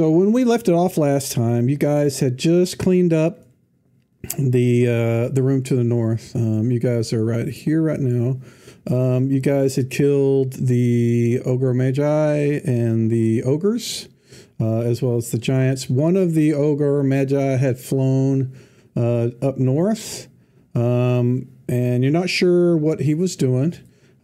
So when we left it off last time, you guys had just cleaned up the room to the north. You guys are right here right now. You guys had killed the ogre magi and the ogres, as well as the giants. One of the ogre magi had flown up north, and you're not sure what he was doing.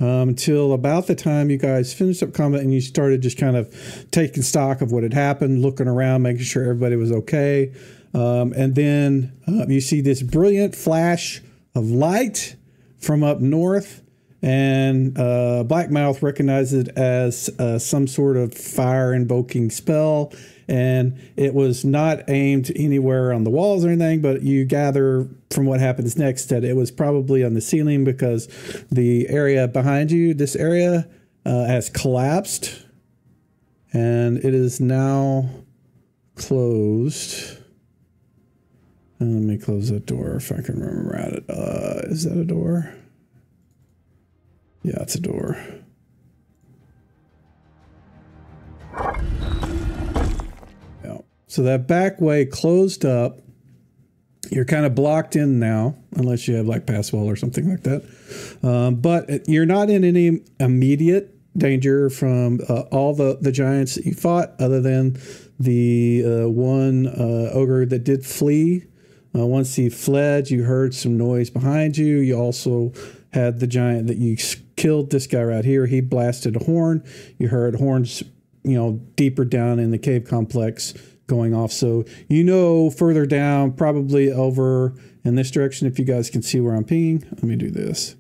Until about the time you guys finished up combat and you started just kind of taking stock of what had happened, looking around, making sure everybody was okay. And then you see this brilliant flash of light from up north, and Blackmouth recognized it as some sort of fire-invoking spell. And it was not aimed anywhere on the walls or anything, but you gather from what happens next that it was probably on the ceiling, because the area behind you, this area, has collapsed, and it is now closed. And let me close that door if I can remember at it. Is that a door? Yeah, it's a door. So that back way closed up. You're kind of blocked in now, unless you have like pass wall or something like that. But you're not in any immediate danger from all the giants that you fought, other than the one ogre that did flee. Once he fled, you heard some noise behind you. You also had the giant that you killed, this guy right here. He blasted a horn. You heard horns, deeper down in the cave complex going off. So further down, probably over in this direction, if you guys can see where I'm pinging. Let me do this.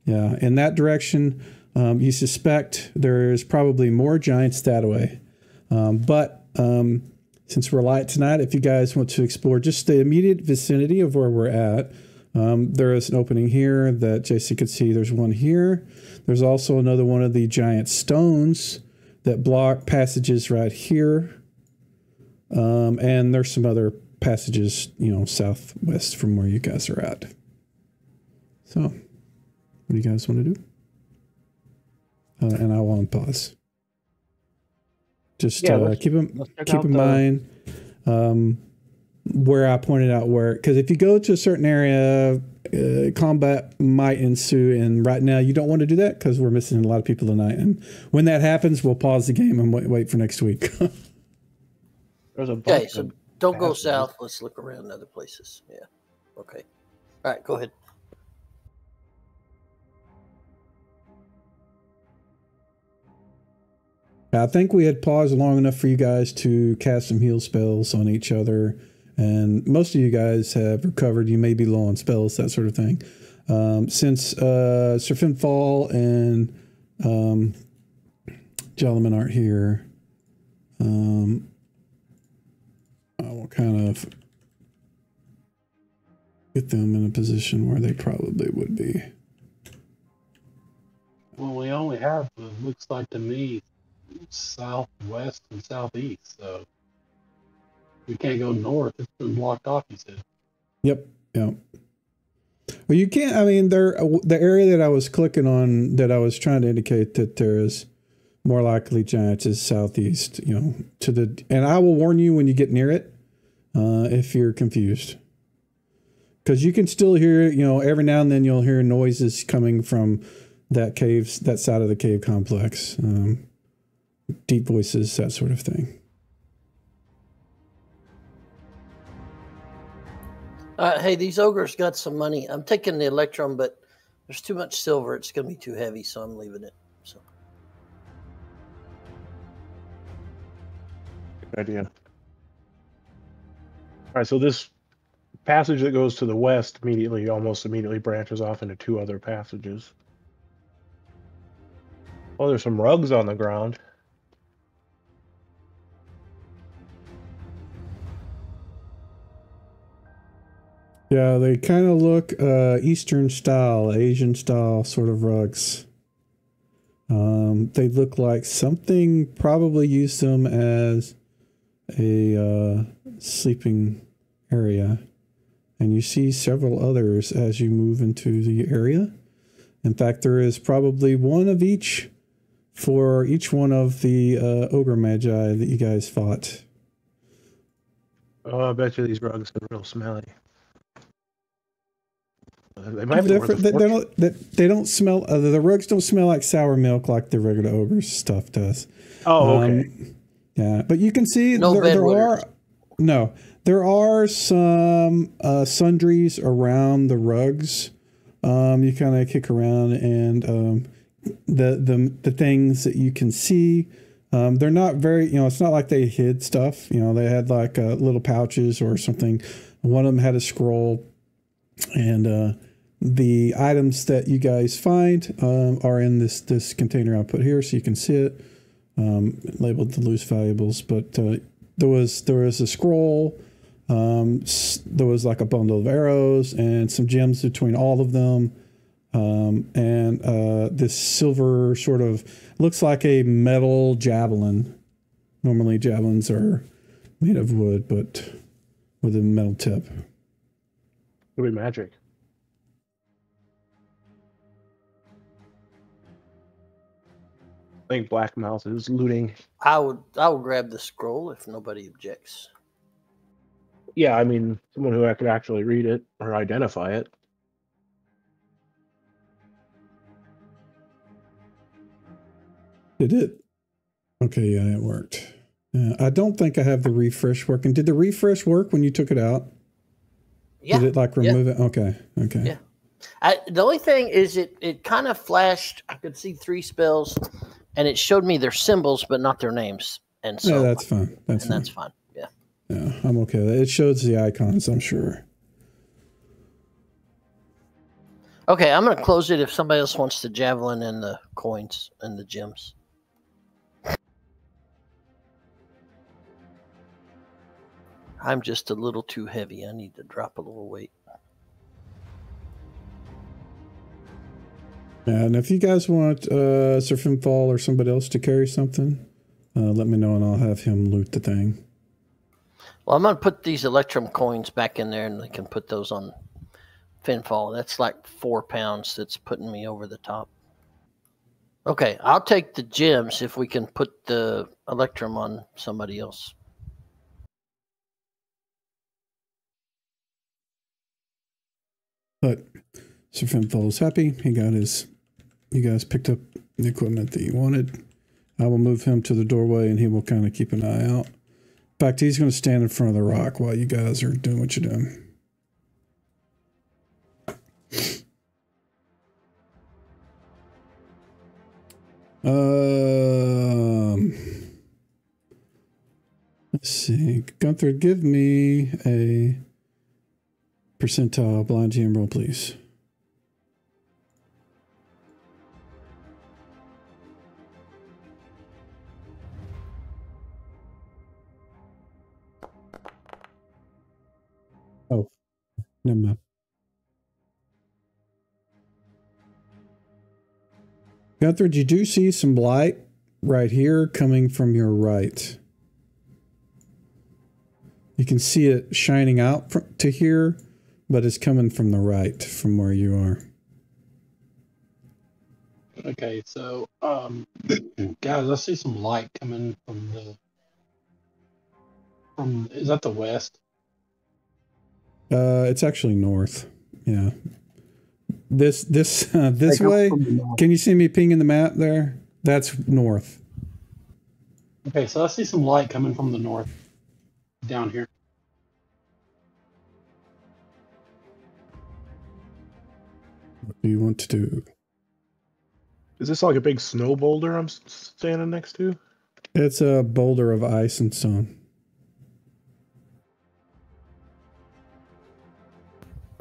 Yeah, in that direction, you suspect there's probably more giants that way. But since we're light tonight, if you guys want to explore just the immediate vicinity of where we're at, there is an opening here that Jason could see. There's one here. There's also another one of the giant stones that block passages right here. And there's some other passages, southwest from where you guys are at. So, what do you guys want to do? And I will unpause. Just keep in mind where I pointed out because if you go to a certain area, combat might ensue, and right now you don't want to do that because we're missing a lot of people tonight. And when that happens, we'll pause the game and wait for next week. Okay, so don't go south. Let's look around other places. Yeah. Okay. All right, go ahead. I think we had paused long enough for you guys to cast some heal spells on each other, and most of you guys have recovered. You may be low on spells, that sort of thing. Since Sir Finfall and Jellman aren't here, I will kind of get them in a position where they probably would be. Well, we only have, it looks like to me, southwest and southeast, so we can't go north. It's been blocked off, you said. Yep. Well, you can't, the area that I was clicking on, that I was trying to indicate that there is more likely giants is southeast, and I will warn you when you get near it, if you're confused. Because you can still hear, every now and then you'll hear noises coming from that side of the cave complex. Deep voices, that sort of thing. Hey, these ogres got some money. I'm taking the electrum, but there's too much silver. It's going to be too heavy, so I'm leaving it. So. Good idea. All right, so this passage that goes to the west almost immediately branches off into two other passages. Oh, there's some rugs on the ground. Yeah, they kind of look Eastern style, Asian style sort of rugs. They look like something probably used them as a sleeping area. And you see several others as you move into the area. In fact, there is probably one of each for each one of the ogre magi that you guys fought. Oh, I bet you these rugs are real smelly. They might be Different. worth a fortune. They don't smell. The rugs don't smell like sour milk like the regular ogre's stuff does. Oh, okay. Yeah, but you can see No there bedwetters. there are some sundries around the rugs. You kind of kick around, and the things that you can see, they're not very. It's not like they hid stuff. They had like little pouches or something. One of them had a scroll, and the items that you guys find are in this container I put here, so you can see it. Labeled the loose valuables, but there was a scroll. There was like a bundle of arrows and some gems between all of them, and this silver sort of looks like a metal javelin. Normally javelins are made of wood, but with a metal tip. It'll be magic. I think Blackmouth is looting. I would grab the scroll if nobody objects. Yeah, I mean, someone who could actually read it or identify it. Did it? Okay, yeah, it worked. I don't think I have the refresh working. Did the refresh work when you took it out? Yeah. Did it like remove it? Okay. Yeah. The only thing is it kind of flashed. I could see 3 spells, and it showed me their symbols, but not their names. And so yeah, that's fine. That's fine. Yeah. Yeah, I'm okay with it. It shows the icons, I'm sure. Okay, I'm going to close it if somebody else wants the javelin and the coins and the gems. I'm just a little too heavy. I need to drop a little weight. Yeah, and if you guys want Surfing Fall or somebody else to carry something, let me know and I'll have him loot the thing. Well, I'm going to put these Electrum coins back in there, and they can put those on Finfall. That's like 4 pounds. That's putting me over the top. Okay, I'll take the gems if we can put the Electrum on somebody else. But Sir Finfall is happy. He got his. You guys picked up the equipment that you wanted. I will move him to the doorway, and he will kind of keep an eye out. In fact, he's going to stand in front of the rock while you guys are doing what you're doing. Let's see. Gunther, give me a percentile blind GM roll, please. Oh, never mind. Gunther, you do see some light right here coming from your right. You can see it shining out to here, but it's coming from the right, from where you are. Okay, so guys, I see some light coming from is that the west? It's actually north. Yeah. This way. Can you see me pinging the map there? That's north. Okay, so I see some light coming from the north down here. What do you want to do? Is this like a big snow boulder I'm standing next to? It's a boulder of ice and stone.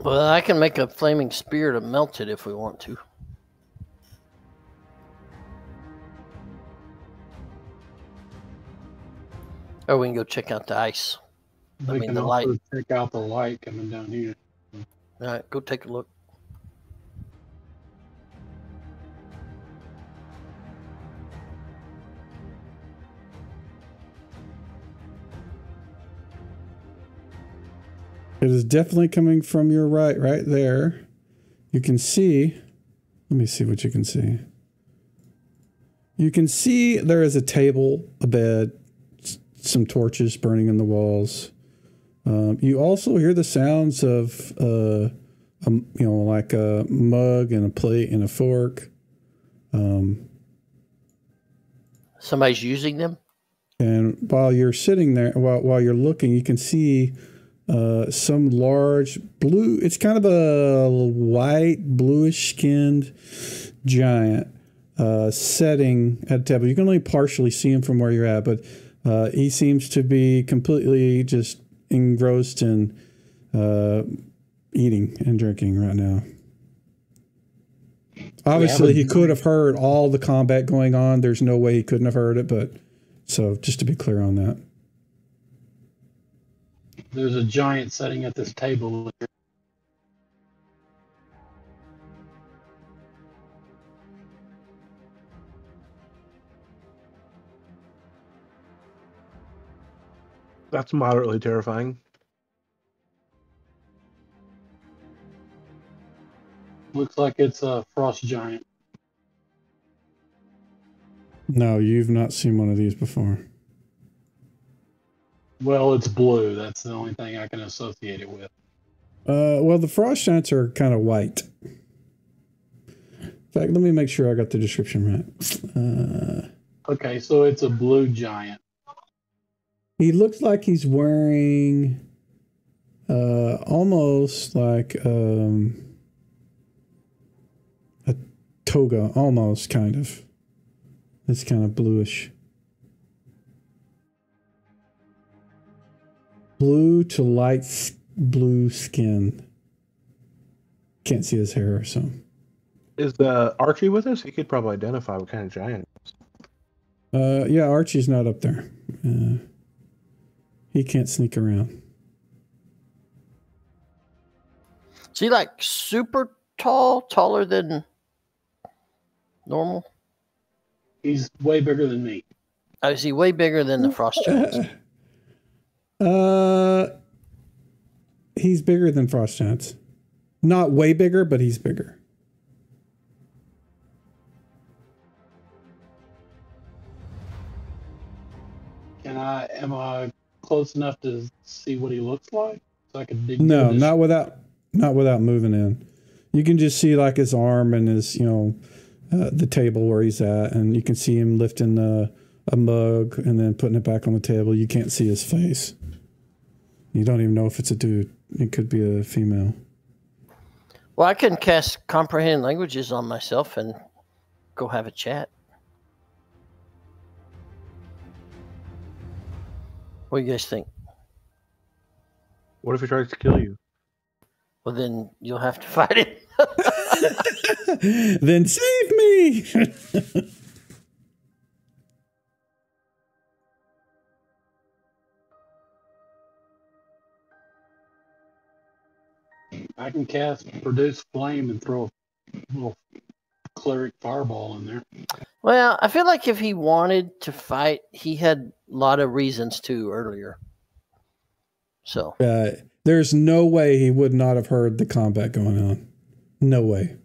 Well, I can make a flaming spear to melt it if we want to. Or we can go check out the ice. We can the also light. check out the light coming down here. All right, go take a look. It is definitely coming from your right there. You can see, let me see what you can see. You can see there is a table, a bed, some torches burning in the walls. You also hear the sounds of, like a mug and a plate and a fork. Somebody's using them? And while you're sitting there, while you're looking, you can see some large blue, it's kind of a white, bluish skinned giant setting at a table. You can only partially see him from where you're at, but he seems to be completely just engrossed in eating and drinking right now. Obviously, he could have heard all the combat going on. There's no way he couldn't have heard it, but so just to be clear on that. There's a giant sitting at this table. That's moderately terrifying. Looks like it's a frost giant. No, you've not seen one of these before. Well, it's blue. That's the only thing I can associate it with. Well, the frost giants are kind of white. In fact, let me make sure I got the description right. Okay, so it's a blue giant. He looks like he's wearing almost like a toga, almost kind of. It's kind of bluish. Blue to light blue skin. Can't see his hair or so. Is Archie with us? He could probably identify what kind of giant it is. Yeah, Archie's not up there. He can't sneak around. Is he like super tall, taller than normal? He's way bigger than me. Oh, is he way bigger than the frost giants? He's bigger than frost giants. Not way bigger, but he's bigger. Am I close enough to see what he looks like? So I can dig No, not without moving in. You can just see like his arm and his, the table where he's at, and you can see him lifting a mug and then putting it back on the table. You can't see his face. You don't even know if it's a dude. It could be a female. Well, I can cast comprehend languages on myself and go have a chat. What do you guys think? What if he tries to kill you? Well, then you'll have to fight it. Then save me! I can cast produce flame and throw a little cleric fireball in there. Well, I feel like if he wanted to fight, he had a lot of reasons to earlier. So there's no way he would not have heard the combat going on. No way.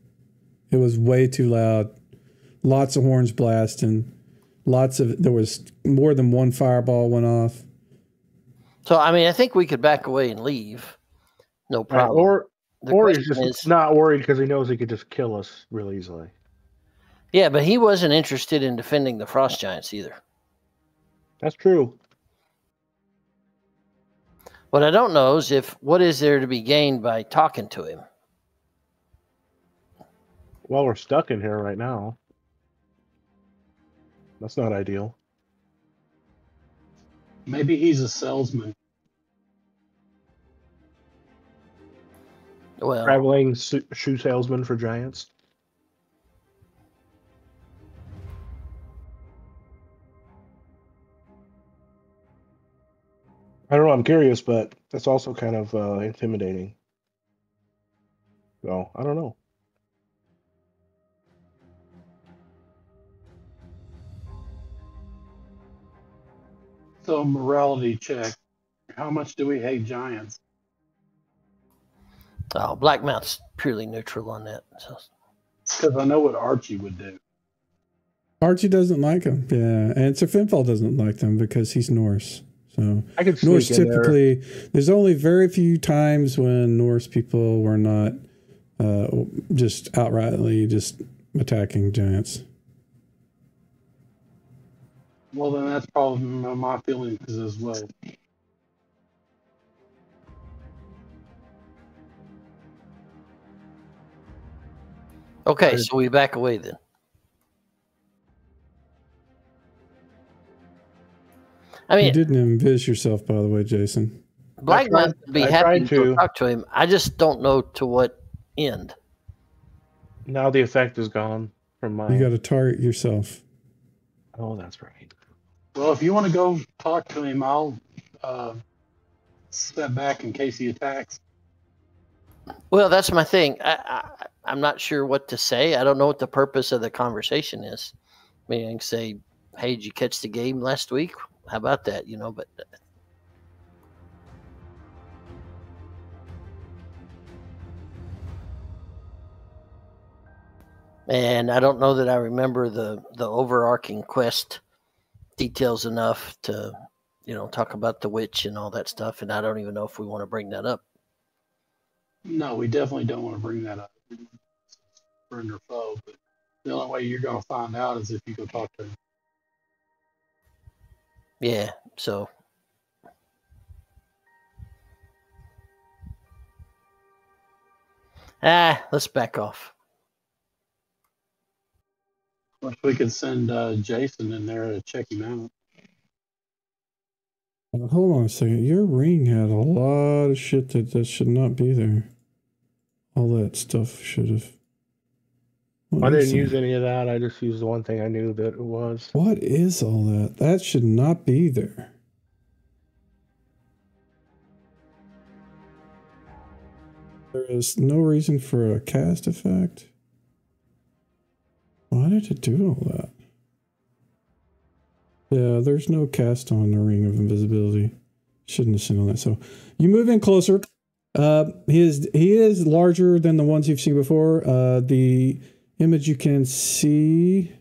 It was way too loud. Lots of horns blasting. There was more than one fireball went off. So, I mean, I think we could back away and leave. No problem. Or he's just not worried because he knows he could just kill us real easily. Yeah, but he wasn't interested in defending the frost giants either. That's true. What I don't know is what is there to be gained by talking to him? Well, we're stuck in here right now. That's not ideal. Maybe he's a salesman. Well, Traveling shoe salesman for giants. I don't know. I'm curious, but that's also kind of intimidating. So I don't know. So morality check. How much do we hate giants? oh, Blackmouth's purely neutral on that. So. Because I know what Archie would do. Archie doesn't like him. Yeah, and Sir Finfall doesn't like them because he's Norse. So I could Norse sneak in there. typically, there's only very few times when Norse people were not just outrightly just attacking giants. Well, then that's probably my feelings as well. Okay, so we back away then. I You mean, didn't envis yourself, by the way, Jason. Black Knight would be I happy tried to go to. talk to him. I just don't know to what end. Now the effect is gone from my. You got to target yourself. Oh, that's right. Well, if you want to go talk to him, I'll step back in case he attacks. Well, that's my thing. I'm not sure what to say. I don't know what the purpose of the conversation is. I mean, I can say, hey, did you catch the game last week? How about that? You know, but and I don't know that I remember the overarching quest details enough to, you know, talk about the witch and all that stuff. And I don't even know if we want to bring that up. No, we definitely don't want to bring that up. Friend or foe, but the only way you're going to find out is if you go talk to him. Yeah, so let's back off. Wish we could send Jason in there to check him out. Hold on a second. Your ring had a lot of shit that should not be there. All that stuff should have. I didn't use any of that. I just used the one thing I knew that it was. What is all that? That should not be there. There is no reason for a cast effect. Why did it do all that? Yeah, there's no cast on the Ring of Invisibility. Shouldn't have seen on that. So you move in closer. He is larger than the ones you've seen before. The image you can see.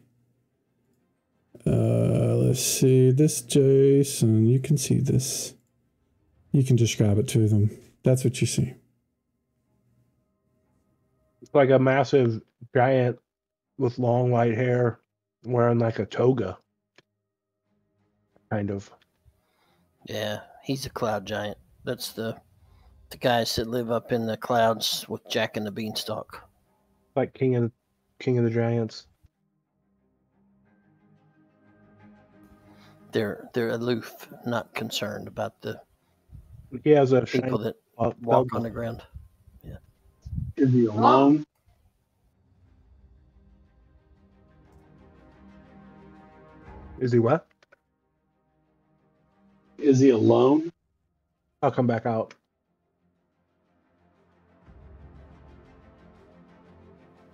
Let's see. This Jason, you can see this. You can describe it to them. That's what you see. It's like a massive giant with long white hair wearing like a toga. Kind of. Yeah, he's a cloud giant. That's the guys that live up in the clouds with Jack and the Beanstalk. Like King of the Giants. They're aloof, not concerned about the He has a people that walk on the ground. Yeah. Is he alone? Is he what? Is he alone? I'll come back out.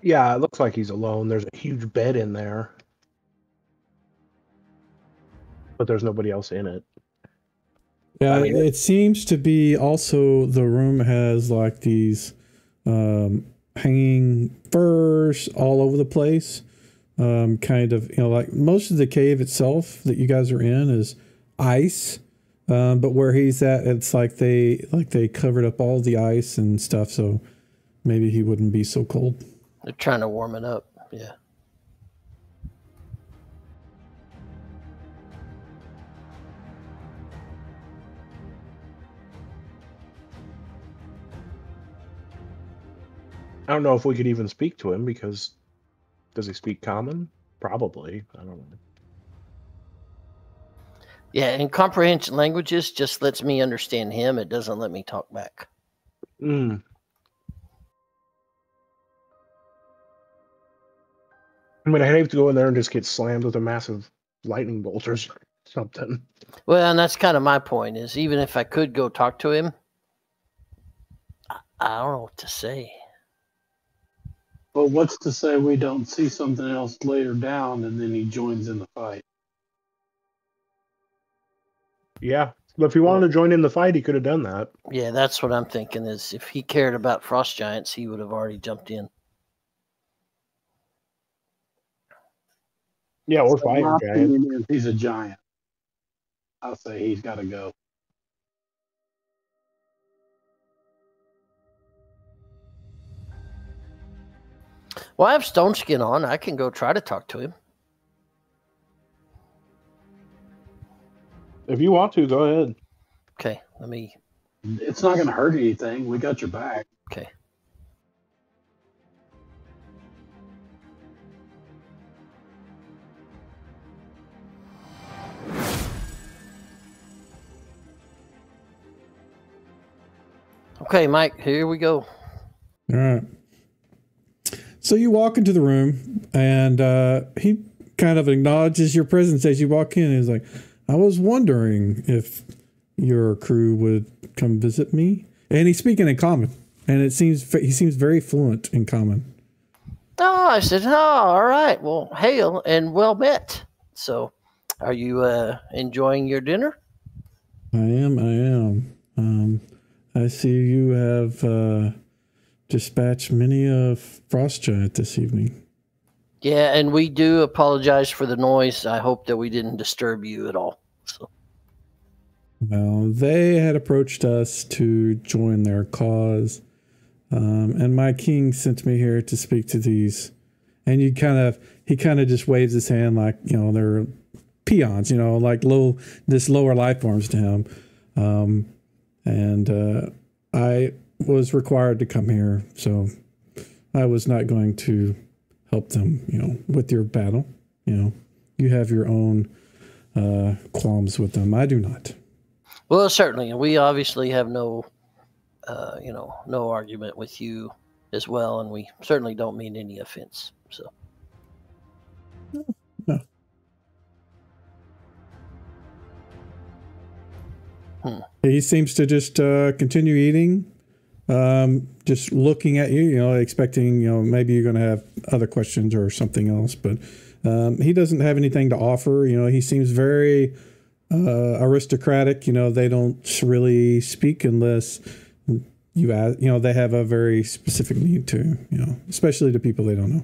Yeah, it looks like he's alone. There's a huge bed in there. But there's nobody else in it. Yeah, I mean, it seems to be also the room has like these hanging furs all over the place. Kind of, you know, like most of the cave itself that you guys are in is ice. But where he's at, it's like they covered up all the ice and stuff, so maybe he wouldn't be so cold. They're trying to warm it up. Yeah. I don't know if we could even speak to him because does he speak common? Probably. I don't know. Yeah, and comprehension languages just lets me understand him. It doesn't let me talk back. Mm. I mean, I hate to go in there and just get slammed with a massive lightning bolt or something. Well, and that's kind of my point is even if I could go talk to him, I don't know what to say. But what's to say we don't see something else later down and then he joins in the fight? Yeah. But if he wanted to join in the fight, he could have done that. Yeah, that's what I'm thinking is if he cared about frost giants, he would have already jumped in. Yeah, or So fire my giant. opinion is he's a giant. I'll say he's got to go. Well, I have stone skin on. I can go try to talk to him. If you want to, go ahead. Okay, let me. It's not going to hurt anything. We got your back. Okay. Okay, Mike, here we go. All right. So you walk into the room, and he kind of acknowledges your presence as you walk in. He's like, I was wondering if your crew would come visit me. And he's speaking in common, and he seems very fluent in common. Oh, I said, oh, all right. Well, hail and well met. So, are you enjoying your dinner? I am. I see you have dispatched many a frost giant this evening. Yeah, and we do apologize for the noise. I hope that we didn't disturb you at all. So. Well, they had approached us to join their cause, and my king sent me here to speak to these. And he kind of just waves his hand like, they're peons, like lower life forms to him. And I was required to come here, so I was not going to help them, with your battle. You have your own qualms with them. I do not. Well, certainly, and we obviously have no argument with you as well, and we certainly don't mean any offense. So, no. He seems to just continue eating, just looking at you, expecting, maybe you're going to have other questions or something else, but he doesn't have anything to offer. He seems very aristocratic. They don't really speak unless you ask. They have a very specific need to, especially to people they don't know.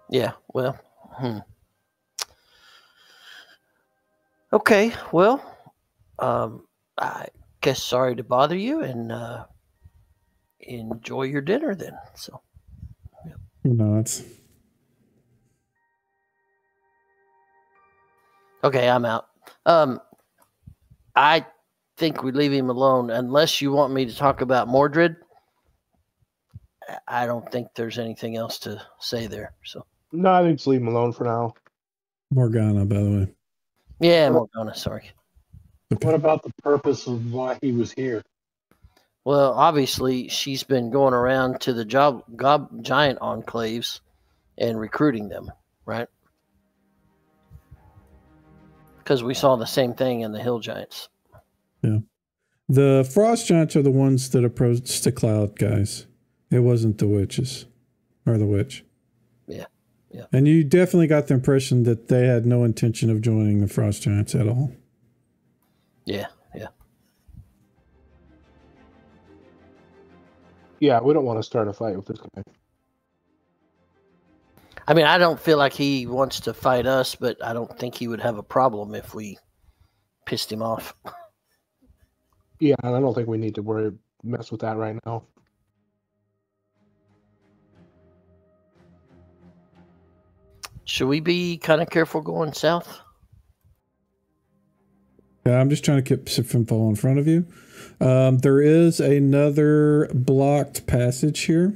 Yeah, well, okay, well, I guess sorry to bother you, and enjoy your dinner then. So, yeah. No, it's Okay, I'm out. I think we leave him alone unless you want me to talk about Mordred. I don't think there's anything else to say there. So No, I think just leave him alone for now. Morgana, by the way. yeah, Morgana, sorry. Okay. What about the purpose of why he was here? Well, obviously she's been going around to the giant enclaves and recruiting them, right? Because we saw the same thing in the hill giants. Yeah. The frost giants are the ones that approached the cloud guys. It wasn't the witches or the witch. Yeah. Yeah. And you definitely got the impression that they had no intention of joining the frost giants at all. Yeah. Yeah. Yeah, we don't want to start a fight with this guy. I mean, I don't feel like he wants to fight us, but I don't think he would have a problem if we pissed him off. Yeah, and I don't think we need to mess with that right now. Should we be kind of careful going south? Yeah, I'm just trying to keep some info in front of you. There is another blocked passage here.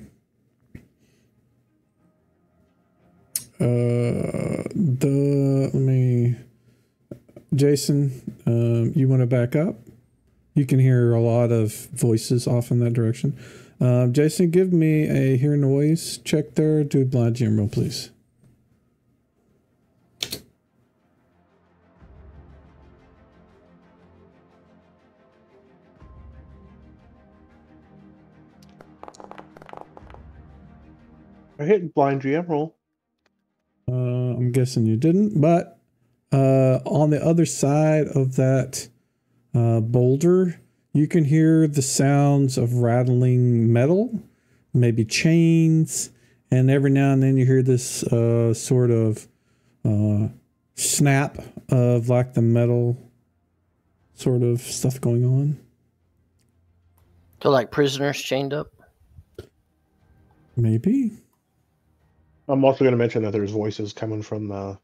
Jason, you want to back up? You can hear a lot of voices off in that direction. Jason, give me a hear noise check there. Do a blind gem roll, please. I hit blind GM roll. I'm guessing you didn't, but on the other side of that boulder, you can hear the sounds of rattling metal, maybe chains, and every now and then you hear this sort of snap of like the metal sort of stuff going on. So like prisoners chained up? Maybe. I'm also going to mention that there's voices coming from I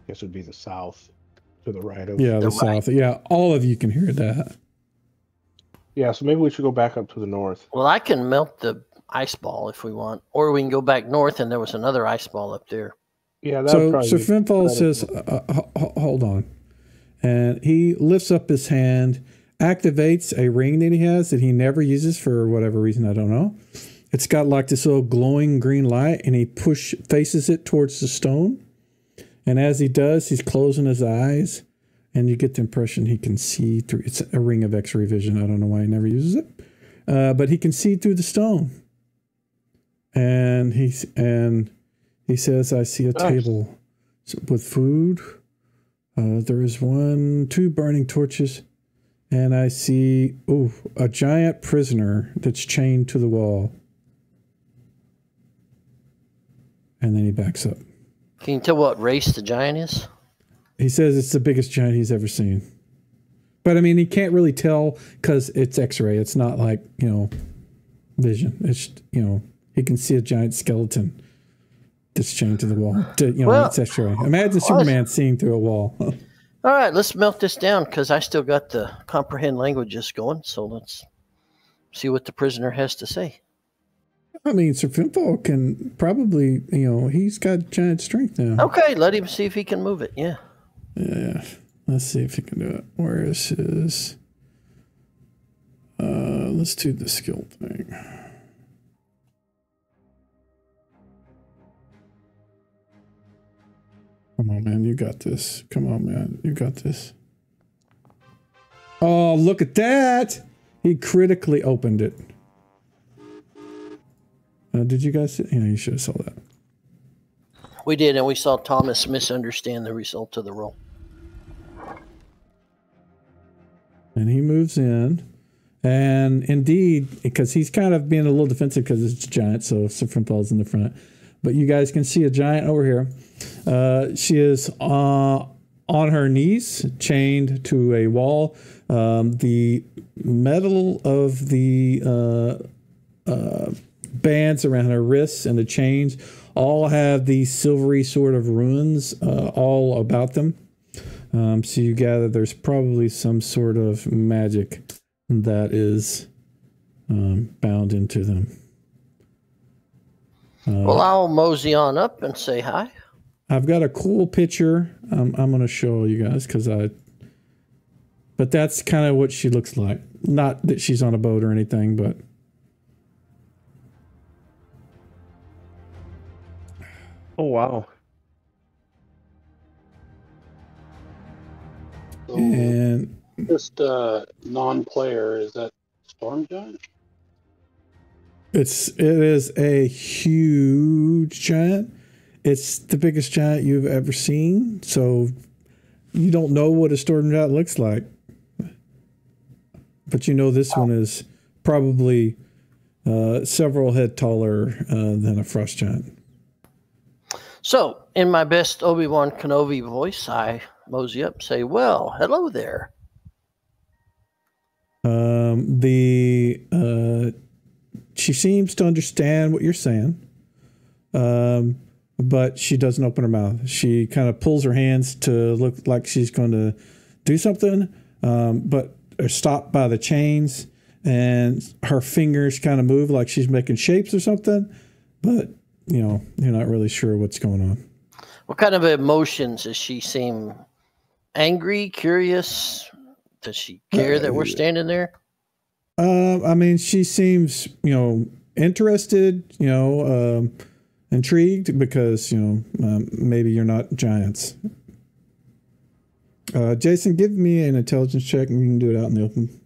guess it would be the south to the right of. Yeah, the south. Yeah, all of you can hear that. Yeah, so maybe we should go back up to the north. Well, I can melt the ice ball if we want, or we can go back north and there was another ice ball up there. Yeah, that so Finfall says, hold on. And he lifts up his hand, activates a ring that he has that he never uses for whatever reason, I don't know. It's got like this little glowing green light, and he faces it towards the stone. And as he does, he's closing his eyes, and you get the impression he can see through. It's a ring of X-ray vision. I don't know why he never uses it, but he can see through the stone. And he says, "I see a table with food. There is 2 burning torches, and I see a giant prisoner that's chained to the wall." And then he backs up. Can you tell what race the giant is? He says it's the biggest giant he's ever seen. But, I mean, he can't really tell because it's X-ray. It's not like, vision. It's, he can see a giant skeleton that's chained to the wall. It's X-ray. Imagine Superman seeing through a wall. All right, let's melt this down because I still got the comprehend languages going. So let's see what the prisoner has to say. I mean, Sir Finfall can probably, he's got giant strength now. Okay, let him see if he can move it. Yeah. Yeah. Let's see if he can do it. Where is his... let's do the skill thing. Come on, man. You got this. Come on, man. You got this. Oh, look at that. He critically opened it. Did you guys see? Yeah, you should have saw that. We did, and we saw Thomas misunderstand the result of the roll. And he moves in. And indeed, because he's kind of being a little defensive because it's a giant, so Sir Finfall's in the front. But you guys can see a giant over here. She is on her knees, chained to a wall. The metal of the bands around her wrists and the chains all have these silvery sort of runes all about them. So you gather there's probably some sort of magic that is bound into them. Well, I'll mosey on up and say hi. I've got a cool picture. I'm going to show you guys but that's kind of what she looks like. Not that she's on a boat or anything, but. Oh, wow. So And just non-player, is that Storm Giant? it is a huge giant. It's the biggest giant you've ever seen. So you don't know what a storm giant looks like. But this one is probably several head taller than a frost giant. So, in my best Obi-Wan Kenobi voice, I mosey up and say, well, hello there. She seems to understand what you're saying, but she doesn't open her mouth. She kind of pulls her hands to look like she's going to do something, but are stopped by the chains, and her fingers kind of move like she's making shapes or something, but you're not really sure what's going on. What kind of emotions does she seem? Angry, curious? Does she care that we're standing there? I mean, she seems, interested, intrigued because, maybe you're not giants. Jason, give me an intelligence check and you can do it out in the open.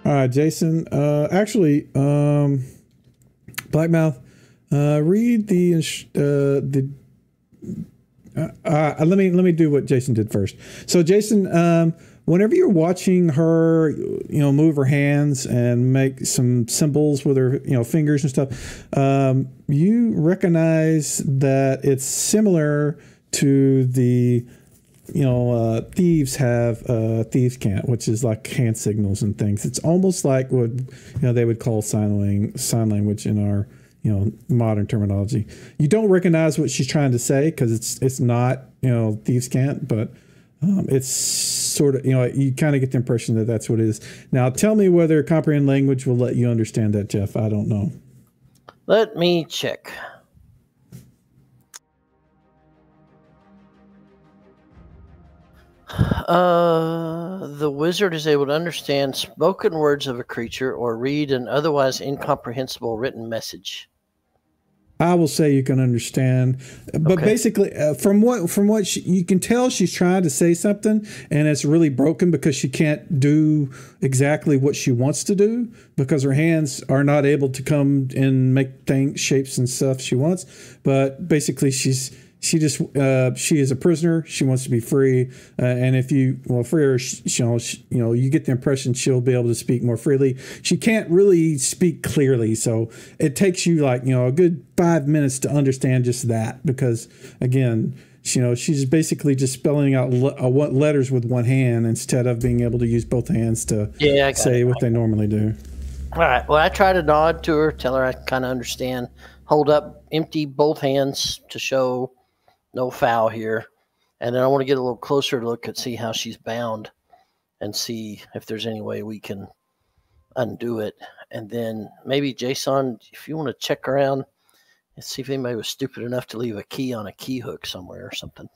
All right, Jason. Actually, Blackmouth, read the Let me do what Jason did first. So Jason, whenever you're watching her, move her hands and make some symbols with her, fingers and stuff, you recognize that it's similar to the, thieves have thieves' cant, which is like hand signals and things. It's almost like what they would call sign language in our modern terminology. You don't recognize what she's trying to say because it's not thieves' cant, but it's sort of you kind of get the impression that that's what it is. Now tell me whether comprehend language will let you understand that, Jeff. I don't know. Let me check. The wizard is able to understand spoken words of a creature or read an otherwise incomprehensible written message. I will say you can understand, but basically, from what you can tell, she's trying to say something, and it's really broken because she can't do exactly what she wants to do because her hands are not able to come and make shapes and stuff she wants. But basically, she is a prisoner. She wants to be free, and if you free her, you get the impression she'll be able to speak more freely. She can't really speak clearly, so it takes you a good 5 minutes to understand just that because again, she's basically just spelling out letters with one hand instead of being able to use both hands to say what they normally do. All right. Well, I try to nod to her, tell her I kind of understand. Hold up, empty both hands to show no foul here. And then I want to get a little closer look and see how she's bound and see if there's any way we can undo it. And then maybe, Jason, if you want to check around and see if anybody was stupid enough to leave a key on a key hook somewhere or something.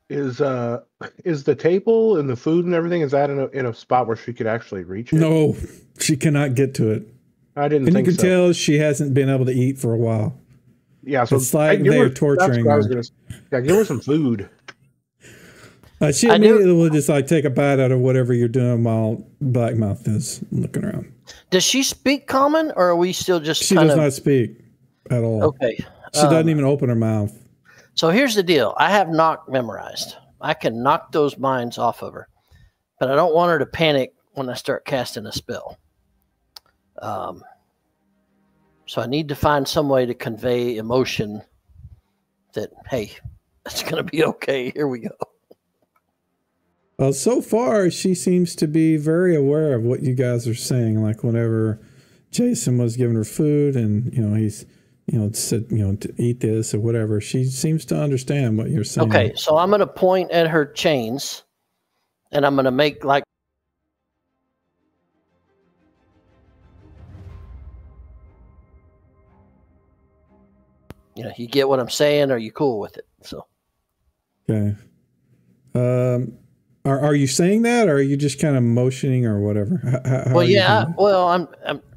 Is the table and the food and everything, is that in a spot where she could actually reach it? No, she cannot get to it. I didn't think so. And you can tell she hasn't been able to eat for a while. Yeah, so it's like they're torturing her. Give her some food. She immediately will just take a bite out of whatever you're doing while Blackmouth is looking around. Does she speak common, or are we still just? She does not speak at all. Okay, she doesn't even open her mouth. So here's the deal: I have knock memorized. I can knock those minds off of her, but I don't want her to panic when I start casting a spell. So I need to find some way to convey emotion that, hey, it's going to be okay. Here we go. Well, so far, she seems to be very aware of what you guys are saying. Like whenever Jason was giving her food and, he's, said, to eat this or whatever, she seems to understand what you're saying. Okay, so I'm going to point at her chains and I'm going to make you get what I'm saying? Are you cool with it? So, okay. Are you saying that, or are you just kind of motioning or whatever?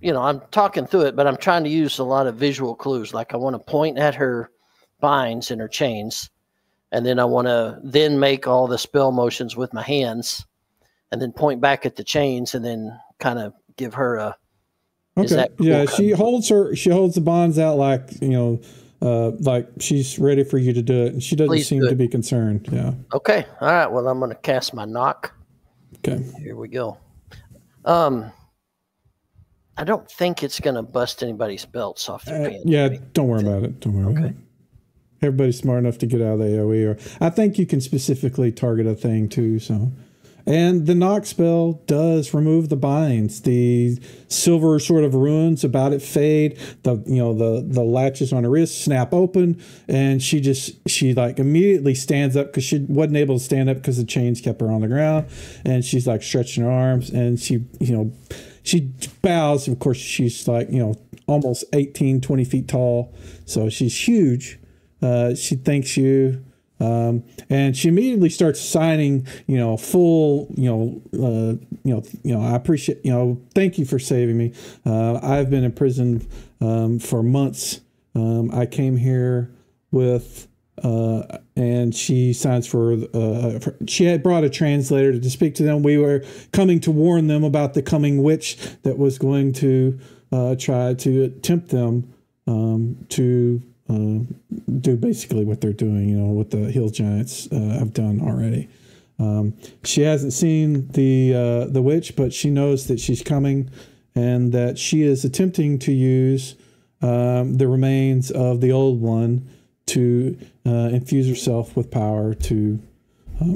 I'm talking through it, but I'm trying to use a lot of visual clues. Like I want to point at her binds and her chains, and then I want to make all the spell motions with my hands, and then point back at the chains, and then kind of give her a. Okay. Cool? She holds the bonds out like like she's ready for you to do it, and she doesn't seem to be concerned. Yeah. Okay. All right. Well, I'm going to cast my knock. Okay. Here we go. I don't think it's going to bust anybody's belts off their pants. Yeah. Don't worry about it. Don't worry about it. Everybody's smart enough to get out of the AOE, or I think you can specifically target a thing too. So. And the knock spell does remove the binds. The silver sort of runes about it fade. The latches on her wrist snap open, and she immediately stands up because she wasn't able to stand up because the chains kept her on the ground. And she's like stretching her arms, and she bows. Of course, she's almost 18, 20 feet tall, so she's huge. She thanks you. And she immediately starts signing, full, I appreciate, thank you for saving me. I've been in prison, for months. I came here with, and she signs for, she had brought a translator to speak to them. We were coming to warn them about the coming witch that was going to, try to tempt them, to do basically what they're doing, what the hill giants have done already. She hasn't seen the witch, but she knows that she's coming, and that she is attempting to use the remains of the old one to infuse herself with power.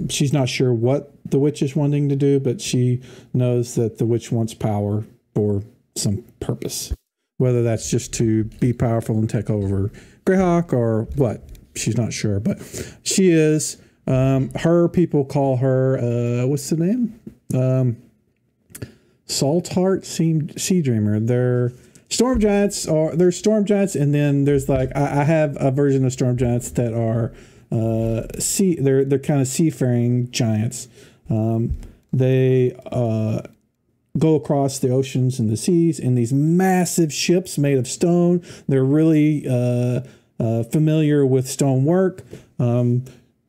She's not sure what the witch is wanting to do, but she knows that the witch wants power for some purpose, whether that's just to be powerful and take over Greyhawk or what. She's not sure, but she is. Her people call her what's the name? Saltheart Sea Dreamer. They're storm giants, and then there's I have a version of storm giants that are they're kind of seafaring giants. They go across the oceans and the seas in these massive ships made of stone. They're really familiar with stonework.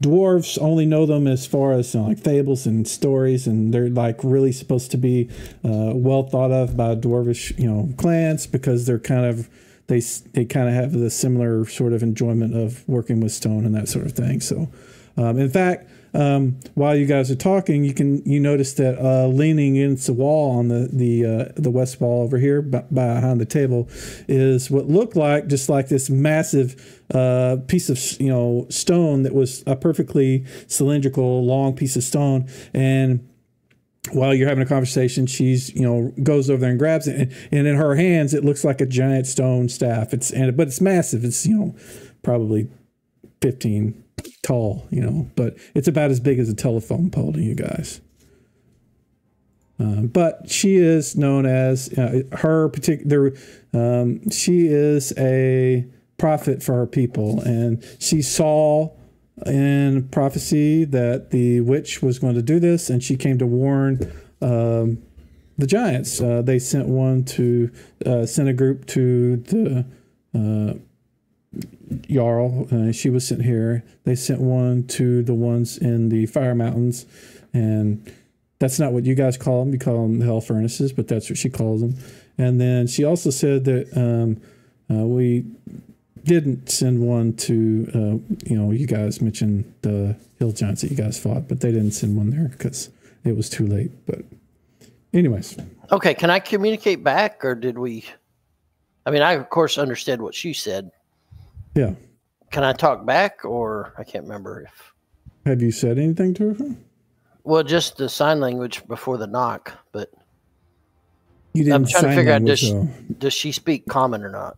Dwarves only know them as far as fables and stories, and they're really supposed to be well thought of by dwarvish clans, because they're they kind of have the similar sort of enjoyment of working with stone and that sort of thing. So in fact, while you guys are talking, you notice that leaning against the wall on the west wall over here behind the table is what looked like just like this massive piece of stone that was a perfectly cylindrical long piece of stone. And while you're having a conversation, she's goes over there and grabs it, and in her hands it looks like a giant stone staff. But it's massive. It's probably 15 tall, but it's about as big as a telephone pole to you guys. But she is known as her particular. She is a prophet for her people, and she saw in prophecy that the witch was going to do this, and she came to warn the giants. They sent a group to the Jarl. She was sent here. They sent one to the ones in the Fire Mountains, and that's not what you guys call them. You call them hell furnaces, but that's what she calls them. And then she also said that we didn't send one to, you guys mentioned the hill giants that you guys fought, but they didn't send one there because it was too late. But anyways. Okay, can I communicate back, or did we? I mean, I, of course, understood what she said. Yeah. Can I talk back, or I can't remember if. Have you said anything to her? Well, just the sign language before the knock, but you didn't. I'm trying to figure out, does she speak common or not?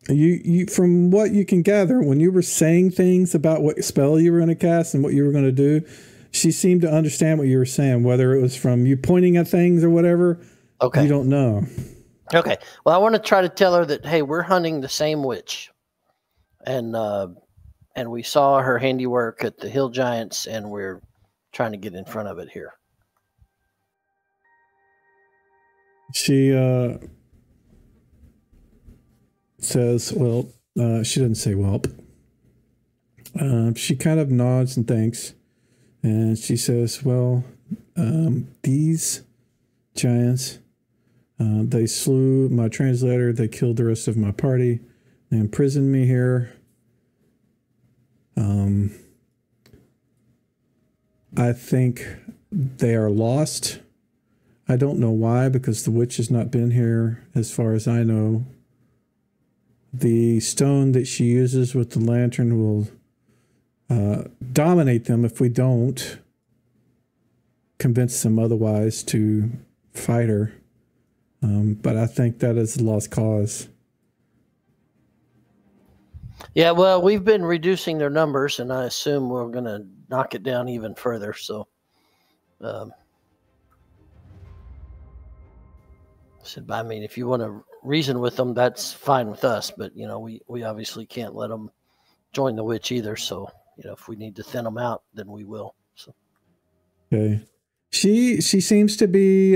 You from what you can gather, when you were saying things about what spell you were going to cast and what you were going to do, she seemed to understand what you were saying, whether it was from you pointing at things or whatever. Okay. You don't know. Okay. Well, I want to try to tell her that, hey, we're hunting the same witch. And we saw her handiwork at the Hill Giants, and we're trying to get in front of it here. She says, well, she doesn't say welp. She kind of nods and thanks. And she says, well, these giants, they slew my translator. They killed the rest of my party. They imprisoned me here. I think they are lost. I don't know why, because the witch has not been here as far as I know. The stone that she uses with the lantern will dominate them if we don't convince them otherwise to fight her. But I think that is a lost cause. Yeah, well, we've been reducing their numbers, and I assume we're going to knock it down even further. So, I mean, if you want to reason with them, that's fine with us. But, we obviously can't let them join the witch either. So, if we need to thin them out, then we will. So. Okay. She seems to be,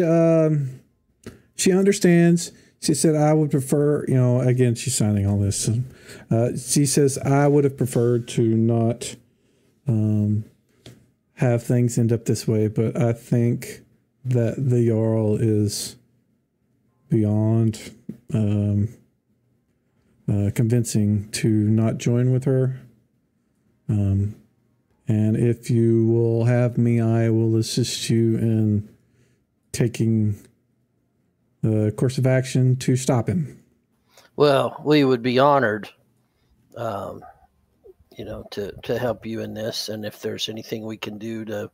she understands. She said, I would prefer, again, she's signing all this. She says, I would have preferred to not have things end up this way, but I think that the Jarl is beyond convincing to not join with her. And if you will have me, I will assist you in taking the course of action to stop him. Well, we would be honored, to help you in this. And if there's anything we can do to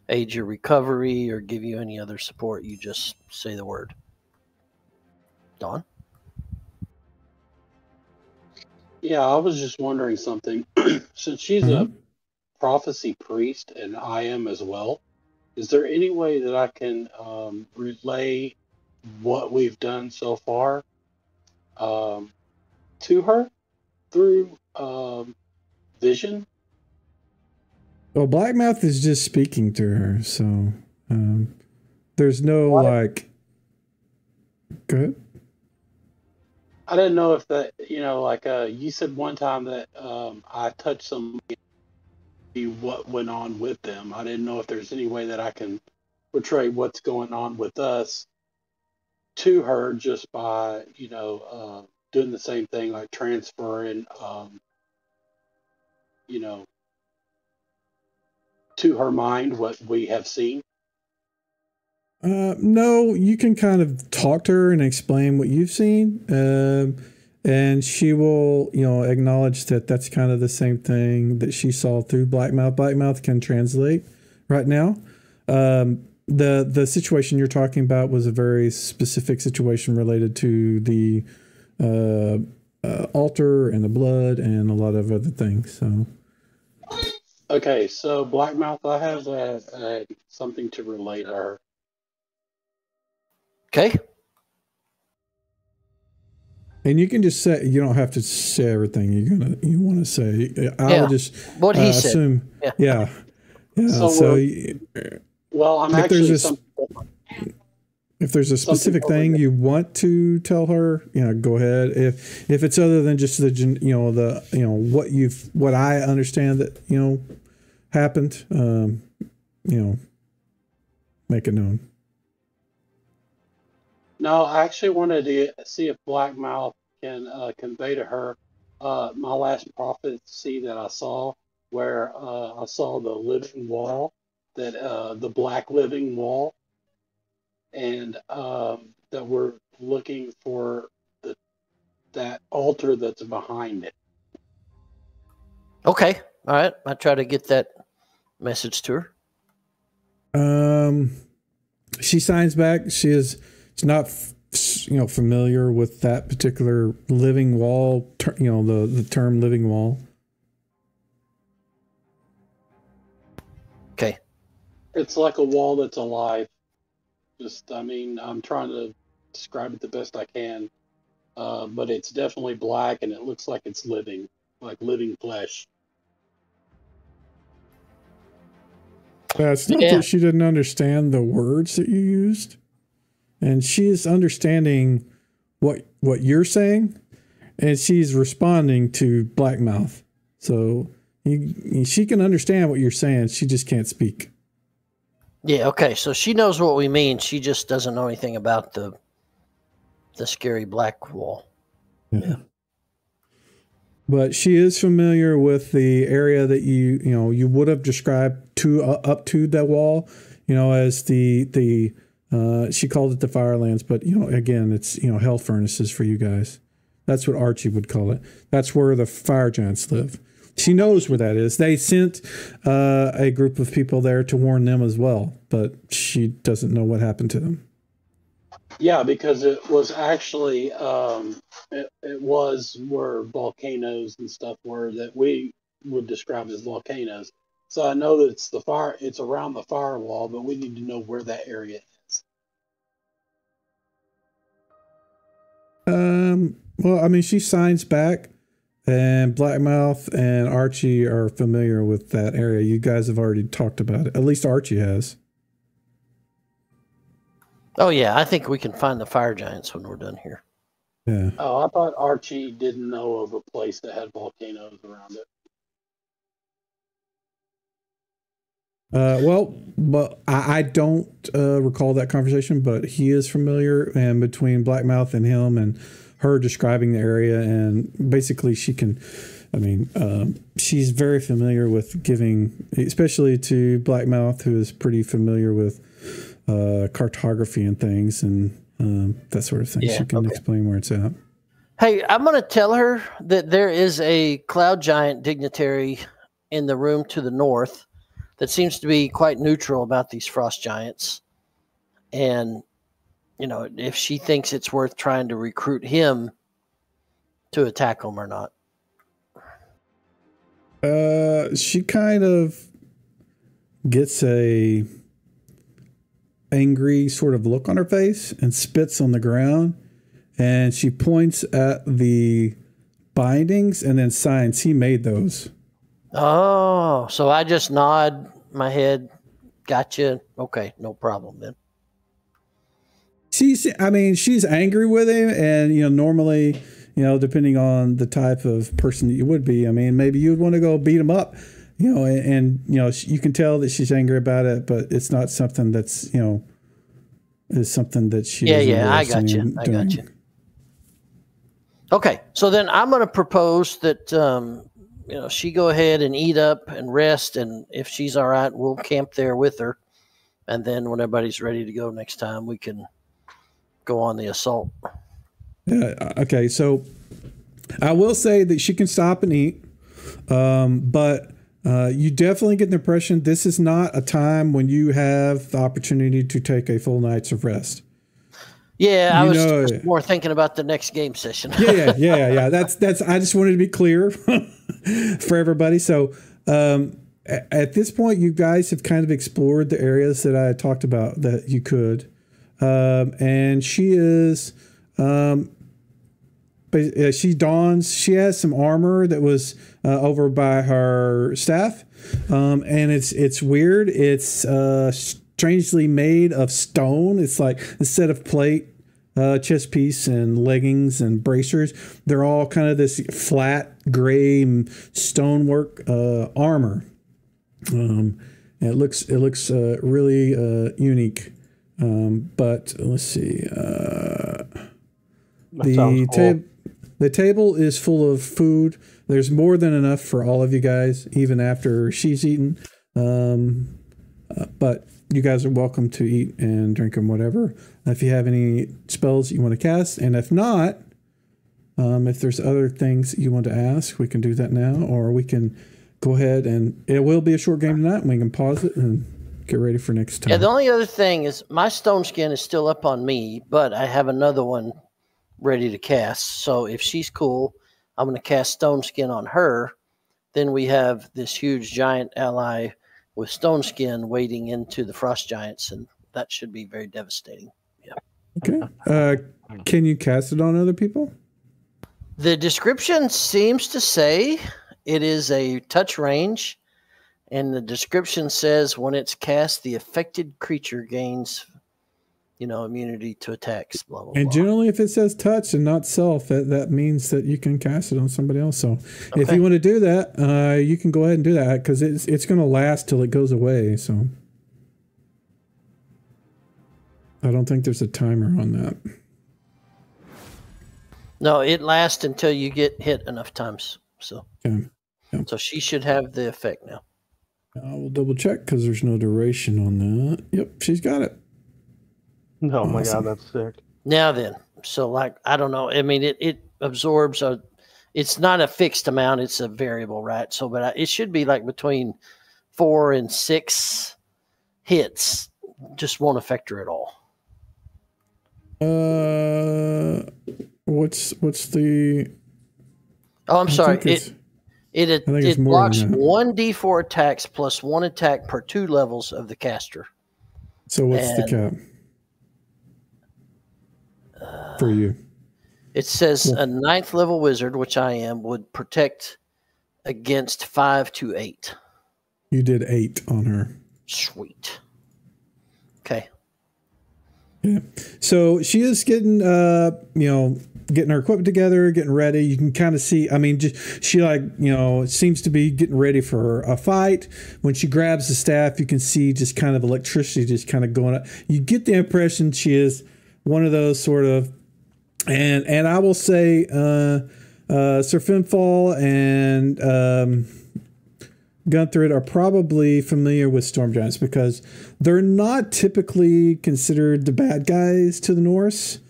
aid your recovery or give you any other support, you just say the word. Don? Yeah, I was just wondering something. Since she's a prophecy priest and I am as well, is there any way that I can relay what we've done so far to her through vision? Well, Blackmouth is just speaking to her, so there's no like. Go ahead. I didn't know if that, you said one time that I touched somebody, what went on with them. I didn't know if there's any way that I can portray what's going on with us to her just by, doing the same thing, like transferring, to her mind what we have seen. No, you can kind of talk to her and explain what you've seen, and she will, acknowledge that that's kind of the same thing that she saw through Blackmouth. Blackmouth can translate right now. The situation you're talking about was a very specific situation related to the altar and the blood and a lot of other things. So. Okay, so Blackmouth, I have something to relate to her. Okay. And you can just say, you don't have to say everything you want to say. I would just what he assume. Said. Yeah. Well, I'm actually if there's a specific thing you want to tell her, go ahead. If it's other than just what I understand that happened, make it known. No, I actually wanted to see if Blackmouth can convey to her my last prophecy that I saw, where I saw the living wall, the black living wall, and that we're looking for that altar that's behind it. Okay. All right. I try to get that message to her. She signs back. She's not, familiar with that particular living wall. The term living wall. Okay. It's like a wall that's alive. I'm trying to describe it the best I can, but it's definitely black and it looks like it's living, like living flesh. It's not that she didn't understand the words that you used, and she's understanding what you're saying, and she's responding to Blackmouth. So she can understand what you're saying. She just can't speak. Yeah. Okay. So she knows what we mean. She just doesn't know anything about the scary black wall. Yeah. But she is familiar with the area that you would have described up to that wall, as the she called it the Firelands, but again, it's hell furnaces for you guys. That's what Archie would call it. That's where the fire giants live. She knows where that is. They sent a group of people there to warn them as well, but she doesn't know what happened to them. Yeah, because it was actually it was where volcanoes and stuff were that we would describe as volcanoes. So I know that it's around the firewall, but we need to know where that area is. Well, she signs back, and Blackmouth and Archie are familiar with that area. You guys have already talked about it. At least Archie has. Oh, yeah. I think we can find the fire giants when we're done here. Yeah. Oh, I thought Archie didn't know of a place that had volcanoes around it. But I don't recall that conversation, but he is familiar, and between Blackmouth and him and her describing the area, and basically she can. I mean, she's very familiar with giving, especially to Blackmouth, who is pretty familiar with cartography and things and that sort of thing. Yeah, she can explain where it's at. Hey, I'm going to tell her that there is a cloud giant dignitary in the room to the north that seems to be quite neutral about these frost giants. And, you know, if she thinks it's worth trying to recruit him to attack them or not. She kind of gets a angry sort of look on her face and spits on the ground, and she points at the bindings and then signs. He made those. Oh, so I just nod my head. Gotcha. Okay, no problem then. She's angry with him, and normally, depending on the type of person that you would be, I mean, maybe you'd want to go beat him up, and you can tell that she's angry about it, but it's not something that's, is something that she. Yeah, I got you. I got you. Okay, so then I'm going to propose that, she go ahead and eat up and rest, and if she's all right, we'll camp there with her, and then when everybody's ready to go next time, we can go on the assault. Yeah. Okay. So I will say that she can stop and eat, but you definitely get the impression this is not a time when you have the opportunity to take a full night's of rest. Yeah, I was just more thinking about the next game session. Yeah. That's. I just wanted to be clear for everybody. So at this point, you guys have kind of explored the areas that I talked about that you could, and she is. But she has some armor that was over by her staff, and it's weird. It's strangely made of stone. It's like instead of plate, chest piece and leggings and bracers, they're all kind of this flat gray stonework armor. And it looks really unique. But let's see. The table is full of food. There's more than enough for all of you guys, even after she's eaten. But you guys are welcome to eat and drink and whatever. If you have any spells you want to cast, and if not, if there's other things you want to ask, we can do that now, or we can go ahead and it will be a short game tonight, and we can pause it and get ready for next time. Yeah, the only other thing is my stone skin is still up on me, but I have another one ready to cast. So if she's cool, I'm going to cast stone skin on her. Then we have this huge giant ally with stone skin wading into the frost giants, and that should be very devastating. Yeah. Okay. Can you cast it on other people? The description seems to say it is a touch range, and the description says when it's cast, the affected creature gains immunity to attacks, blah, blah, and blah. generally, if it says touch and not self, that means that you can cast it on somebody else. So if you want to do that, you can go ahead and do that because it's going to last till it goes away. So I don't think there's a timer on that. No, it lasts until you get hit enough times. So, So she should have the effect now. I will double check because there's no duration on that. Yep, she's got it. Oh my God, that's sick. Now then, so I don't know. I mean, it absorbs it's not a fixed amount. It's a variable, right? So, but it should be like between 4 and 6 hits. Just won't affect her at all. What's the? Oh, I'm sorry. It blocks 1d4 attacks plus 1 attack per 2 levels of the caster. So what's the cap for you? It says a 9th level wizard, which I am, would protect against 5 to 8. You did 8 on her. Sweet. Okay. Yeah. So she is getting, getting her equipment together, getting ready. You can kind of see, she seems to be getting ready for a fight. When she grabs the staff, you can see just kind of electricity just kind of going up. You get the impression she is one of those sort of And I will say, Sir Finfall and Gunther are probably familiar with storm giants because they're not typically considered the bad guys to the Norse,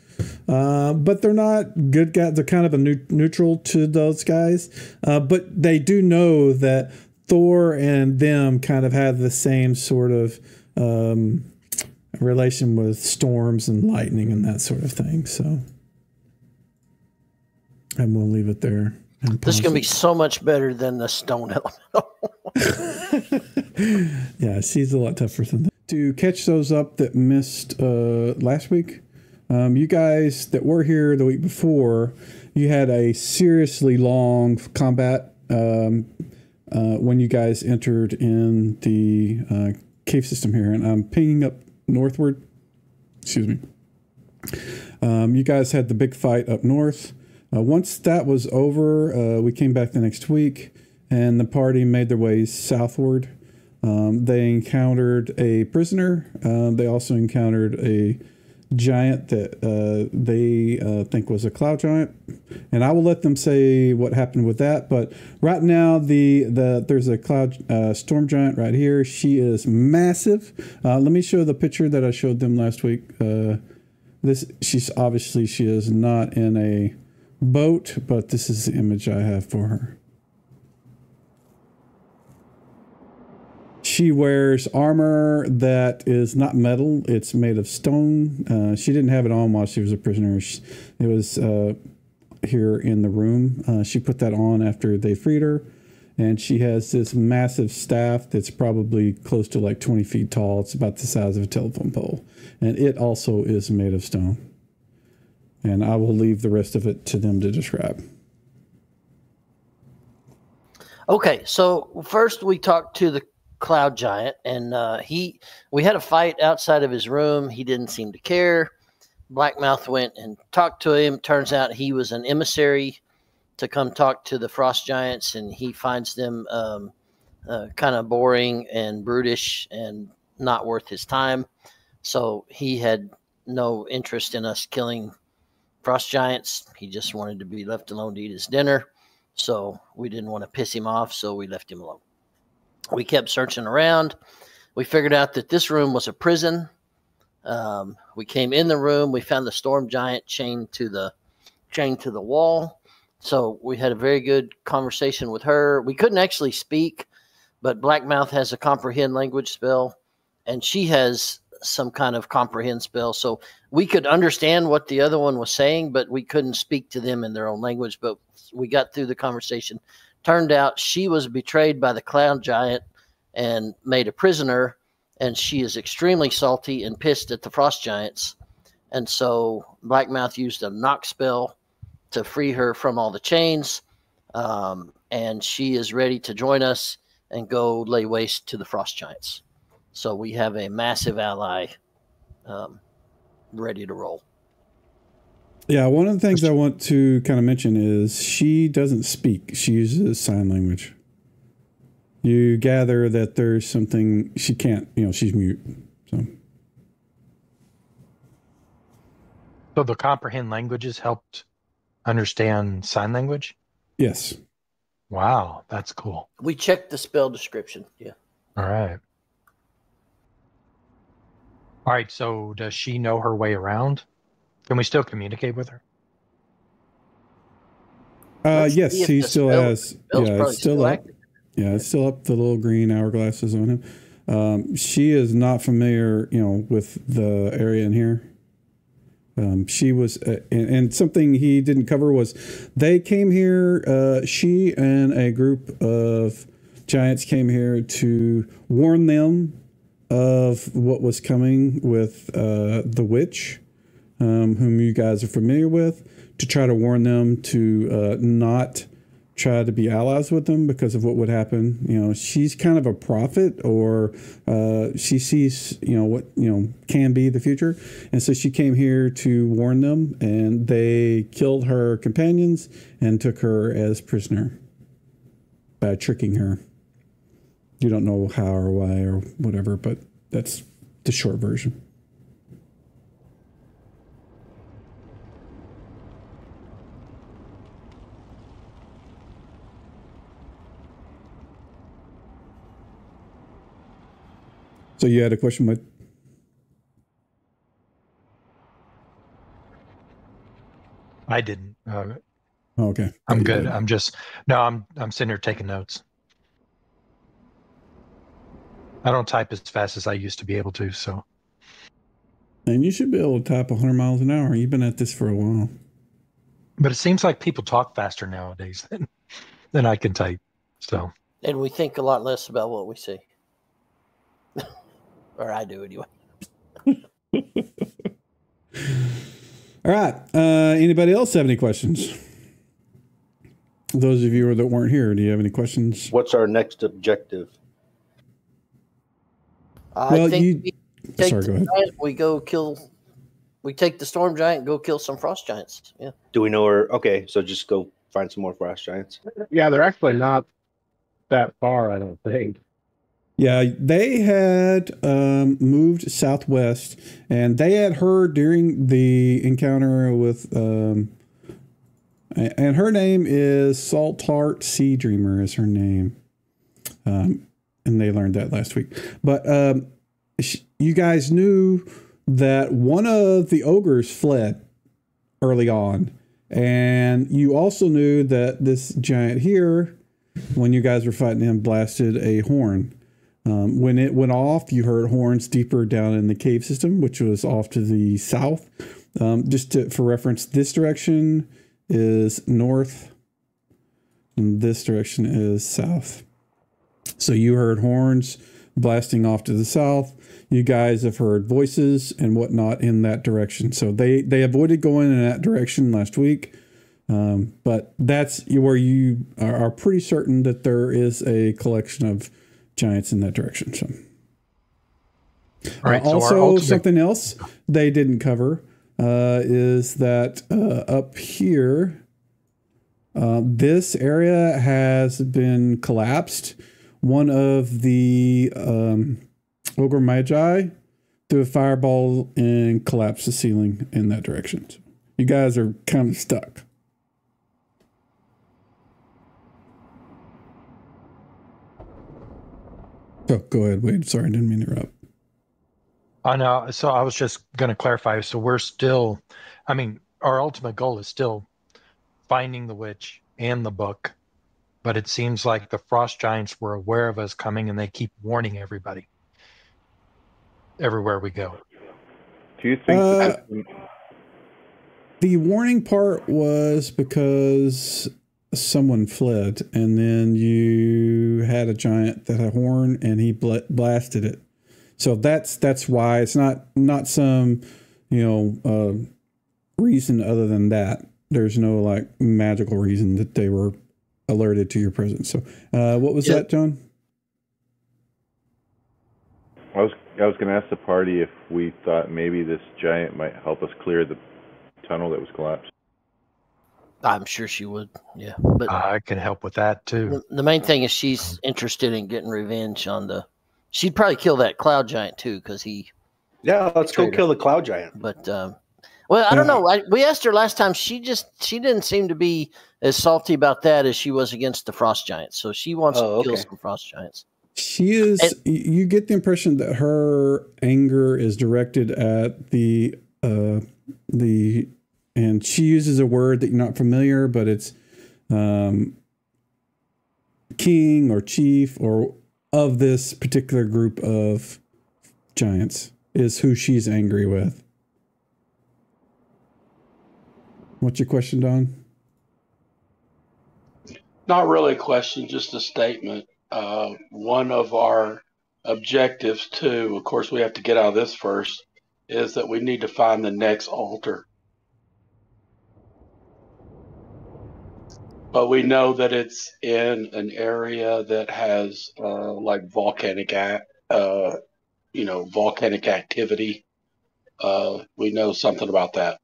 but they're not good guys. They're kind of a neutral to those guys, but they do know that Thor and them kind of have the same sort of relation with storms and lightning and that sort of thing. So, and we'll leave it there. This is going to be so much better than the stone elemental. Yeah, she's a lot tougher than that. To catch those up that missed last week, you guys that were here the week before, you had a seriously long combat when you guys entered in the cave system here. And I'm pinging up northward. Excuse me. You guys had the big fight up north. Once that was over, we came back the next week, and the party made their way southward. They encountered a prisoner. They also encountered a giant that they think was a cloud giant, and I will let them say what happened with that. But right now, there's a cloud storm giant right here. She is massive. Let me show the picture that I showed them last week. She is not in a boat, but this is the image I have for her. She wears armor that is not metal. It's made of stone. She didn't have it on while she was a prisoner. It was here in the room. She put that on after they freed her. And she has this massive staff that's probably close to like 20 feet tall. It's about the size of a telephone pole. And it also is made of stone. And I will leave the rest of it to them to describe. Okay, so first we talked to the cloud giant, and we had a fight outside of his room. He didn't seem to care. Blackmouth went and talked to him. Turns out he was an emissary to come talk to the frost giants, and he finds them kind of boring and brutish and not worth his time. So he had no interest in us killing frost giants. He just wanted to be left alone to eat his dinner. So we didn't want to piss him off, so we left him alone. We kept searching around. We figured out that this room was a prison. We came in the room. We found the storm giant chained to the wall. So we had a very good conversation with her. We couldn't actually speak, but Blackmouth has a comprehend language spell, and she has some kind of comprehend spell. So we could understand what the other one was saying, but we couldn't speak to them in their own language. But we got through the conversation. Turned out she was betrayed by the cloud giant and made a prisoner, and she is extremely salty and pissed at the frost giants. And so Blackmouth used a knock spell to free her from all the chains, and she is ready to join us and go lay waste to the frost giants. So we have a massive ally ready to roll. Yeah, one of the things I want to kind of mention is she doesn't speak. She uses sign language. You gather that there's something she can't, she's mute. So the comprehend languages helped understand sign language? Yes. Wow, that's cool. We checked the spell description. Yeah. All right. All right, so does she know her way around? Can we still communicate with her? Yes, he still has. Yeah, it's still up. Active. Yeah, it's still up. The little green hourglass is on him. She is not familiar, with the area in here. She was, and something he didn't cover was they came here. She and a group of giants came here to warn them of what was coming with the witch. Whom you guys are familiar with, to try to warn them to not try to be allies with them because of what would happen. She's kind of a prophet, or she sees, what, can be the future. And so she came here to warn them, and they killed her companions and took her as prisoner by tricking her. You don't know how or why or whatever, but that's the short version. So you had a question, Mike? I didn't. Okay. I'm good. I'm just I'm sitting here taking notes. I don't type as fast as I used to be able to, so. And you should be able to type 100 miles an hour. You've been at this for a while. But it seems like people talk faster nowadays than I can type. So. And we think a lot less about what we see. Or I do anyway. All right. Anybody else have any questions? Those of you that weren't here, do you have any questions? What's our next objective? I think we take sorry, the go ahead. giant, we take the storm giant and go kill some frost giants. Yeah. Do we know where? Okay, so just go find some more frost giants. Yeah, they're actually not that far, I don't think. Yeah, they had moved southwest, and they had heard during the encounter with, and her name is Salt Heart Sea Dreamer is her name, and they learned that last week. But you guys knew that one of the ogres fled early on, and you also knew that this giant here, when you guys were fighting him, blasted a horn. When it went off, you heard horns deeper down in the cave system, which was off to the south. For reference, this direction is north, and this direction is south. So you heard horns blasting off to the south. You guys have heard voices and whatnot in that direction. So they avoided going in that direction last week. But that's where you are pretty certain that there is a collection of giants in that direction. So, all right, also something else they didn't cover is that up here, this area has been collapsed. One of the ogre magi threw a fireball and collapsed the ceiling in that direction. So you guys are kind of stuck. Oh, go ahead, Wade. Sorry, I didn't mean to interrupt. I know. So I was just going to clarify. So we're still, our ultimate goal is still finding the witch and the book, but it seems like the frost giants were aware of us coming and they keep warning everybody everywhere we go. Do you think the warning part was because someone fled, and then you had a giant that had a horn, and he blasted it. So that's why it's not some reason other than that. There's no like magical reason that they were alerted to your presence. So what was that, John? I was going to ask the party if we thought maybe this giant might help us clear the tunnel that was collapsed. I'm sure she would. Yeah, but I can help with that too. The main thing is she's interested in getting revenge on the. She'd probably kill that cloud giant too, because he. Yeah, let's go kill the cloud giant. But well, I don't know. We asked her last time. She didn't seem to be as salty about that as she was against the frost giants. So she wants to kill some frost giants. She is. You get the impression that her anger is directed at the. And she uses a word that you're not familiar, but it's king or chief or of this particular group of giants is who she's angry with. What's your question, Don? Not really a question, just a statement. One of our objectives, too, of course, we have to get out of this first, is that we need to find the next altar. But we know that it's in an area that has like volcanic activity. We know something about that.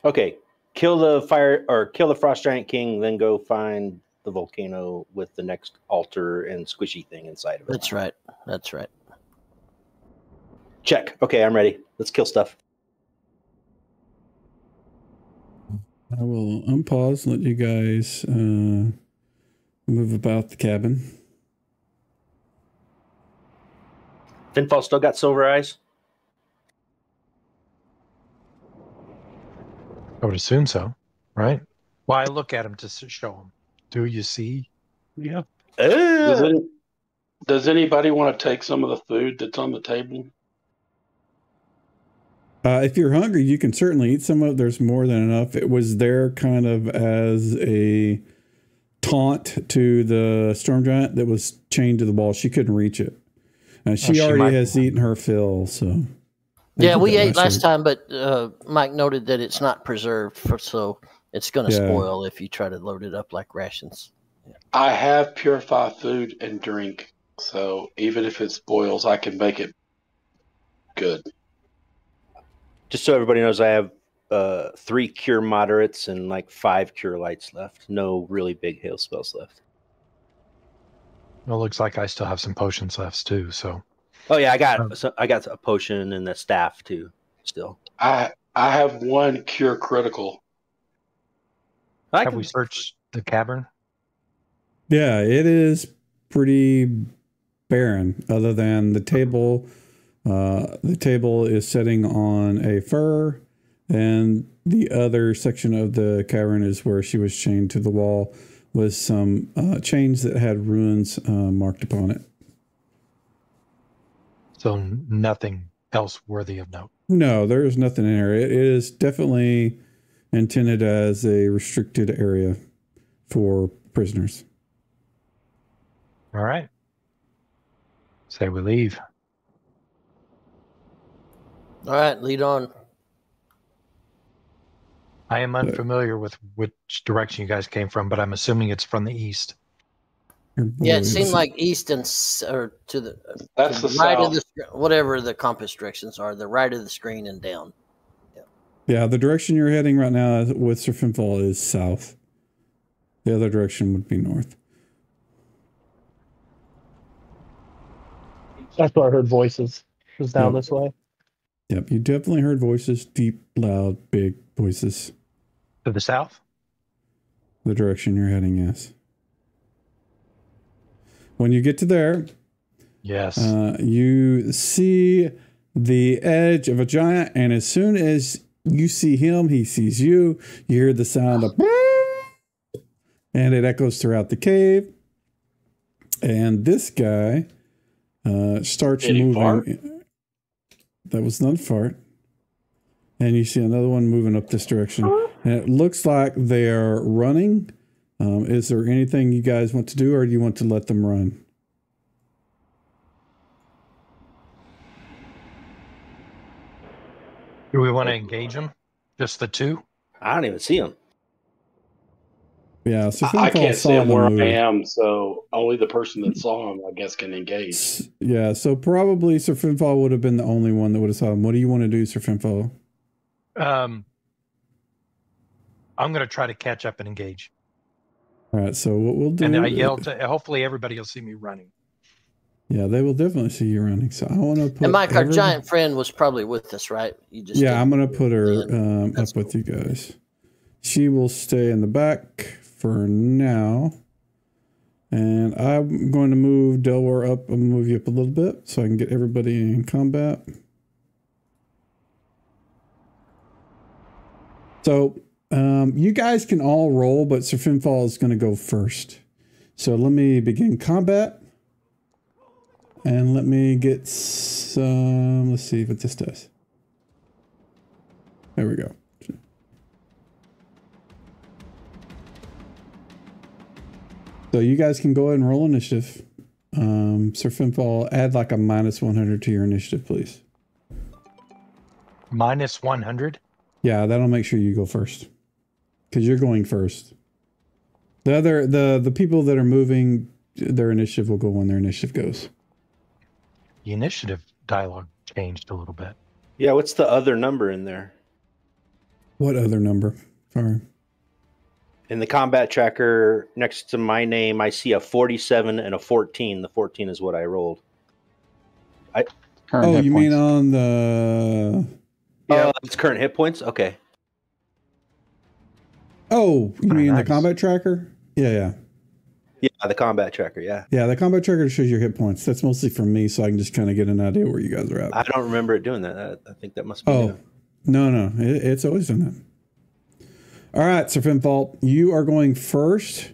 Okay, kill the frost giant king, then go find the volcano with the next altar and squishy thing inside of it. That's right. That's right. Check. Okay, I'm ready. Let's kill stuff. I will unpause, let you guys move about the cabin. Finfall still got silver eyes? I would assume so, right? Well, I look at him to show him. Do you see? Yeah. Does anybody want to take some of the food that's on the table? If you're hungry, you can certainly eat some of it. There's more than enough. It was there kind of as a taunt to the storm giant that was chained to the wall. She couldn't reach it. She already has eaten her fill, so. Yeah, we ate last time, but Mike noted that it's not preserved, so it's going to spoil if you try to load it up like rations. I have purified food and drink, so even if it spoils, I can make it good. Just so everybody knows, I have 3 cure moderates and like 5 cure lights left. No really big hail spells left. Well, it looks like I still have some potions left too. So. Oh yeah, I got a potion and a staff too. Still. I have 1 cure critical. Have we searched the cavern? Yeah, it is pretty barren, other than the table. The table is sitting on a fur, and the other section of the cavern is where she was chained to the wall with some chains that had runes marked upon it. So nothing else worthy of note. No, there is nothing in here. It is definitely intended as a restricted area for prisoners. All right. Say we leave. All right, lead on. I am unfamiliar with which direction you guys came from, but I'm assuming it's from the east. Yeah, it seemed like east and or to the That's to the right south. of the whatever the compass directions are, the right of the screen and down. Yeah, the direction you're heading right now with Sir Finfall is south. The other direction would be north. That's where I heard voices. It was down this way. Yep, you definitely heard voices, deep, loud, big voices. To the south? The direction you're heading, yes. When you get to there, yes, you see the edge of a giant, and as soon as you see him, he sees you. You hear the sound of and it echoes throughout the cave. And this guy starts moving. Fart? That was not a fart. And you see another one moving up this direction. And it looks like they are running. Is there anything you guys want to do, or do you want to let them run? Do we want to engage them? Just the two? I don't even see them. Yeah, so I can't see him where move. I am, so only the person that saw him, I guess, can engage. Yeah, so probably Sir Finfall would have been the only one that would have saw him. What do you want to do, Sir Finfall? I'm going to try to catch up and engage. All right, so what we'll do... And I yell to... Hopefully everybody will see me running. Yeah, they will definitely see you running. So I want to put... And Mike, our giant friend was probably with us, right? You just I'm going to put her up cool. with you guys. She will stay in the back for now. And I'm going to move Delaware up. I'm going to move you up a little bit so I can get everybody in combat. So you guys can all roll, but Sir Finfall is going to go first. So let me begin combat. And let me get some... Let's see what this does. There we go. So you guys can go ahead and roll initiative. Sir Finfall, add like a minus 100 to your initiative, please. Minus 100? Yeah, that'll make sure you go first. Because you're going first. The people that are moving, their initiative will go when their initiative goes. The initiative dialogue changed a little bit. Yeah, what's the other number in there? What other number? Sorry. In the combat tracker, next to my name, I see a 47 and a 14. The 14 is what I rolled. Oh, you mean on the... Yeah, it's current hit points? Okay. Oh, you mean the combat tracker? Yeah. Yeah, the combat tracker. Yeah. Yeah, the combat tracker shows your hit points. That's mostly for me, so I can just kind of get an idea where you guys are at. I don't remember it doing that. I think that must be new. No. It's always done that. All right, Sir Finfalt, you are going first.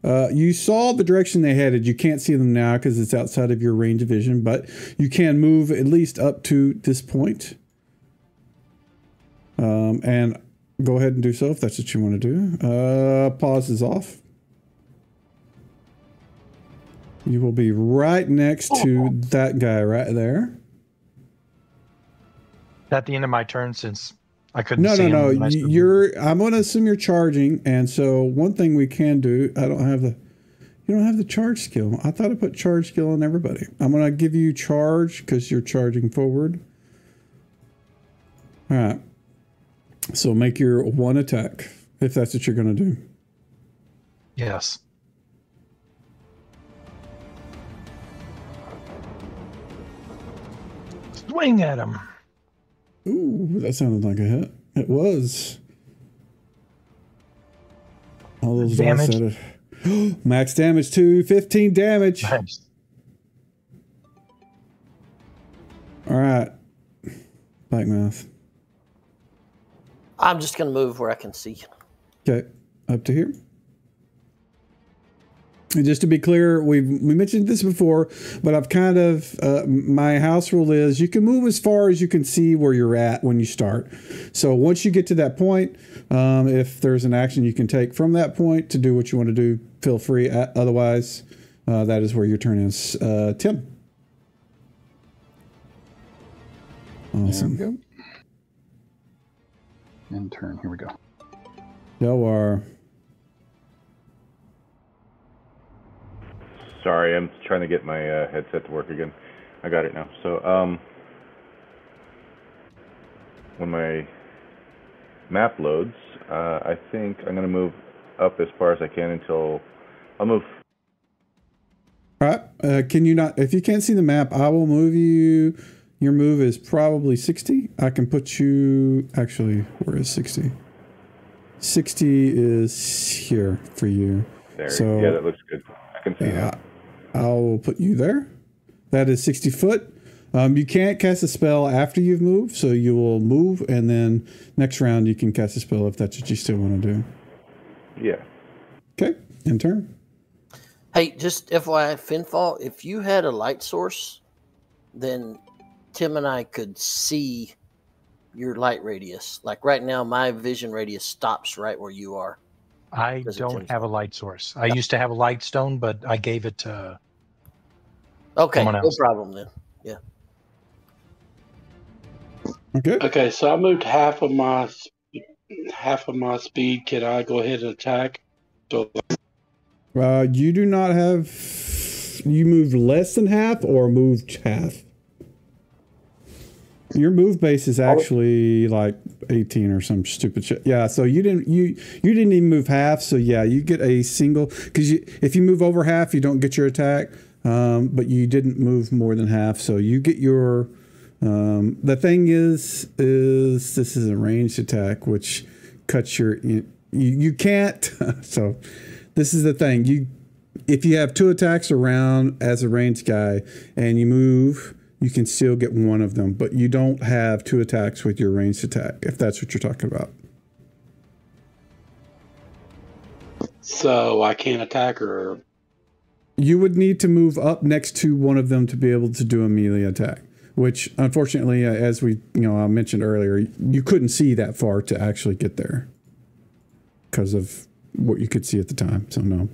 You saw the direction they headed. You can't see them now because it's outside of your range of vision, but you can move at least up to this point. And go ahead and do so if that's what you want to do. Pause is off. You will be right next to that guy right there. At the end of my turn, since I couldn't see him. No. I'm going to assume you're charging, and so one thing we can do. You don't have the charge skill. I thought I put charge skill on everybody. I'm going to give you charge because you're charging forward. All right. So make your one attack if that's what you're going to do. Yes. Swing at him. Ooh, that sounded like a hit. It was. All those damage. dice added. Max damage to 15 damage. Nice. All right. Blackmouth. I'm just going to move where I can see. Okay. Up to here. And just to be clear, we mentioned this before, but I've kind of, my house rule is you can move as far as you can see where you're at when you start. So once you get to that point, if there's an action you can take from that point to do what you want to do, feel free. Otherwise, that is where your turn is. Tim. Awesome. There we go. And turn. Here we go. Delwar. Sorry, I'm trying to get my headset to work again. I got it now. So, when my map loads, I think I'm going to move up as far as I can until I'll move. All right. Can you not? If you can't see the map, I will move you. Your move is probably 60. I can put you. Actually, where is 60? 60 is here for you. There. So, yeah, that looks good. I can see that. I'll put you there. That is 60 foot. You can't cast a spell after you've moved, so you will move, and then next round you can cast a spell if that's what you still want to do. Yeah. Okay, in turn. Hey, just FYI, Finfall, if you had a light source, then Tim and I could see your light radius. Like right now, my vision radius stops right where you are. I don't have a light source. I used to have a light stone, but I gave it to Okay, someone no else. problem then. Yeah. Okay. Okay, so I moved half of my speed. Can I go ahead and attack? So, You do not have. You moved less than half or moved half? Your move base is actually like 18 or some stupid shit. Yeah, so you didn't even move half. So yeah, you get a single because if you move over half, you don't get your attack. But you didn't move more than half, so you get your. The thing is this is a ranged attack, which cuts your. You can't. So this is the thing. If you have 2 attacks around as a ranged guy and you move, you can still get one of them, but you don't have 2 attacks with your ranged attack, if that's what you're talking about. So I can't attack her. You would need to move up next to one of them to be able to do a melee attack, which unfortunately, as I mentioned earlier, you couldn't see that far to actually get there because of what you could see at the time. So no.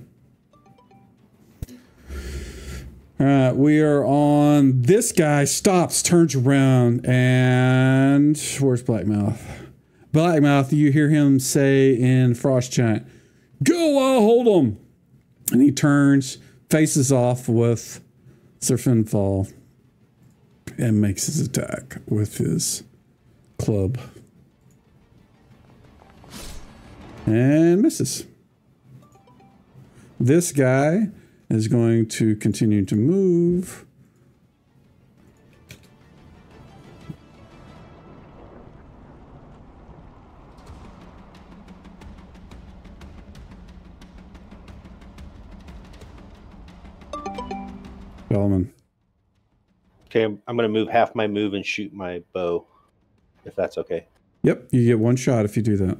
All right, we are on. This guy stops, turns around, and where's Blackmouth? Blackmouth, you hear him say in Frost Giant, "Go, I'll hold him," and he turns, faces off with Sir Finfall, and makes his attack with his club, and misses. This guy is going to continue to move. Bellman. Okay, I'm going to move half my move and shoot my bow, if that's okay. Yep, you get one shot if you do that.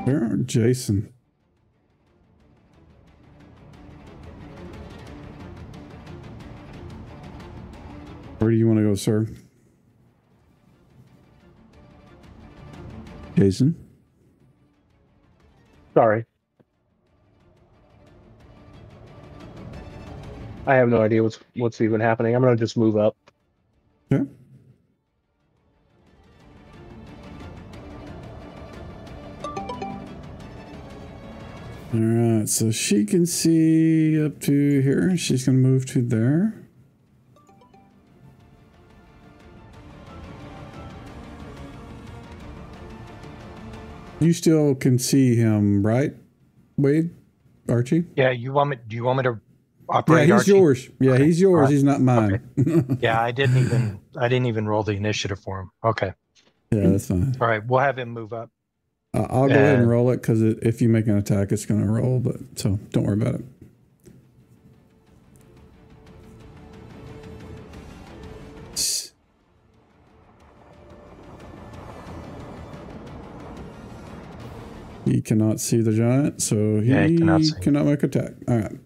Where? Jason. Where do you want to go, sir? Jason? Sorry. I have no idea what's even happening. I'm gonna just move up. Yeah. All right, so she can see up to here. She's going to move to there. You still can see him, right, Wade? Archie? Yeah, you want me? Do you want me to operate? Yeah, he's Archie? yours. Yeah, Okay. he's yours. He's not mine. Okay. Yeah, I didn't even roll the initiative for him. Okay. Yeah, that's fine. All right, we'll have him move up. I'll go ahead and roll it because if you make an attack, it's going to roll. But so don't worry about it. He cannot see the giant, so he cannot make attack. All right.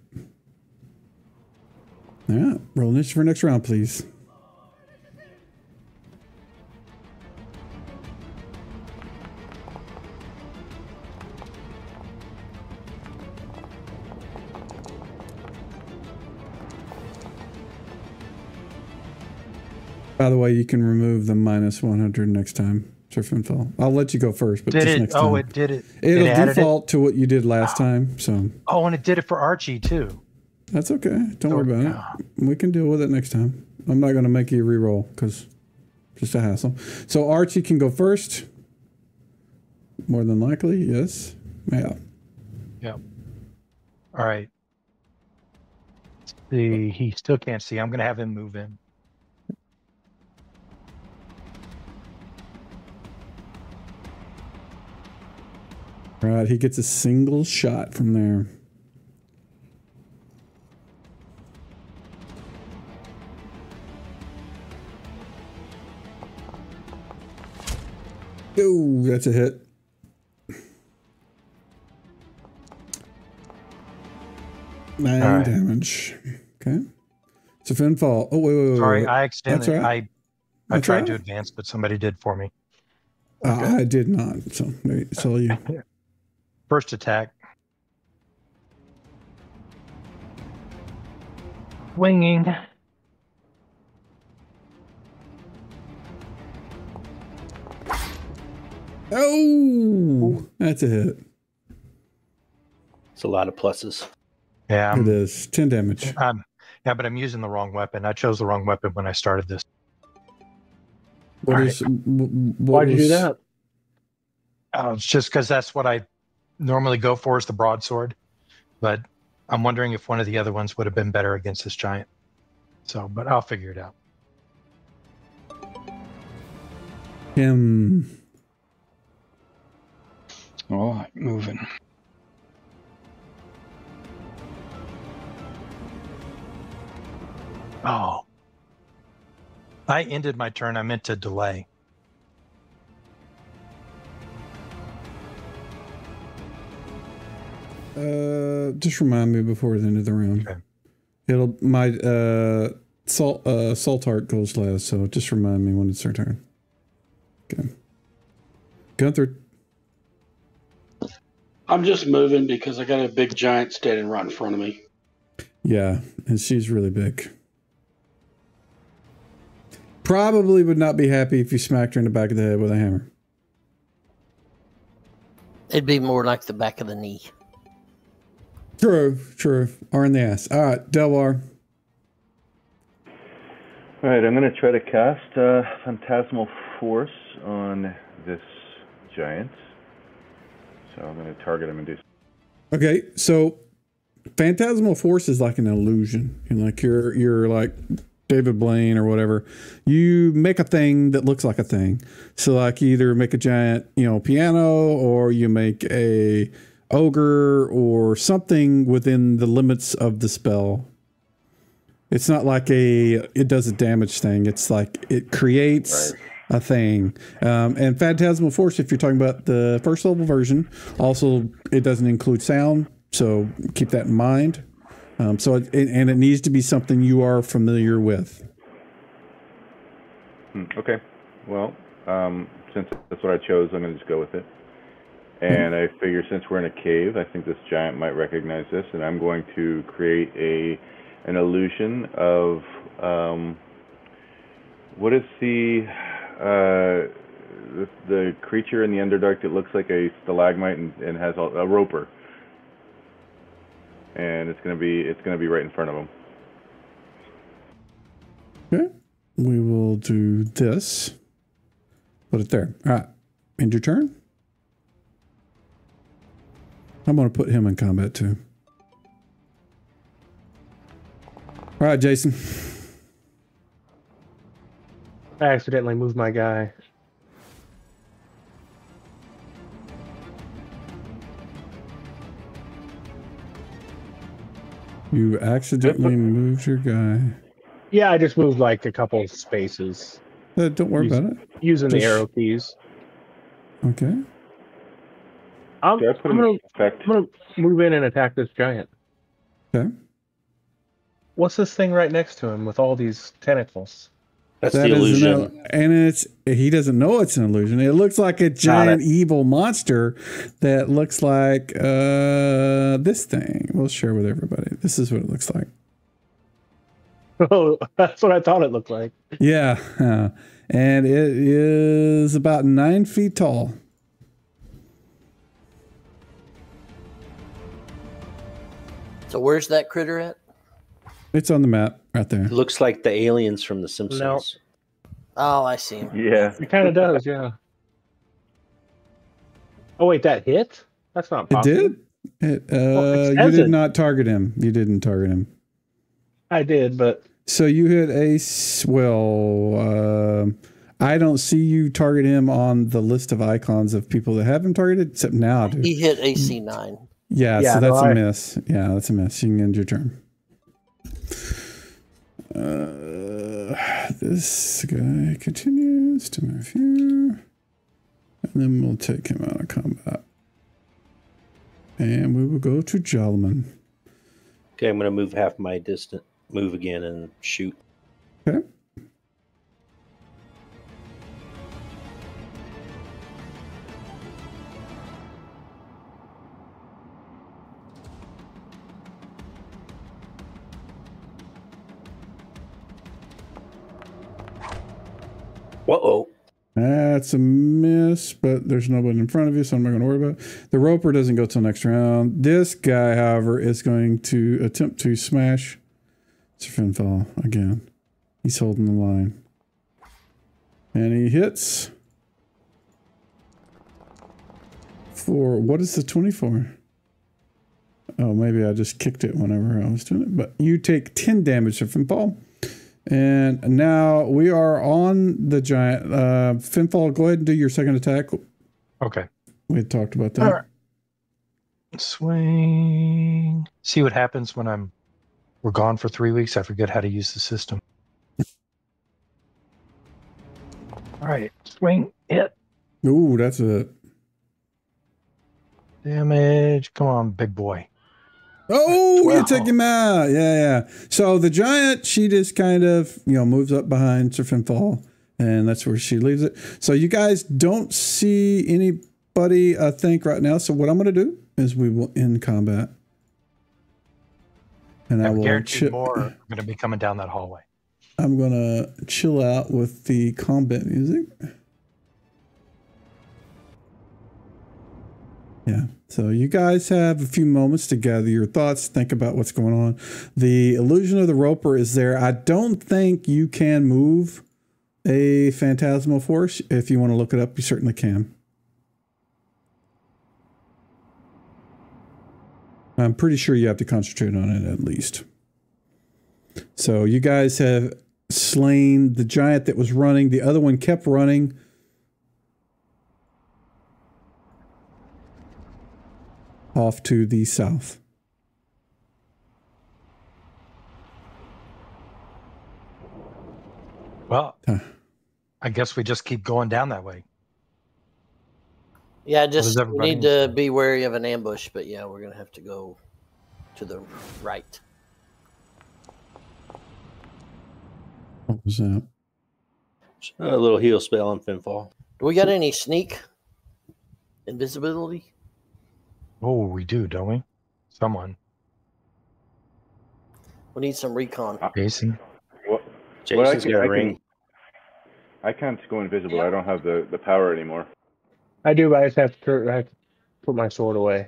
All right. Roll initiative for next round, please. By the way, you can remove the minus 100 next time. Surf and fall. I'll let you go first, but Did just it? next time. Oh, it did it. It'll it default to what you did last time. So. Oh, and it did it for Archie too. That's okay. Don't worry about it. We can deal with it next time. I'm not going to make you re-roll because just a hassle. So Archie can go first. More than likely, yes. Yeah. Yep. All right. See, he still can't see. I'm going to have him move in. All right, he gets a single shot from there. Oh, that's a hit. Nine damage. Okay. It's a Finfall. Oh, wait. Sorry, I accidentally. Right. I tried to advance, but somebody did for me. Okay. I did not. So maybe it's all you. First attack. Swinging. Oh, that's a hit. It's a lot of pluses. Yeah. It is 10 damage. Yeah, but I'm using the wrong weapon. I chose the wrong weapon when I started this. Why'd you do that? It's just because that's what I normally go for is the broadsword. But I'm wondering if one of the other ones would have been better against this giant. So, but I'll figure it out. All right, moving. Oh. I ended my turn. I meant to delay. Just remind me before the end of the round. Okay. My salt heart goes last, so just remind me when it's our turn. Okay. Gunther. I'm just moving because I got a big giant standing right in front of me. Yeah, and she's really big. Probably would not be happy if you smacked her in the back of the head with a hammer. It'd be more like the back of the knee. True. Or in the ass. All right, Delvar. All right, I'm going to try to cast Phantasmal Force on this giant. So I'm going to target him and do. Okay, so Phantasmal Force is like an illusion. And like you're like David Blaine or whatever. You make a thing that looks like a thing. So like you either make a giant, piano, or you make a ogre or something within the limits of the spell. It's not like it does a damage thing. It's like it creates a thing. And Phantasmal Force, if you're talking about the first level version, also it doesn't include sound. So keep that in mind. It needs to be something you are familiar with. Okay. Well, since that's what I chose, I'm going to just go with it. And I figure since we're in a cave, I think this giant might recognize this, and I'm going to create an illusion of what is the creature in the Underdark that looks like a stalagmite and has a roper, and it's gonna be right in front of him. Okay, we will do this. Put it there. All right, end your turn. I'm going to put him in combat too. All right, Jason. I accidentally moved my guy. You accidentally moved your guy. Yeah, I just moved like a couple of spaces. Don't worry about it. Using the arrow keys. Okay. I'm gonna move in and attack this giant. Okay. What's this thing right next to him with all these tentacles? That's the illusion. And he doesn't know it's an illusion. It looks like a giant evil monster that looks like this thing. We'll share with everybody. This is what it looks like. Oh, that's what I thought it looked like. Yeah. And it is about 9 feet tall. So where's that critter at? It's on the map right there. It looks like the aliens from The Simpsons. No. Oh, I see him. Yeah. It kind of does, yeah. Oh, wait, that hit? That's not possible. It did? You did not target him. You didn't target him. I did, but... So you hit Ace. Well, I don't see you target him on the list of icons of people that have him targeted, except now I do. He hit AC 9. Yeah, so that's a miss. Yeah, that's a miss. You can end your turn. This guy continues to move here. And then we'll take him out of combat. And we will go to Jalman. Okay, I'm going to move half my distance. Move again and shoot. Okay. Uh-oh. That's a miss, but there's nobody in front of you, so I'm not going to worry about it. The roper doesn't go till next round. This guy, however, is going to attempt to smash Sir Finfall again. He's holding the line. And he hits for, what is the 24? Oh, maybe I just kicked it whenever I was doing it. But you take 10 damage, Sir Finfall. And now we are on the giant. Finfall, go ahead and do your second attack. Okay. We had talked about that. All right. Swing. See what happens when we're gone for 3 weeks. I forget how to use the system. All right. Swing. Hit. Ooh, that's it. Damage. Come on, big boy. Oh, 12. You took him out. Yeah. So the giant, she just kind of, moves up behind Sir Finfall, and that's where she leaves it. So you guys don't see anybody, I think, right now. So what I'm going to do is we will end combat. And I will guarantee more are going to be coming down that hallway. I'm going to chill out with the combat music. Yeah. So you guys have a few moments to gather your thoughts, think about what's going on. The illusion of the roper is there. I don't think you can move a phantasmal force. If you want to look it up, you certainly can. I'm pretty sure you have to concentrate on it at least. So you guys have slain the giant that was running. The other one kept running. Off to the south. Well, I guess we just keep going down that way. Yeah, does just we everybody need to be wary of an ambush, but yeah, we're gonna have to go to the right. What was that? A little heal spell on Finfall. Do we got any sneak invisibility? Oh, we do, don't we? Someone. We need some recon. Jason. Well, Jason's got a ring. I can't go invisible. I don't have the power anymore. I do, but I have to put my sword away.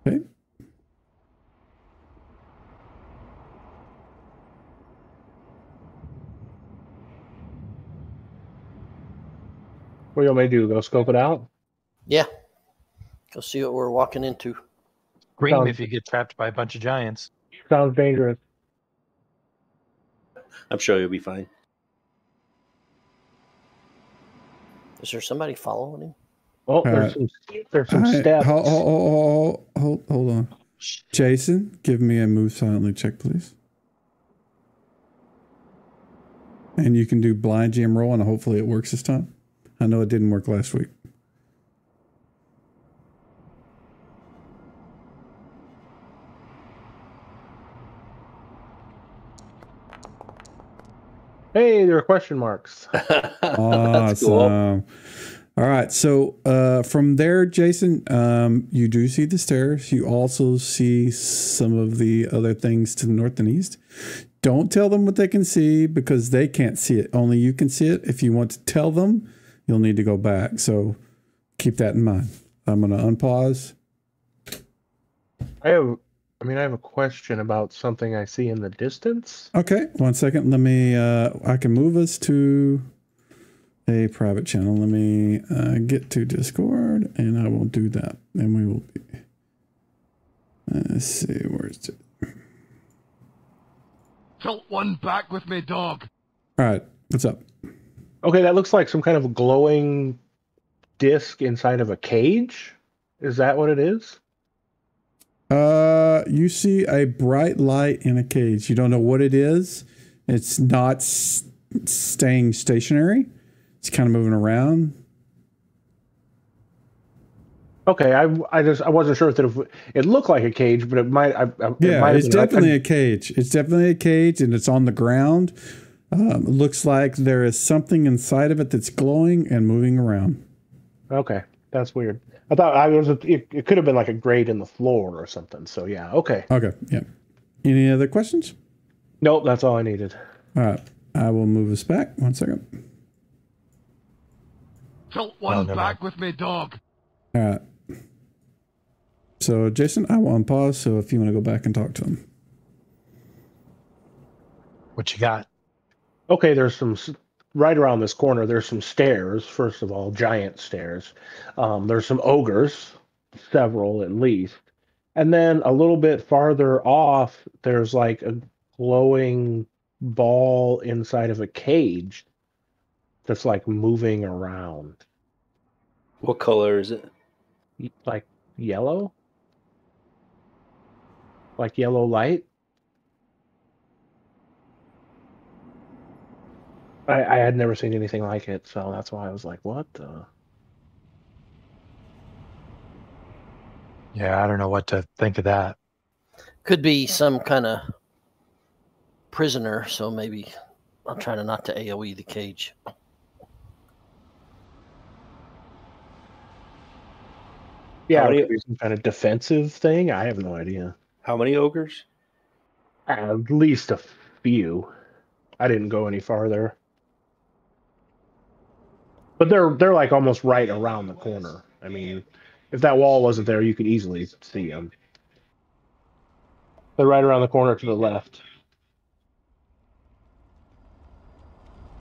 Okay. What do you want me to do? Go scope it out? Yeah. Go see what we're walking into. Scream if you get trapped by a bunch of giants. Sounds dangerous. I'm sure you'll be fine. Is there somebody following him? Oh, there's some steps. Hold on. Jason, give me a move silently check, please. And you can do blind GM roll, and hopefully it works this time. I know it didn't work last week. Hey, there are question marks. That's cool. Awesome. All right. So from there, Jason, you do see the stairs. You also see some of the other things to the north and east. Don't tell them what they can see because they can't see it. Only you can see it. If you want to tell them, you'll need to go back. So keep that in mind. I'm going to unpause. I have a question about something I see in the distance. Okay. 1 second. Let me, I can move us to a private channel. Let me get to Discord and I will do that. And we will be, let's see, where's it? Tilt one back with me, dog. All right. What's up? Okay, that looks like some kind of glowing disc inside of a cage. Is that what it is? You see a bright light in a cage. You don't know what it is. It's not staying stationary. It's kind of moving around. Okay, I wasn't sure if it looked like a cage, but it might. It's definitely a cage. It's definitely a cage, and it's on the ground. It looks like there is something inside of it that's glowing and moving around. Okay, that's weird. I thought it could have been like a grate in the floor or something. So yeah, okay. Okay, yeah. Any other questions? Nope, that's all I needed. All right, I will move us back. 1 second. Tilt one back with me, dog. All right. So, Jason, I will unpause. So, if you want to go back and talk to him. What you got? Okay, there's some right around this corner. There's some stairs. First of all, giant stairs. There's some ogres, several at least, and then a little bit farther off, there's like a glowing ball inside of a cage that's like moving around. What color is it? Like yellow? Like yellow light? I had never seen anything like it, so that's why I was like, what the? Yeah, I don't know what to think of that. Could be some kind of prisoner, so maybe I'll try to not to AoE the cage. Yeah, it could be some kind of defensive thing. I have no idea. How many ogres? At least a few. I didn't go any farther. But they're like almost right around the corner. I mean, if that wall wasn't there, you could easily see them. They're right around the corner to the left.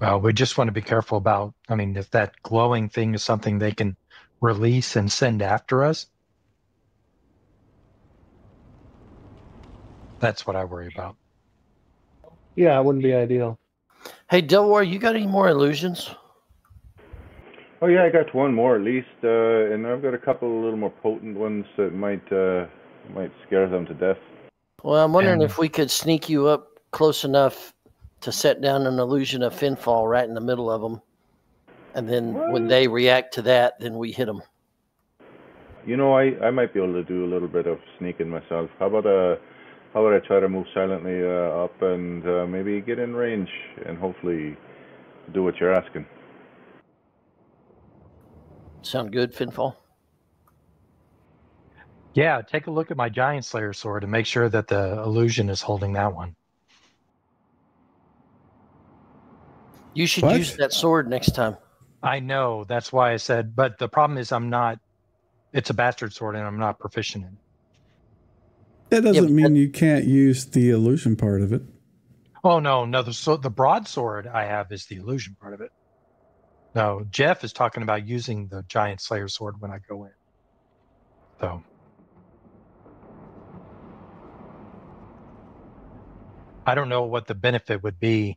Well, we just want to be careful about, I mean, if that glowing thing is something they can release and send after us, that's what I worry about. Yeah, it wouldn't be ideal. Hey, Delwar, you got any more illusions? Oh yeah, I got one more at least, and I've got a couple of little more potent ones that might scare them to death. Well, I'm wondering if we could sneak you up close enough to set down an illusion of Finfall right in the middle of them. And then when they react to that, then we hit them. You know, I might be able to do a little bit of sneaking myself. How about I try to move silently up and maybe get in range and hopefully do what you're asking. Sound good, Finfall? Yeah, take a look at my Giant Slayer sword and make sure that the illusion is holding that one. You should use that sword next time. I know, that's why I said, but the problem is it's a bastard sword and I'm not proficient in it. That doesn't mean you can't use the illusion part of it. Oh, no, the broadsword I have is the illusion part of it. No, Jeff is talking about using the Giant Slayer sword when I go in. So. I don't know what the benefit would be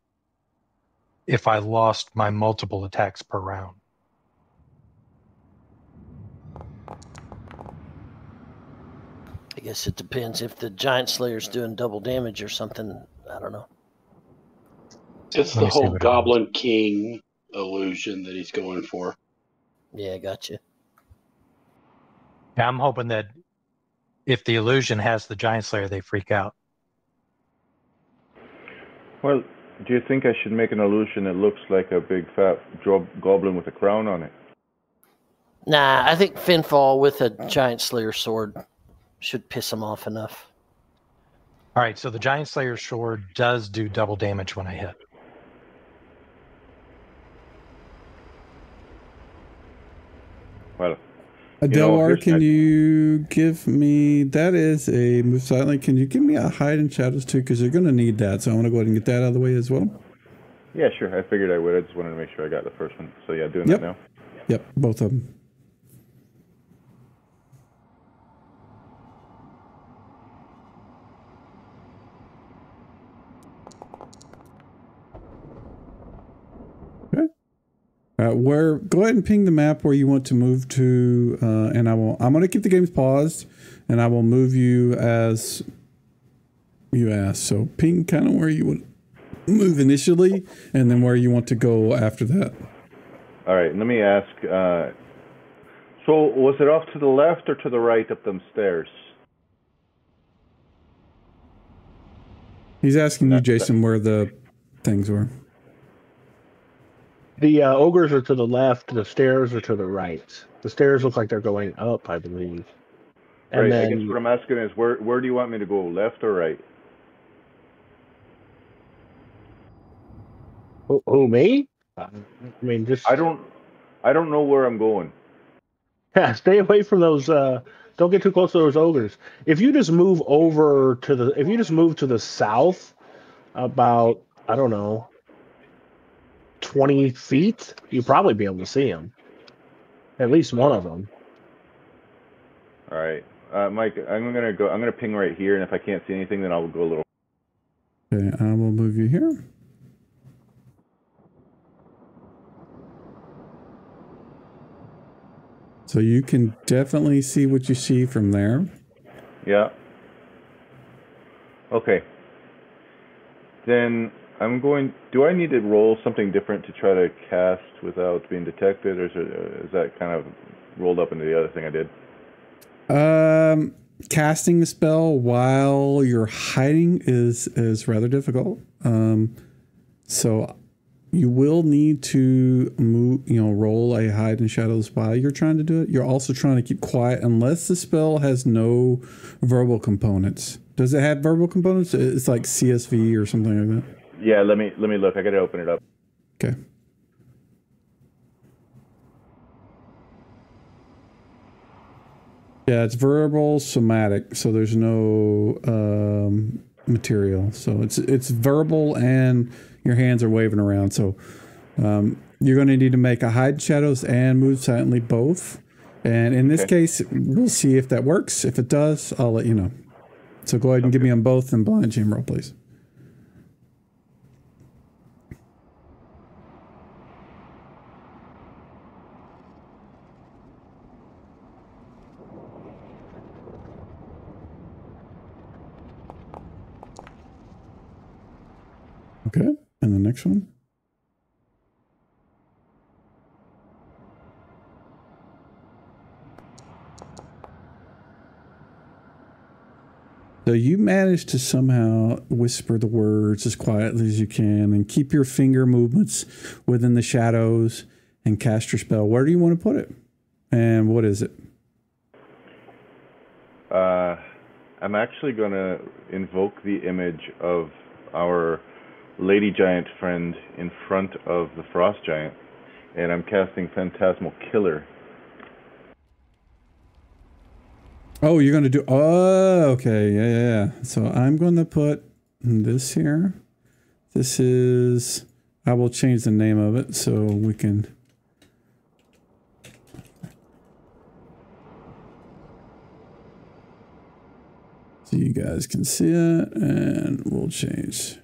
if I lost my multiple attacks per round. I guess it depends if the Giant Slayer's doing double damage or something. I don't know. It's the whole Goblin King illusion that he's going for. Yeah, gotcha. Yeah, I'm hoping that if the illusion has the Giant Slayer, they freak out. Well, do you think I should make an illusion that looks like a big fat goblin with a crown on it? Nah, I think Finfall with a Giant Slayer sword should piss him off enough. All right, so the Giant Slayer sword does do double damage when I hit. Well, Delwar, can you give me, that is a move silently, can you give me a hide in shadows too? Because you're going to need that, so I want to go ahead and get that out of the way as well. Yeah, sure. I figured I would. I just wanted to make sure I got the first one. So yeah, doing that now. Yep, both of them. Go ahead and ping the map where you want to move to, and I'm going to keep the games paused, and I will move you as you ask. So ping kind of where you would move initially, and then where you want to go after that. All right, let me ask. So was it off to the left or to the right up them stairs? He's asking you, Jason, where the things were. The ogres are to the left. The stairs are to the right. The stairs look like they're going up, I believe. And right. then, I guess what I'm asking is, where do you want me to go, left or right? Who, me? I mean, just I don't know where I'm going. Yeah, stay away from those. Don't get too close to those ogres. If you just move to the south, about, I don't know, 20 feet, you'll probably be able to see them. At least one of them. All right, Mike. I'm gonna ping right here, and if I can't see anything, then I'll go a little. Okay, I will move you here. So you can definitely see what you see from there. Yeah. Okay. Then do I need to roll something different to try to cast without being detected, or is that kind of rolled up into the other thing I did? Casting a spell while you're hiding is rather difficult. So you will need to roll a hide in shadows while you're trying to do it. You're also trying to keep quiet unless the spell has no verbal components. Does it have verbal components? It's like CSV or something like that. Yeah, let me look. I gotta open it up. Okay. Yeah, it's verbal, somatic, so there's no material. So it's verbal, and your hands are waving around. So you're going to need to make a hide shadows and move silently both. And in this case, we'll see if that works. If it does, I'll let you know. So go ahead and give me on both and blind jam roll, please. Okay, and the next one. So you managed to somehow whisper the words as quietly as you can and keep your finger movements within the shadows and cast your spell. Where do you want to put it? And what is it? I'm actually going to invoke the image of our lady giant friend in front of the frost giant, and I'm casting Phantasmal Killer. Oh, you're going to do... Oh, okay. Yeah. So I'm going to put this here. This is... I will change the name of it so we can... So you guys can see it, and we'll change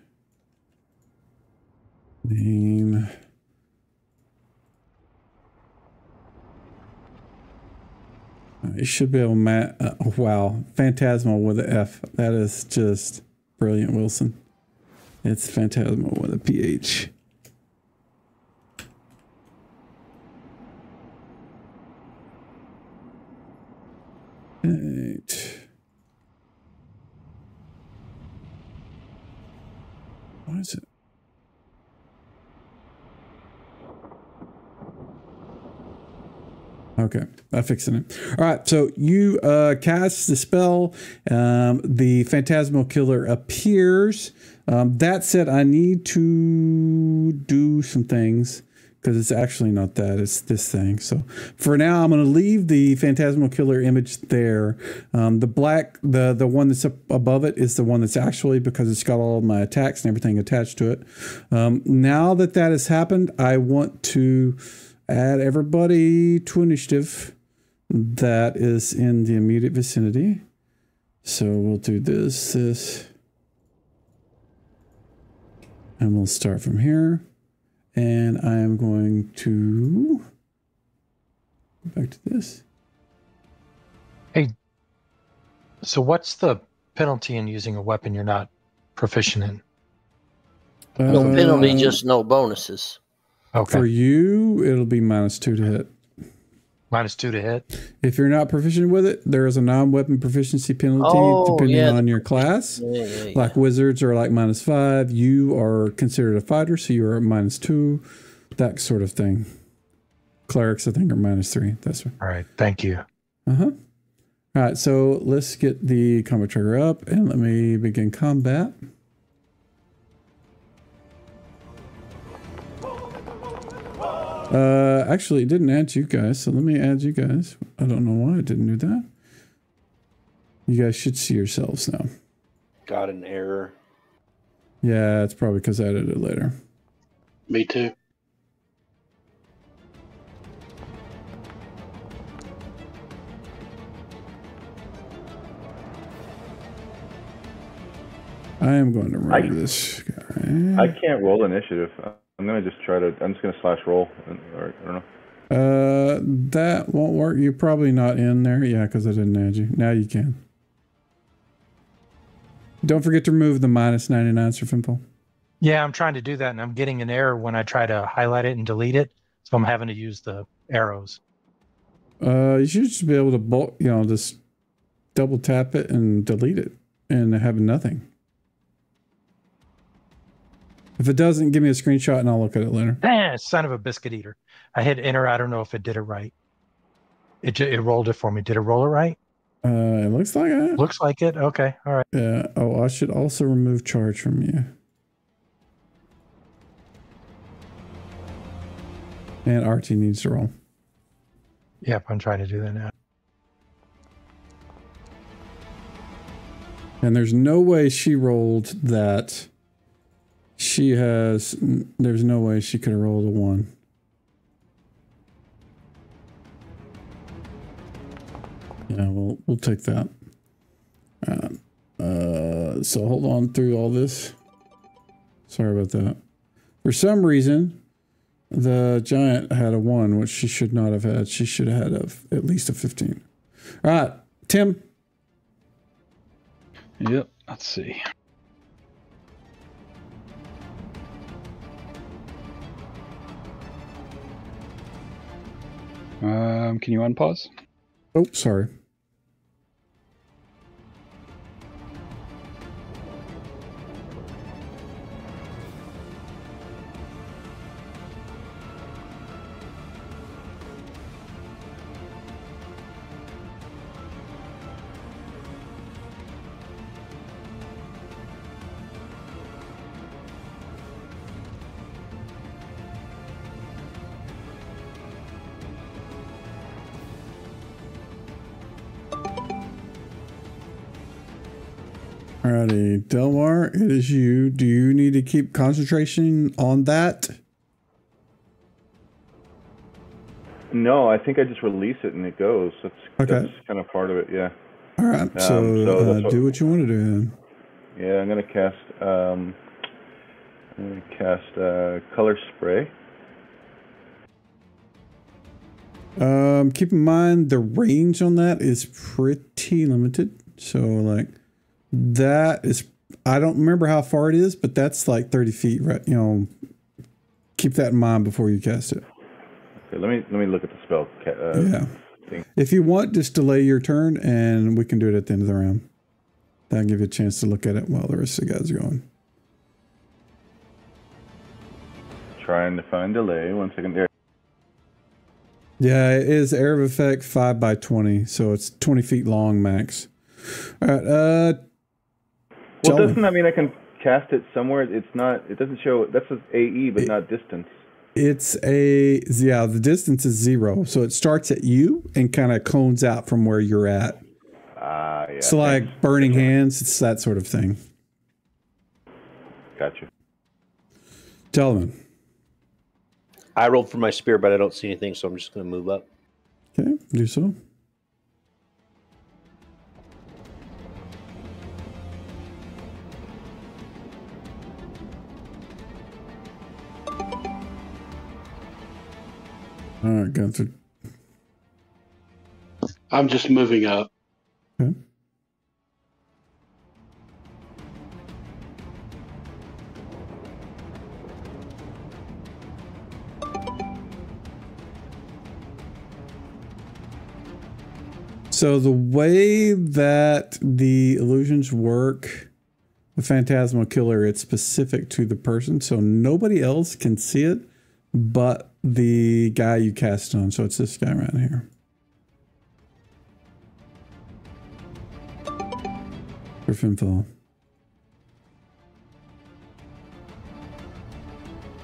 name. You should be able to wow, Phantasmal with an F. That is just brilliant, Wilson. It's Phantasmal with a PH. Right. What is it? Okay, I'm fixing it. All right, so you cast the spell. The Phantasmal Killer appears. That said, I need to do some things because it's actually not that. It's this thing. So for now, I'm going to leave the Phantasmal Killer image there. The black, the one that's up above it is the one that's actually, because it's got all of my attacks and everything attached to it. Now that that has happened, I want to add everybody to initiative that is in the immediate vicinity. So we'll do this, and we'll start from here. And I am going to go back to this. Hey, so what's the penalty in using a weapon you're not proficient in? No penalty, just no bonuses. Okay. For you, it'll be -2 to hit. -2 to hit? If you're not proficient with it, there is a non-weapon proficiency penalty depending on your class. Like wizards are like -5. You are considered a fighter, so you are at -2. That sort of thing. Clerics, I think, are -3. That's right. All right. Thank you. All right, so let's get the combat trigger up and let me begin combat. Actually, it didn't add you guys, so let me add you guys. I don't know why it didn't do that. You guys should see yourselves now. Got an error. Yeah, it's probably because I added it later. Me too. I am going to run this guy. I can't roll initiative. I'm going to just try to... I'm just going to slash roll. Or, I don't know. That won't work. You're probably not in there. Yeah, because I didn't add you. Now you can. Don't forget to remove the -99, Sir Fimple. Yeah, I'm trying to do that, and I'm getting an error when I try to highlight it and delete it. So I'm having to use the arrows. You should just be able to just double tap it and delete it and have nothing. If it doesn't, give me a screenshot and I'll look at it later. Son of a biscuit eater. I hit enter. I don't know if it did it right. It rolled it for me. Did it roll it right? It looks like it. Looks like it. Okay. All right. Yeah. Oh, I should also remove charge from you. And RT needs to roll. Yep, I'm trying to do that now. And there's no way she rolled that. There's no way she could have rolled a 1. Yeah, we'll take that. So hold on through all this. Sorry about that. For some reason, the giant had a 1, which she should not have had. She should have had at least a 15. All right, Tim. Yep, let's see. Can you unpause? Oh, sorry. Alrighty, Delmar, it is you. Do you need to keep concentration on that? No, I think I just release it and it goes. That's kind of part of it, yeah. All right, so do what you want to do then. Yeah, I'm gonna cast color spray. Keep in mind the range on that is pretty limited. So like that is, I don't remember how far it is, but that's like 30 feet, right? You know, keep that in mind before you cast it. Okay, let me look at the spell. Yeah. Thing. If you want, just delay your turn, and we can do it at the end of the round. That'll give you a chance to look at it while the rest of the guys are going. Trying to find delay. 1 second there. Yeah, it is area of effect 5 by 20, so it's 20 feet long max. All right. Well, doesn't that mean I can cast it somewhere? It's not. It doesn't show. That's an AE, but not distance. The distance is 0, so it starts at you and kind of cones out from where you're at. Yeah. So like burning hands, it's that sort of thing. Gotcha. Tell I rolled for my spear, but I don't see anything, so I'm just going to move up. Okay, do so. All right, Gunther. I'm just moving up. Okay. So the way that the illusions work, the Phantasmal Killer, it's specific to the person, so nobody else can see it but the guy you cast on. So it's this guy right here. Griffinfall.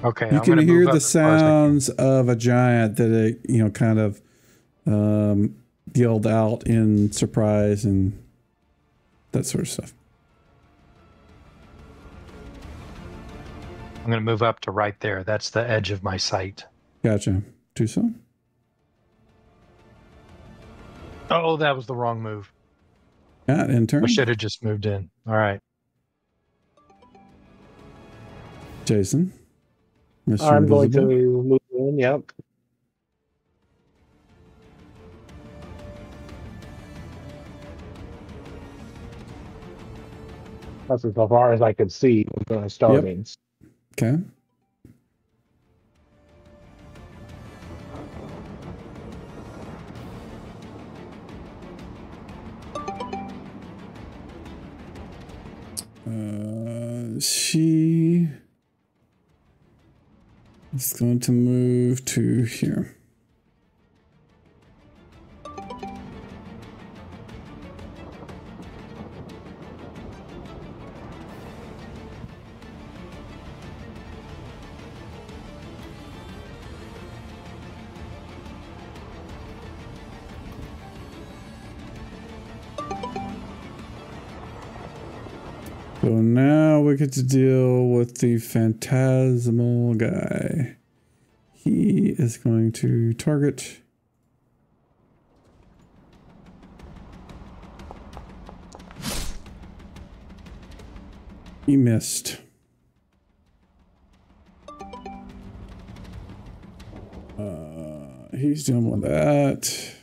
Okay, you can hear the sounds of a giant that it, kind of yelled out in surprise and that sort of stuff. I'm going to move up to right there. That's the edge of my sight. Gotcha. Do so. Oh, that was the wrong move. Yeah, in turn. I should have just moved in. All right. Jason. Mr. I'm Invisible. going to move in, yep. That's as far as I could see with the startings. Yep. Okay. She is going to move to here. now we get to deal with the phantasmal guy. He is going to target. He missed. He's done with that.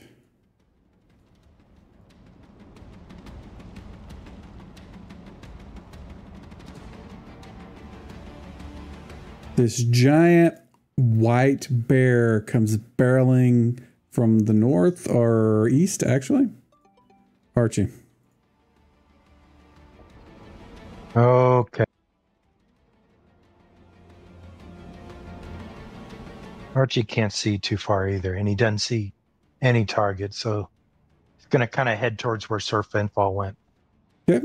This giant white bear comes barreling from the north or east, actually. Archie. Okay. Archie can't see too far either, and he doesn't see any target, so he's going to kind of head towards where Surf and Fall went. Yep.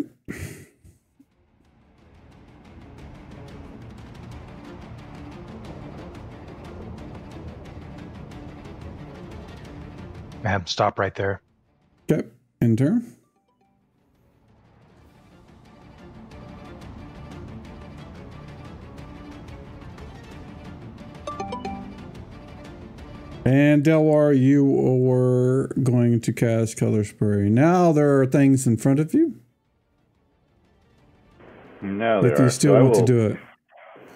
Stop right there. Okay. In turn. And Delwar, you were going to cast Color Spray. Now there are things in front of you. Now If there you are. still So want to do it.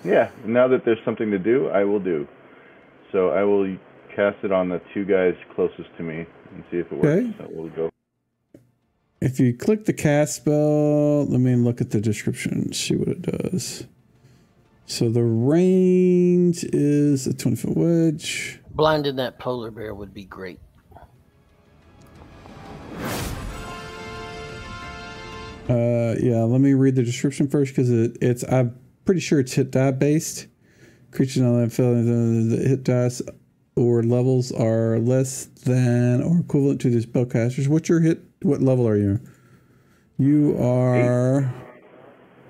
Yeah, now that there's something to do, I will do. So I will cast it on the two guys closest to me and see if it works. Okay. So we'll go. If you click the cast spell, let me look at the description, see what it does. So the range is a 20-foot wedge. Blinding that polar bear would be great. Yeah, let me read the description first because it's I'm pretty sure it's hit die based. Creatures on that field, the hit dice or levels are less than or equivalent to the spellcasters. What's your hit? What level are you? You are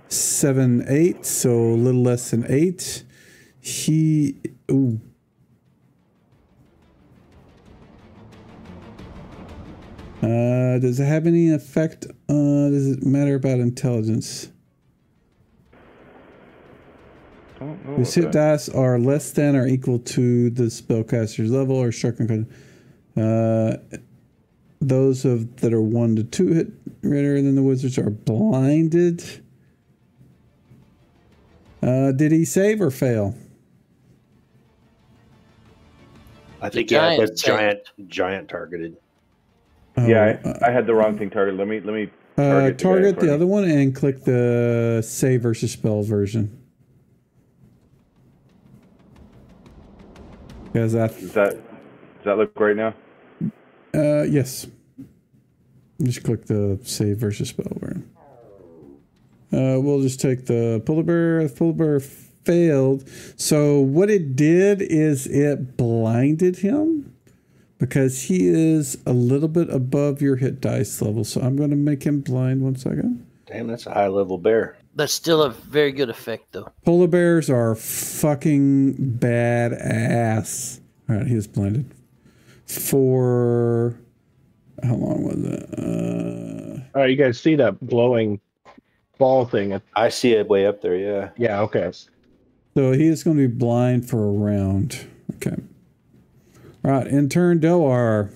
7-8, so a little less than 8. Ooh. Does it have any effect? Does it matter about intelligence? His hit dice are less than or equal to the spellcaster's level or striking. Those that are 1 to 2 hit greater than the wizards are blinded. Did he save or fail? I think giant targeted. Oh, Yeah, I had the wrong thing targeted. Let me target the other one and click the save versus spell version. Because does that look right now? Yes. Just click the save versus spell version. We'll just take the polar bear. The polar bear failed. So what it did is it blinded him because he is a little bit above your hit dice level. So I'm going to make him blind 1 second. Damn, that's a high level bear. That's still a very good effect, though. Polar bears are fucking badass. All right, he was blinded. For how long was it? All right, you guys see that glowing ball thing? I see it way up there, yeah. Yeah, okay. So he is going to be blind for a round. Okay. All right, in turn, Delwar.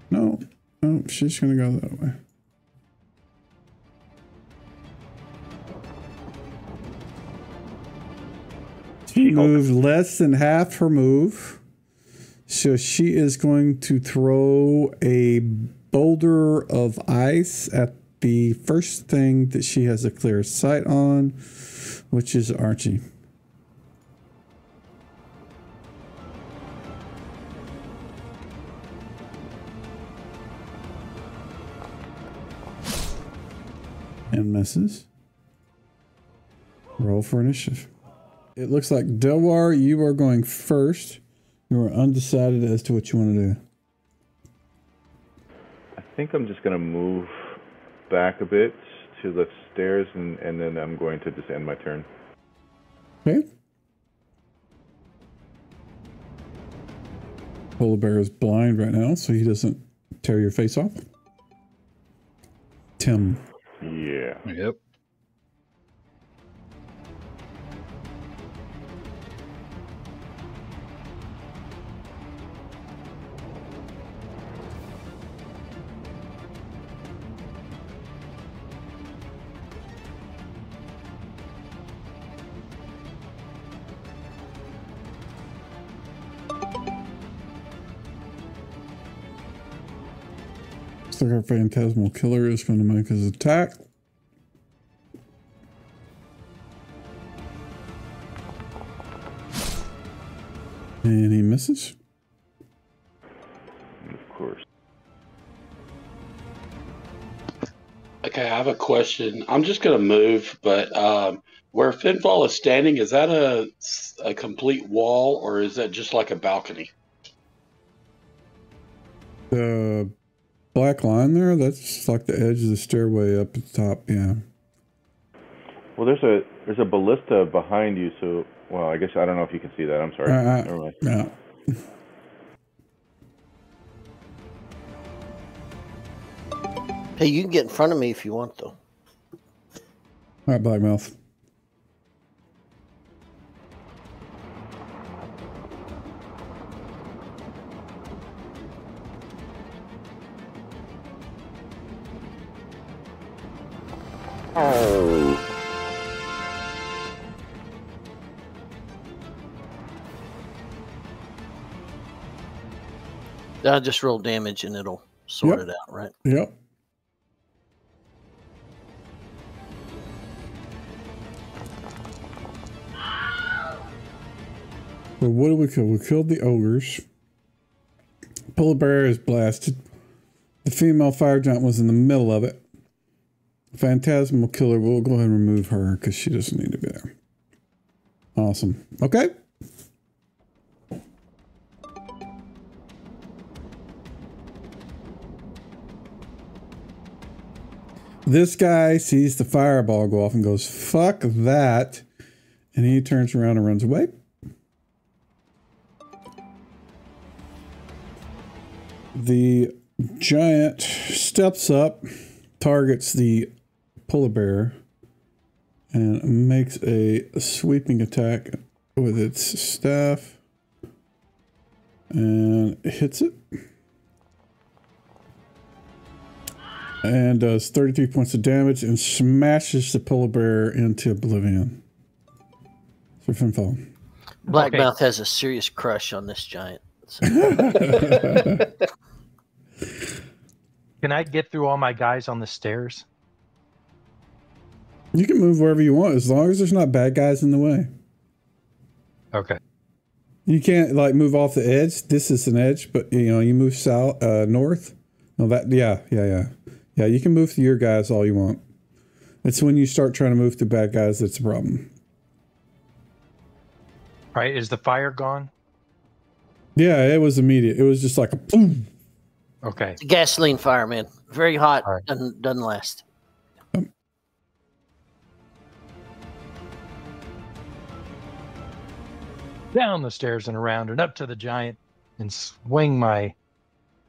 No, she's going to go that way. She moved less than half her move. So she is going to throw a boulder of ice at the first thing that she has a clear sight on, which is Archie. And misses. Roll for initiative. It looks like Delwar, you are going first. You are undecided as to what you want to do. I think I'm just going to move back a bit to the stairs, and then I'm going to just end my turn. Okay. Polar bear is blind right now, so he doesn't tear your face off. Tim. Yeah. Yep. Looks like our phantasmal killer is going to make his attack. And he misses. Of course. Okay, I have a question. I'm just going to move, but where Finfall is standing, is that a complete wall, or is that just like a balcony? The black line there, that's like the edge of the stairway up at the top, yeah. Well, there's a ballista behind you, so well, I guess I don't know if you can see that. I'm sorry. Never mind. Yeah. Hey, you can get in front of me if you want, though. All right, Blackmouth. I'll just roll damage and it'll sort it out, right? Yep. So what did we kill? We killed the ogres. Polar bear is blasted. The female fire giant was in the middle of it. Phantasmal killer, we'll go ahead and remove her because she doesn't need to be there. Awesome. Okay. This guy sees the fireball go off and goes, fuck that. And he turns around and runs away. The giant steps up, targets the polar bear, and makes a sweeping attack with its staff. And hits it. And does 33 points of damage and smashes the polar bear into oblivion. So Finfall. Blackmouth has a serious crush on this giant. So. Can I get through all my guys on the stairs? You can move wherever you want as long as there's not bad guys in the way. Okay. You can't like move off the edge. This is an edge, but you know, you move south, north. No, that, yeah. You can move through your guys all you want. It's when you start trying to move through bad guys that's a problem. All right. Is the fire gone? Yeah, it was immediate. It was just like a boom. Okay. It's a gasoline fire, man. Very hot. All right. Doesn't last. Down the stairs and around and up to the giant and swing my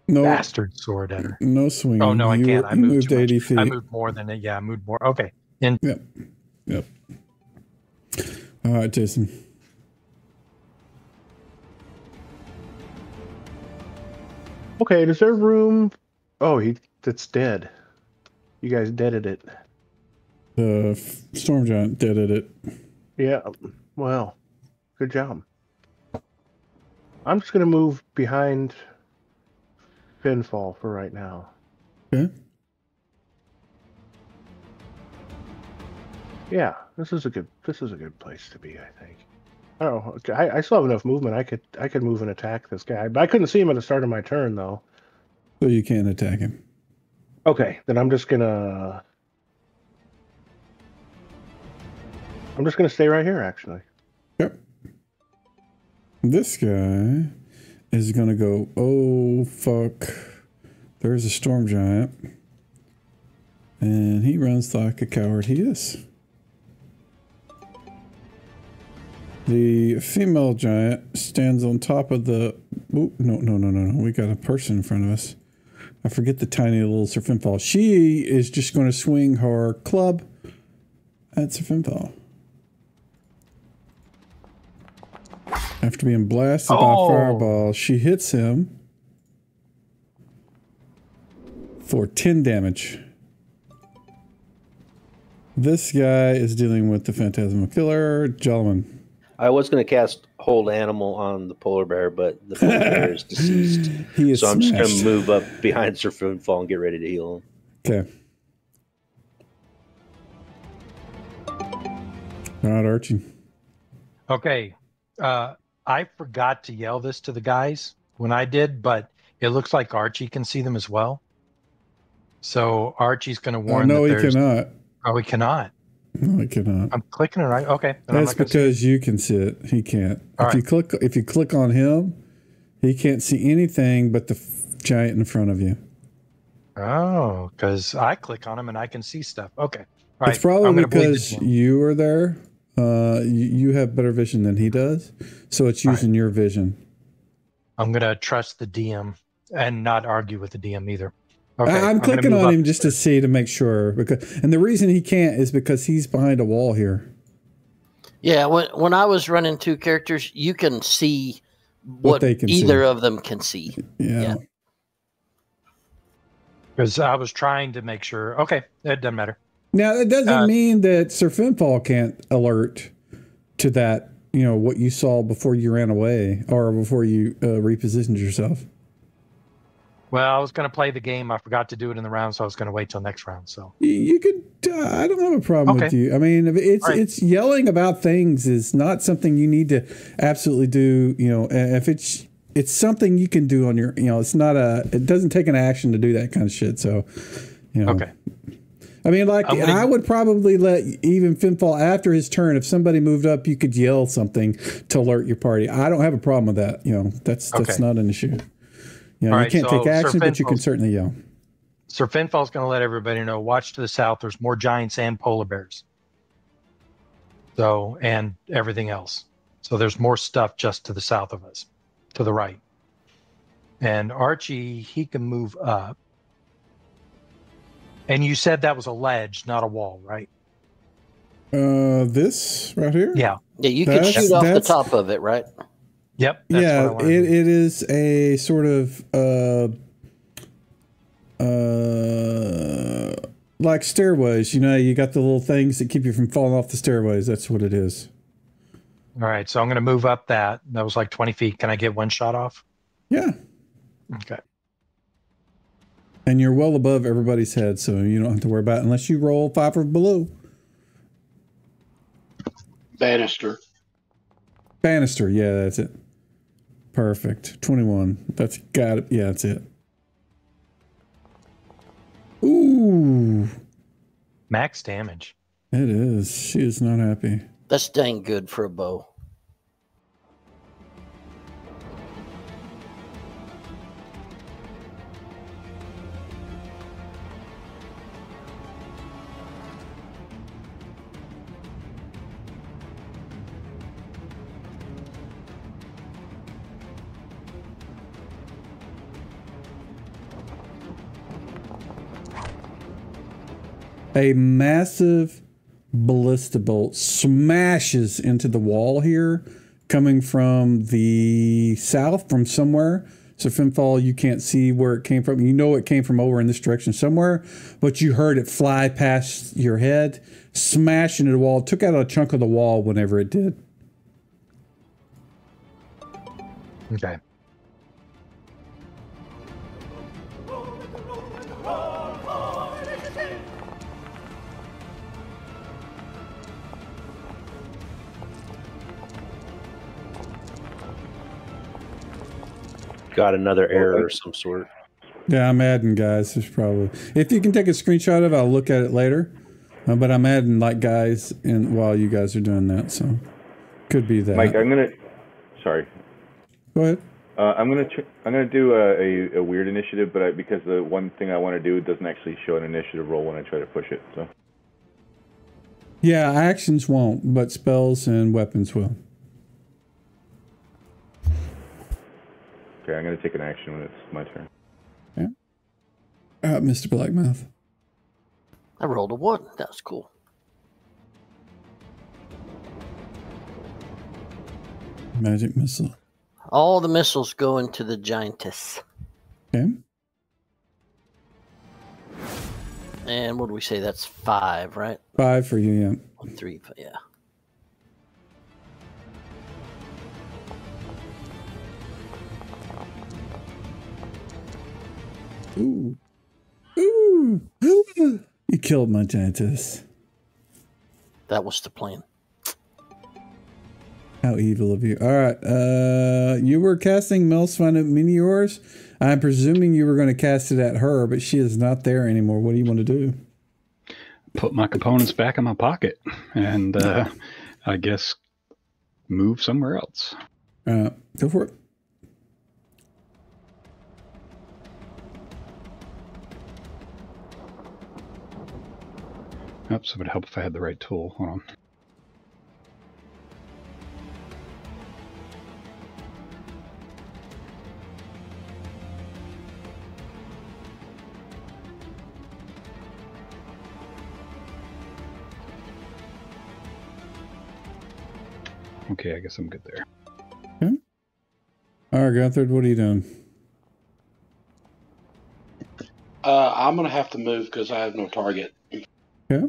bastard sword at her. No swing. Oh, no, I can't. I moved 80 feet. I moved more than it. Yeah, I moved more. Okay. Yep. All right, Jason. Okay, is there room? Oh, that's dead. You guys deaded it. The storm giant deaded it. Yeah, well, good job. I'm just going to move behind Finfall for right now. Okay. Yeah, this is a good place to be, I think. I don't know. I still have enough movement. I could move and attack this guy. But I couldn't see him at the start of my turn though. So you can't attack him. Okay, then I'm just gonna stay right here actually. Yep. This guy is gonna go, oh fuck. There's a storm giant. And he runs like a coward he is. The female giant stands on top of the... Ooh, no. We got a person in front of us. I forget the tiny little Sir Finfall. She is just going to swing her club at Sir Finfall. After being blasted by a fireball, she hits him for 10 damage. This guy is dealing with the Phantasmal Killer. Gentlemen. I was going to cast Hold Animal on the polar bear, but the polar bear is deceased. He is I'm smashed. just going to move up behind Sir Finfall and get ready to heal him. Okay. All right, Archie. Okay. I forgot to yell this to the guys when I did, but it looks like Archie can see them as well. So Archie's going to warn no, that he there's... cannot. Oh, he cannot. No, he cannot. I'm clicking it right. Okay. That's because you can see it. He can't. If you click on him, he can't see anything but the giant in front of you. Oh, because I click on him and I can see stuff. Okay. All It's probably because you are there. You have better vision than he does, so it's using your vision. I'm gonna trust the DM and not argue with the DM either. Okay, I'm clicking on him just to see, to make sure, and the reason he can't is because he's behind a wall here. Yeah, when I was running two characters, you can see what they can either see. of them can see. Yeah. Because I was trying to make sure. Okay, it doesn't matter. Now, that doesn't mean that Sir Finfall can't alert to that, what you saw before you ran away or before you repositioned yourself. Well, I was going to play the game. I forgot to do it in the round, so I was going to wait till next round. So you could. I don't have a problem with you. I mean, it's yelling about things is not something you need to absolutely do. If it's something you can do on your, it's not it doesn't take an action to do that kind of shit. So, Okay. I mean, I would probably let even Finfall after his turn. If somebody moved up, you could yell something to alert your party. I don't have a problem with that. That's not an issue. You can't take action, but you can certainly yell. Sir Finfall's going to let everybody know. Watch to the south. There's more giants and polar bears. So, and everything else. So there's more stuff just to the south of us, to the right. And Archie, he can move up. And you said that was a ledge, not a wall, right? This right here? Yeah, you can shoot off the top of it, right? Yep. Yeah, it is a sort of like stairways. You got the little things that keep you from falling off the stairways. That's what it is. All right, so I'm going to move up that. That was like 20 feet. Can I get one shot off? Yeah. Okay. And you're well above everybody's head, so you don't have to worry about it unless you roll 5 or below. Banister, yeah, that's it. Perfect. 21. That's got it. Yeah, that's it. Ooh. Max damage. It is. She is not happy. That's dang good for a bow. A massive ballista bolt smashes into the wall here, coming from the south, from somewhere. So Finfall, you can't see where it came from. You know it came from over in this direction somewhere, but you heard it fly past your head, smash into the wall, took out a chunk of the wall whenever it did. Okay. Got another error of some sort. Yeah, I'm adding, guys. There's probably, if you can take a screenshot of it, I'll look at it later. But I'm adding guys in while you guys are doing that, so could be that. Mike, sorry. Go ahead. I'm gonna do a weird initiative, but because the one thing I want to do doesn't actually show an initiative roll when I try to push it. So. Yeah, actions won't, but spells and weapons will. Okay, I'm gonna take an action when it's my turn. Yeah. Mr. Blackmouth. I rolled a 1. That was cool. Magic missile. All the missiles go into the giantess. Okay. And what do we say? That's 5, right? 5 for you, yeah. 1, 3, yeah. Ooh. Ooh. Ooh. You killed my giantess. That was the plan. How evil of you. All right. You were casting Maelstrom at Meteors. I'm presuming you were going to cast it at her, but she is not there anymore. What do you want to do? Put my components back in my pocket and I guess move somewhere else. Go for it. Oops, it would help if I had the right tool. Hold on. Okay, I guess I'm good there. Okay. All right, Gunther, what are you doing? I'm going to have to move because I have no target. Okay.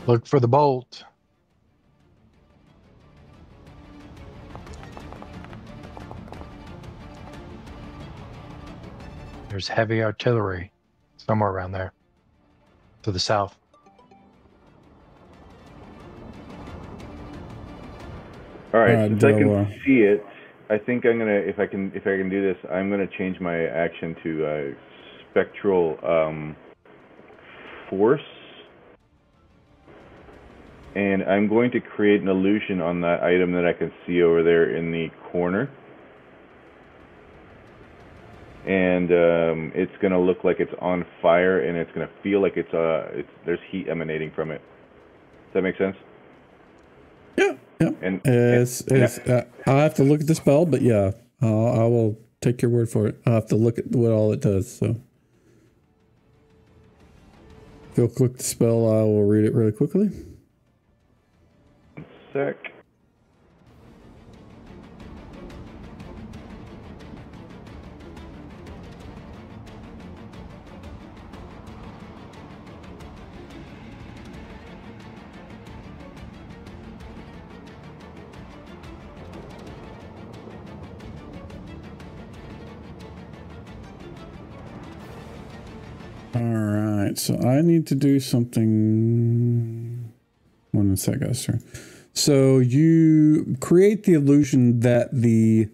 Look for the bolt. There's heavy artillery somewhere around there to the south. All right, since I Delaware. can see it, I think I'm gonna if I can do this, I'm gonna change my action to spectral force, and I'm going to create an illusion on that item that I can see over there in the corner. And it's going to look like it's on fire, and it's going to feel like there's heat emanating from it. Does that make sense? Yeah. Yeah. And I'll have to look at the spell, but yeah, I will take your word for it. I'll have to look at what all it does. So if you'll click the spell, I will read it really quickly. 1 sec. All right, so I need to do something. 1 sec, guys. Turn. So you create the illusion that the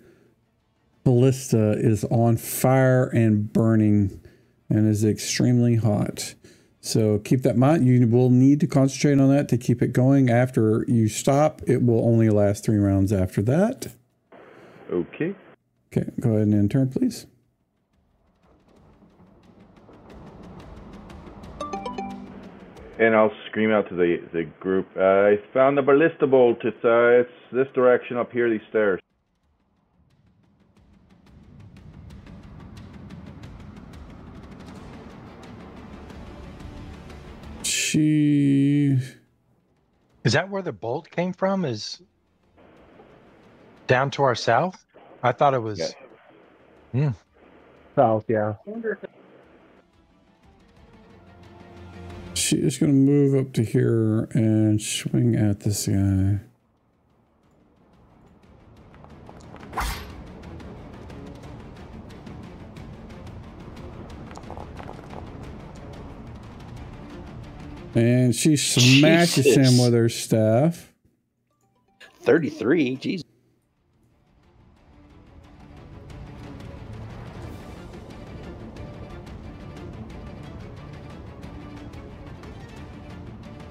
ballista is on fire and burning and is extremely hot. So keep that in mind. You will need to concentrate on that to keep it going. After you stop, it will only last 3 rounds after that. Okay. Okay, go ahead and end turn, please. And I'll scream out to the group. I found the ballista bolt. It's this direction up here, these stairs. Is that where the bolt came from? Is down to our south? I thought it was. Yeah. South, yeah. She is going to move up to here and swing at this guy. And she smashes Jesus. him with her staff. 33, Jesus.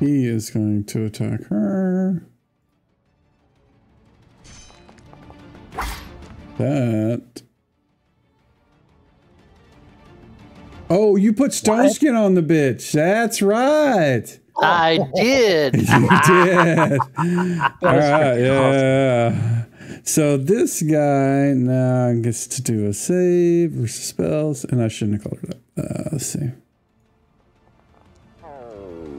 He is going to attack her. That. Oh, you put stone skin on the bitch. That's right. I did. You did. All right, yeah. So this guy now gets to do a save versus spells, and I shouldn't have called her that. Let's see.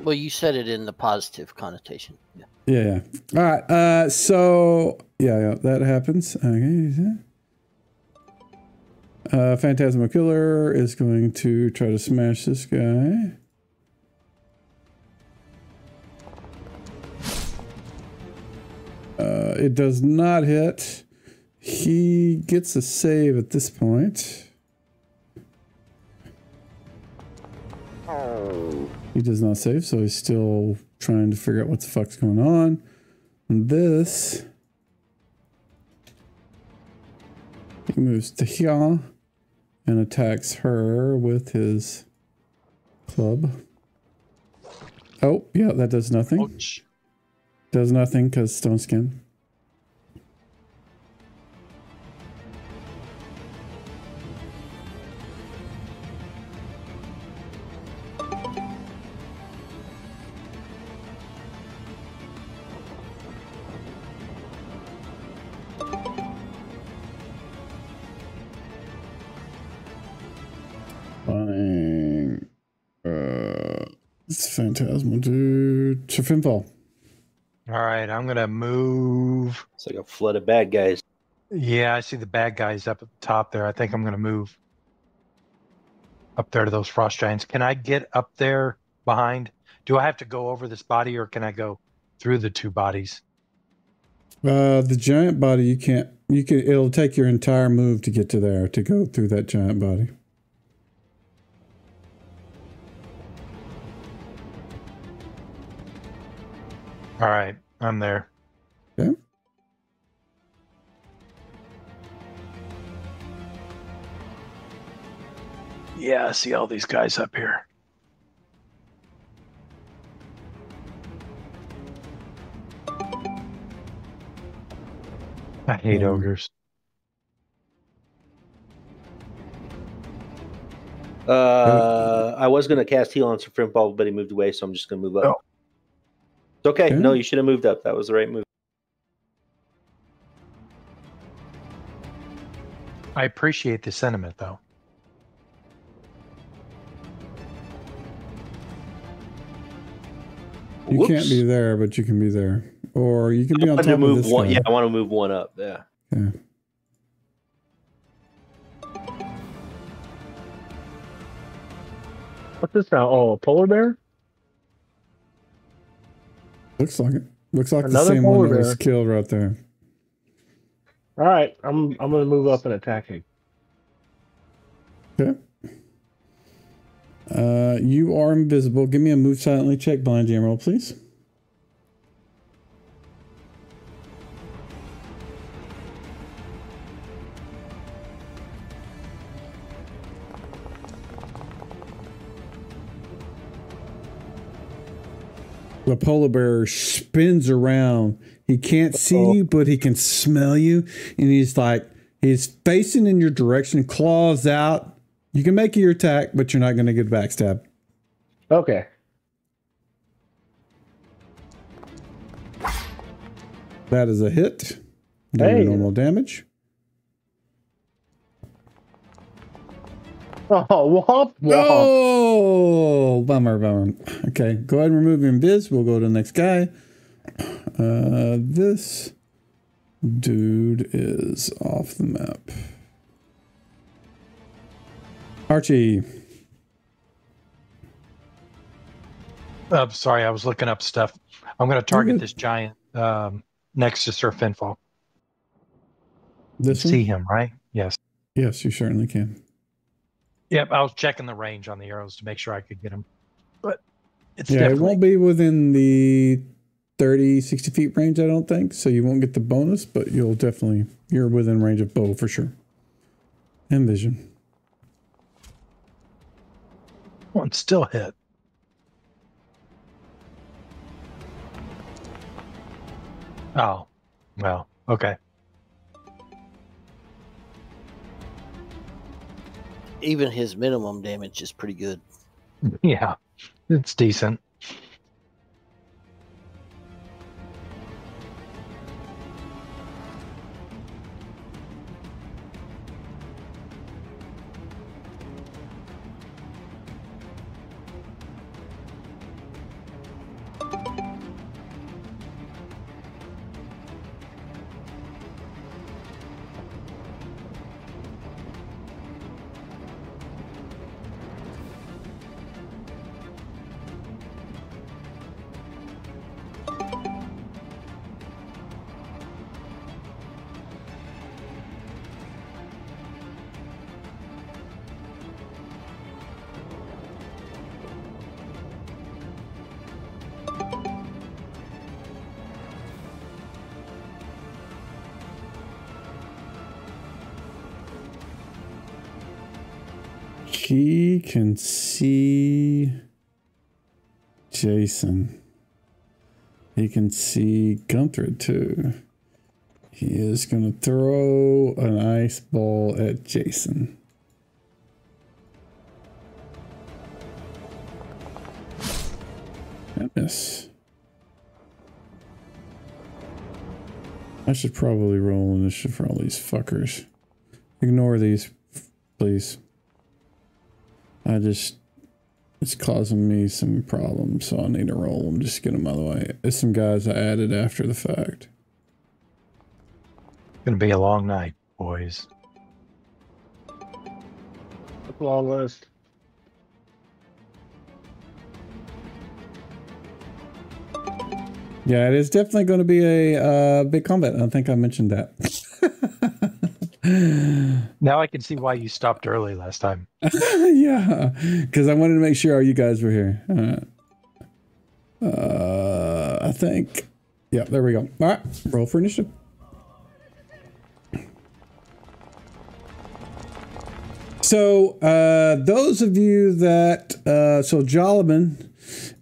Well, you said it in the positive connotation. Yeah. Yeah. All right. So yeah, that happens. Okay. Phantasmal Killer is going to try to smash this guy. It does not hit. He gets a save at this point. He does not save, so he's still trying to figure out what the fuck's going on. And this, he moves to here and attacks her with his club. Oh, yeah, that does nothing. Ouch. Does nothing because stone skin. Fine. It's Phantasmal, dude. To Finfall. All right, I'm gonna move. It's like a flood of bad guys. Yeah, I see the bad guys up at the top there. I think I'm gonna move up there to those frost giants. Can I get up there behind? Do I have to go over this body, or can I go through the two bodies? The giant body, you can't. You can. It'll take your entire move to get to there to go through that giant body. All right, I'm there. Okay. Yeah, I see all these guys up here. I hate ogres. I was going to cast heal on Sir Frimpal, but he moved away, so I'm just going to move up. Oh. It's okay. Okay. No, you should have moved up. That was the right move. I appreciate the sentiment, though. You Whoops. can't be there, but you can be there, or you can be on I top of move this one. guy. Yeah, I want to move one up. Yeah. Yeah. What's this now? Oh, a polar bear? Looks like it. Looks like Another the same one polar that was bear. killed right there. All right, I'm gonna move up and attack him. Okay. You are invisible. Give me a move silently check, blind jam roll, please. The polar bear spins around. He can't see you, but he can smell you. And he's facing in your direction, claws out. You can make your attack, but you're not going to get backstab. Okay. That is a hit. Do your normal damage. Oh, womp womp. Oh, bummer. Okay, go ahead and remove your invis. We'll go to the next guy. This dude is off the map. Archie. I'm sorry, I was looking up stuff. I'm going to target this giant next to Sir Finfall. This one? See him, right? Yes. Yes, you certainly can. Yep, I was checking the range on the arrows to make sure I could get him. But it's Yeah, definitely... it won't be within the 30, 60 feet range, I don't think. So you won't get the bonus, but you're within range of bow for sure. And vision. One still hit. Oh, well, okay. Even his minimum damage is pretty good. Yeah, it's decent. He can see Jason. He can see Gunther too. He is going to throw an ice ball at Jason. I miss. I should probably roll initiative for all these fuckers. Ignore these, please. It's causing me some problems, so I need to roll them, just get them out of the way. There's some guys I added after the fact. It's gonna be a long night, boys. That's a long list. Yeah, it is definitely going to be a big combat. I think I mentioned that. Now I can see why you stopped early last time. Yeah, because I wanted to make sure all you guys were here. I think. Yeah, there we go. All right, roll for initiative. So, those of you that, so Jolliman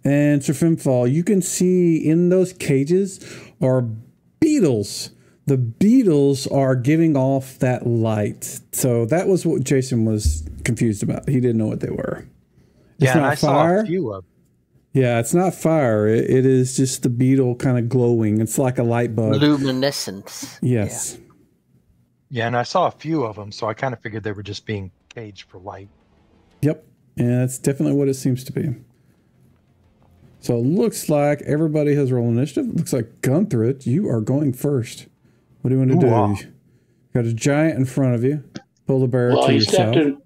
and Sir Finfall, you can see in those cages are beetles. The beetles are giving off that light. So that was what Jason was confused about. He didn't know what they were. It's Yeah, and not I saw fire. a few of them. Yeah, it's not fire. It is just the beetle kind of glowing. It's like a light bug. Luminescence. Yes. Yeah, and I saw a few of them, so I kind of figured they were just being caged for light. Yep. And that's definitely what it seems to be. So it looks like everybody has rolled initiative. It looks like Gunther, you are going first. What do you want to do? Wow. Got a giant in front of you. Pull the bear Well, to he yourself. stepped in.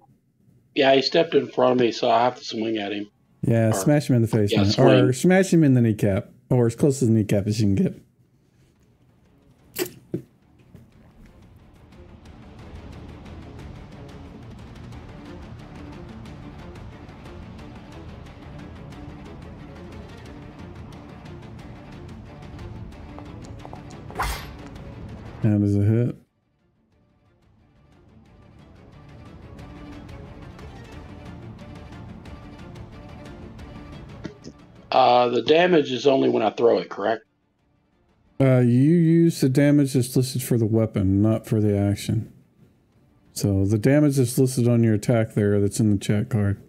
Yeah, he stepped in front of me, so I have to swing at him. Yeah, smash him in the face, yeah, man. swing. Or smash him in the kneecap. Or as close to the kneecap as you can get. That is a hit. The damage is only when I throw it, correct? You use the damage that's listed for the weapon, not for the action. So the damage that's listed on your attack there, that's in the chat card.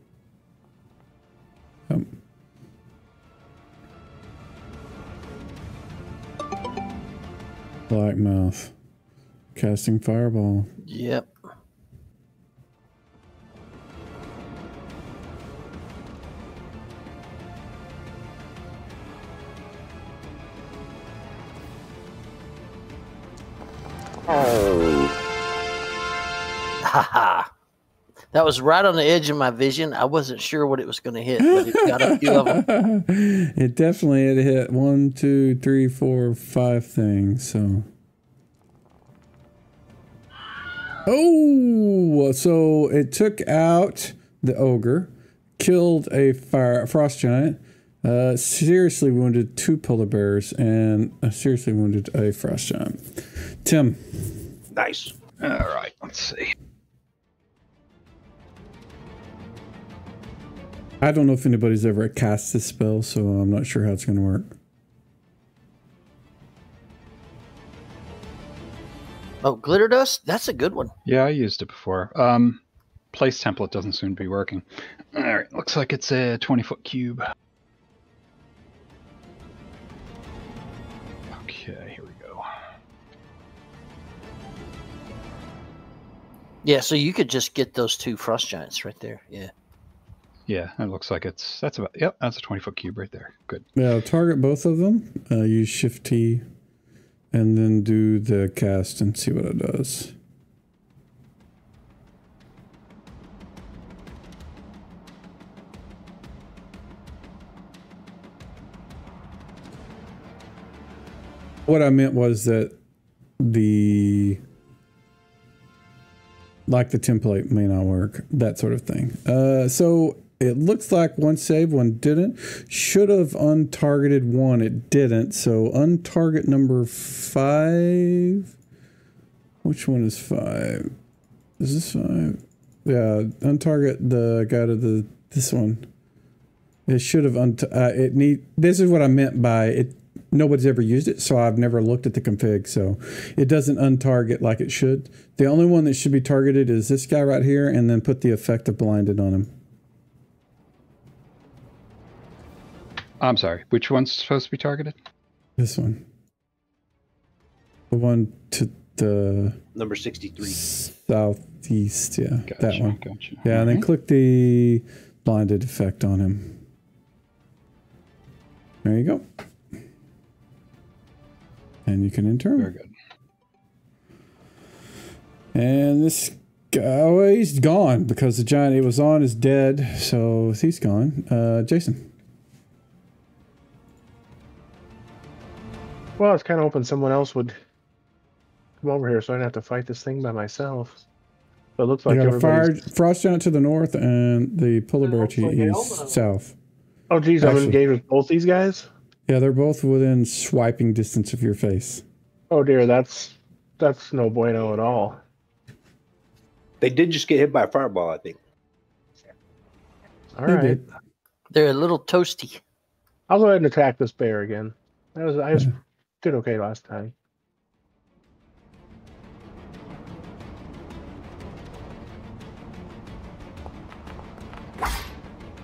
Yep. Black mouth. Casting fireball. Yep. Haha. That was right on the edge of my vision. I wasn't sure what it was going to hit, but it got a few of them. It definitely had hit 1, 2, 3, 4, 5 things. So, oh, so it took out the ogre, killed a frost giant, seriously wounded 2 polar bears, and seriously wounded a frost giant. Tim. Nice. All right, let's see. I don't know if anybody's ever cast this spell, so I'm not sure how it's going to work. Oh, glitter dust? That's a good one. Yeah, I used it before. Place template doesn't seem to be working. All right, looks like it's a 20-foot cube. Okay, here we go. Yeah, so you could just get those 2 frost giants right there. Yeah. Yeah, it looks like that's about, yep, that's a 20-foot cube right there. Good. Yeah, target both of them. Use Shift T, and then do the cast and see what it does. What I meant was that the template may not work, that sort of thing. So it looks like one saved, one didn't. Should have untargeted one, it didn't. So untarget number 5. Which one is 5? Is this 5? Yeah, untarget the guy to this one. It should have this is what I meant by it. Nobody's ever used it, so I've never looked at the config, so it doesn't untarget like it should. The only one that should be targeted is this guy right here, and then put the effect of blinded on him. I'm sorry, which one's supposed to be targeted? This one. The one to the... Number 63. Southeast, yeah. Gotcha, that one. Gotcha. Yeah, and then click the blinded effect on him. There you go. And you can enter him. Very good. And this guy, oh, he's gone because the giant it was on is dead, so he's gone. Jason. Well, I was kind of hoping someone else would come over here so I didn't have to fight this thing by myself. But it looks like everybody's... Frost giant to the north and the polar bear to the east, south. Oh, geez, I'm engaged with both these guys? Yeah, they're both within swiping distance of your face. Oh dear, that's no bueno at all. They did just get hit by a fireball, I think. All right. They're a little toasty. I'll go ahead and attack this bear again. I just did okay last time.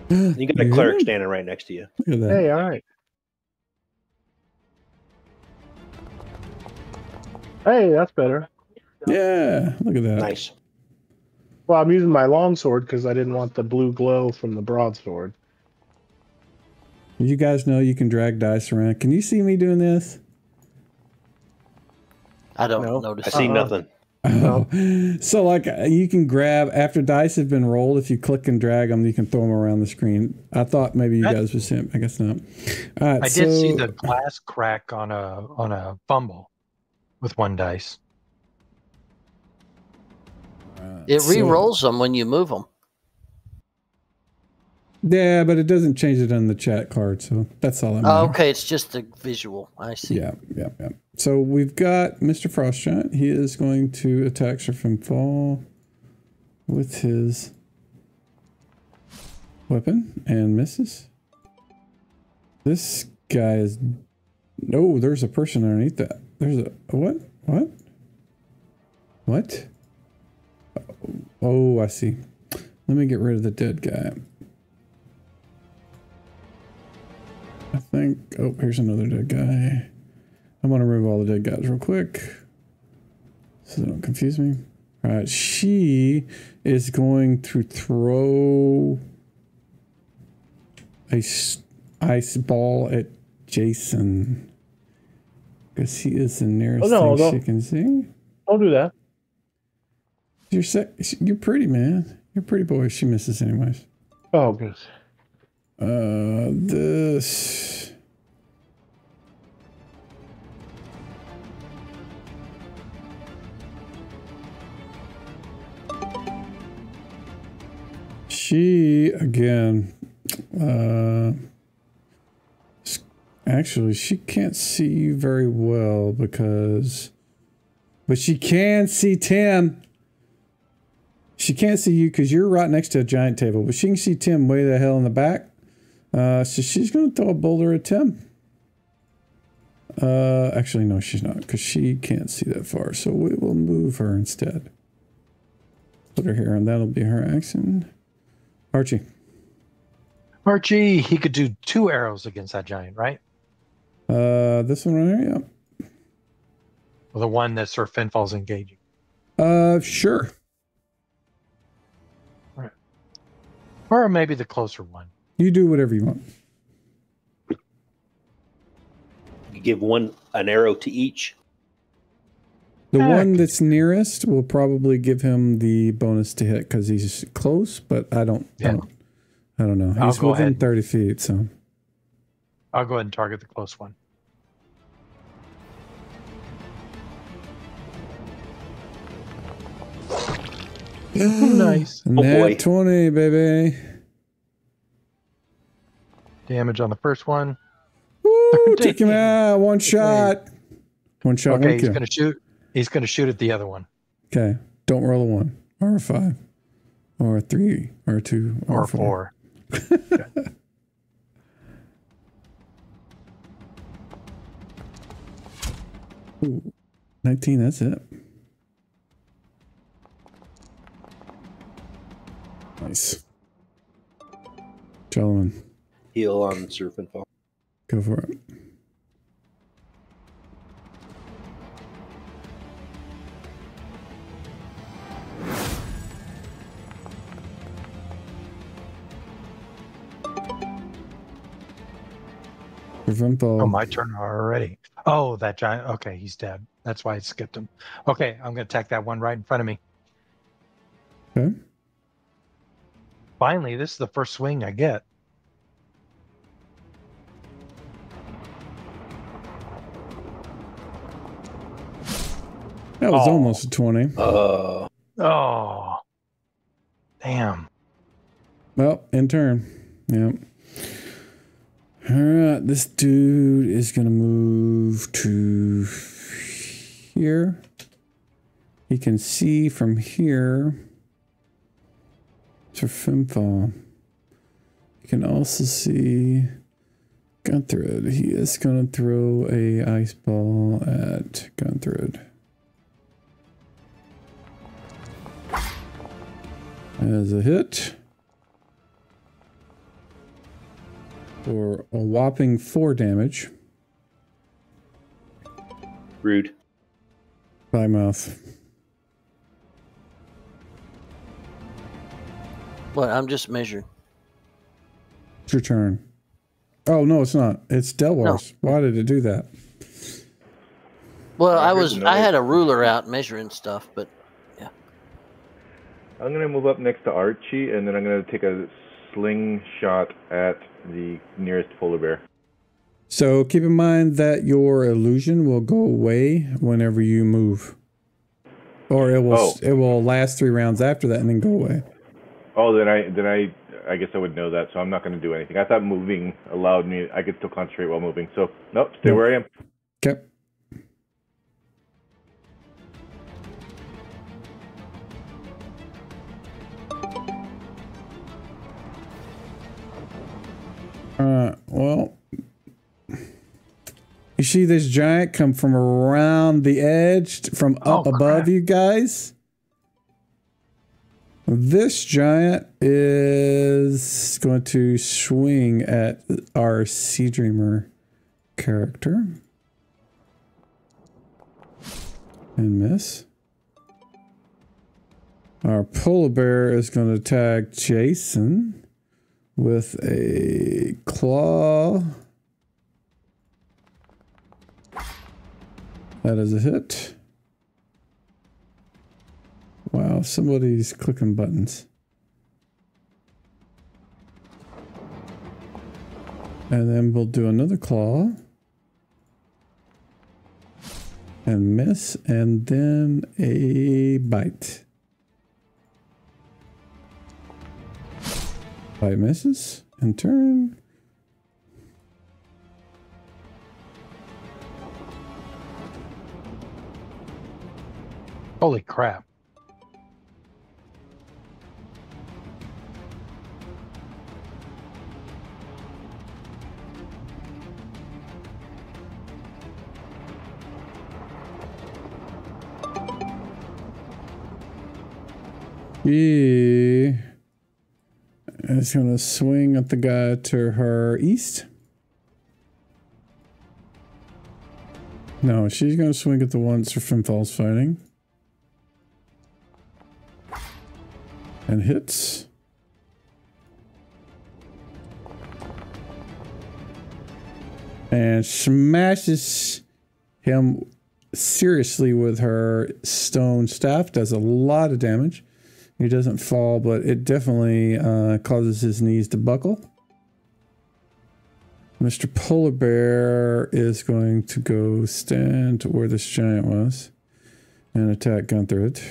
You got a cleric standing right next to you. Look at that. Hey, all right. Hey, that's better. Yeah, look at that. Nice. Well, I'm using my longsword because I didn't want the blue glow from the broadsword. You guys know you can drag dice around. Can you see me doing this? I don't notice. I see nothing. Oh. So like you can grab after dice have been rolled. If you click and drag them, you can throw them around the screen. I thought maybe you guys would see it. I guess not. All right, I did see the glass crack on a fumble with one dice. It re-rolls them when you move them. Yeah, but it doesn't change it on the chat card, so that's all. Oh, okay, it's just the visual. I see. Yeah. So we've got Mr. Frostgiant. He is going to attack Sir Finfall with his weapon and misses. This guy is... No, there's a person underneath that. There's a... What? What? What? Oh, I see. Let me get rid of the dead guy. I think... Oh, here's another dead guy. I'm going to remove all the dead guys real quick so they don't confuse me. All right, she is going to throw a ice ball at Jason because he is the nearest thing she can see. Don't do that. You're pretty, man. You're a pretty boy. She misses anyways. Oh, good. This... She, again, actually, she can't see you very well because, but she can see Tim. She can't see you because you're right next to a giant table, but she can see Tim way the hell in the back. So she's going to throw a boulder at Tim. Actually, no, she's not, because she can't see that far. So we will move her instead. Put her here, and that'll be her action. Archie. Archie, he could do 2 arrows against that giant, right? This one right here, yeah. Well, the one that Sir Finfall's engaging. Sure. Right. Or maybe the closer one. You do whatever you want. You give an arrow to each. The one that's nearest will probably give him the bonus to hit because he's close, but I don't know. He's within 30 feet, so. I'll go ahead and target the close one. Nice. Nat 20, baby. Damage on the first one. Woo, take him out. One shot. One shot, okay, one kill. He's gonna shoot at the other one. Okay. Don't roll a 1 or a 5 or a 3 or a 2 or a 4. Ooh, 19, that's it. Nice. Gentlemen. Heal on Sir Finfall. Go for it. Oh, my turn already. Oh, that giant. Okay, he's dead. That's why I skipped him. Okay, I'm going to attack that one right in front of me. Okay. Finally, this is the first swing I get. That was almost a 20. Oh. Damn. Well, in turn. Yep. All right, this dude is going to move to here. He can see from here to Finfall. You can also see Gunthred. He is going to throw a ice ball at Gunthred. As a hit. For a whopping 4 damage. Rude. By mouth. What? I'm just measuring. It's your turn. Oh, no, it's not. It's Delwar's. No. Why did it do that? Well, I had a ruler out measuring stuff, but yeah. I'm going to move up next to Archie, and then I'm going to take a slingshot at the nearest polar bear. So keep in mind that your illusion will go away whenever you move. Or it will last 3 rounds after that and then go away. Oh, then I guess I would know that, so I'm not going to do anything. I thought moving allowed me, I could still concentrate while moving. So, nope, stay where I am. Okay. Well, you see this giant come from around the edge, from up above you guys? This giant is going to swing at our Sea Dreamer character. And miss. Our polar bear is going to attack Jason with a claw. That is a hit. Wow, somebody's clicking buttons. And then we'll do another claw. And miss, and then a bite. Bite misses, and turn. Holy crap. She is going to swing at the guy to her east. No, she's going to swing at the ones from Falls fighting. And hits. And smashes him seriously with her stone staff. Does a lot of damage. He doesn't fall, but it definitely causes his knees to buckle. Mr. Polar Bear is going to go stand to where this giant was and attack Gunther it.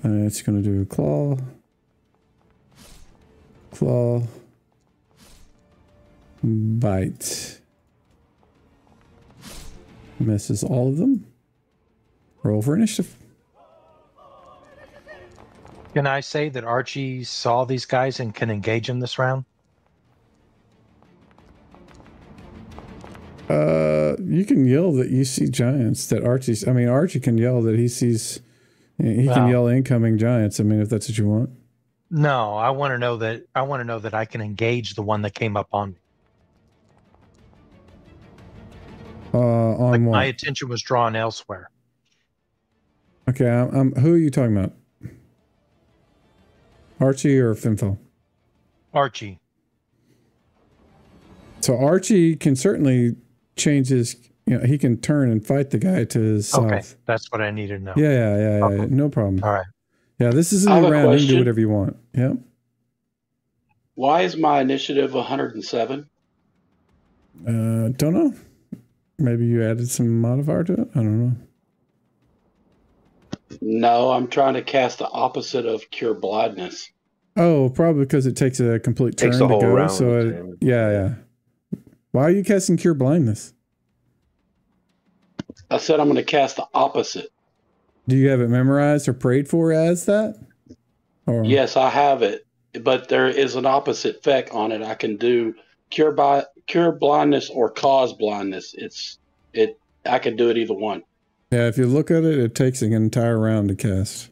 It's going to do claw. Claw. Bite. Misses all of them. Roll for initiative. Can I say that Archie saw these guys and can engage them this round? You can yell that you see giants. Archie can yell that he sees. He can yell incoming giants. I mean, if that's what you want. No, I want to know that. I want to know that I can engage the one that came up on me. On like what? my attention was drawn elsewhere. Okay, who are you talking about? Archie or Finfo? Archie. So Archie can certainly change his. He can turn and fight the guy to his south. Okay, that's what I needed to know. Yeah. No problem. All right. Yeah, this is a I have new a round. You can do question. whatever you want. Yeah. Why is my initiative 107? Don't know. Maybe you added some modifier to it. I don't know. No, I'm trying to cast the opposite of Cure Blindness. Oh, probably because it takes a complete turn Takes to the whole go. round So to- yeah. Why are you casting Cure Blindness? I said I'm going to cast the opposite. Do you have it memorized or prayed for as that? Or Yes, I have it, but there is an opposite effect on it. I can do cure blindness or cause blindness. I can do it either one. Yeah, if you look at it, it takes an entire round to cast.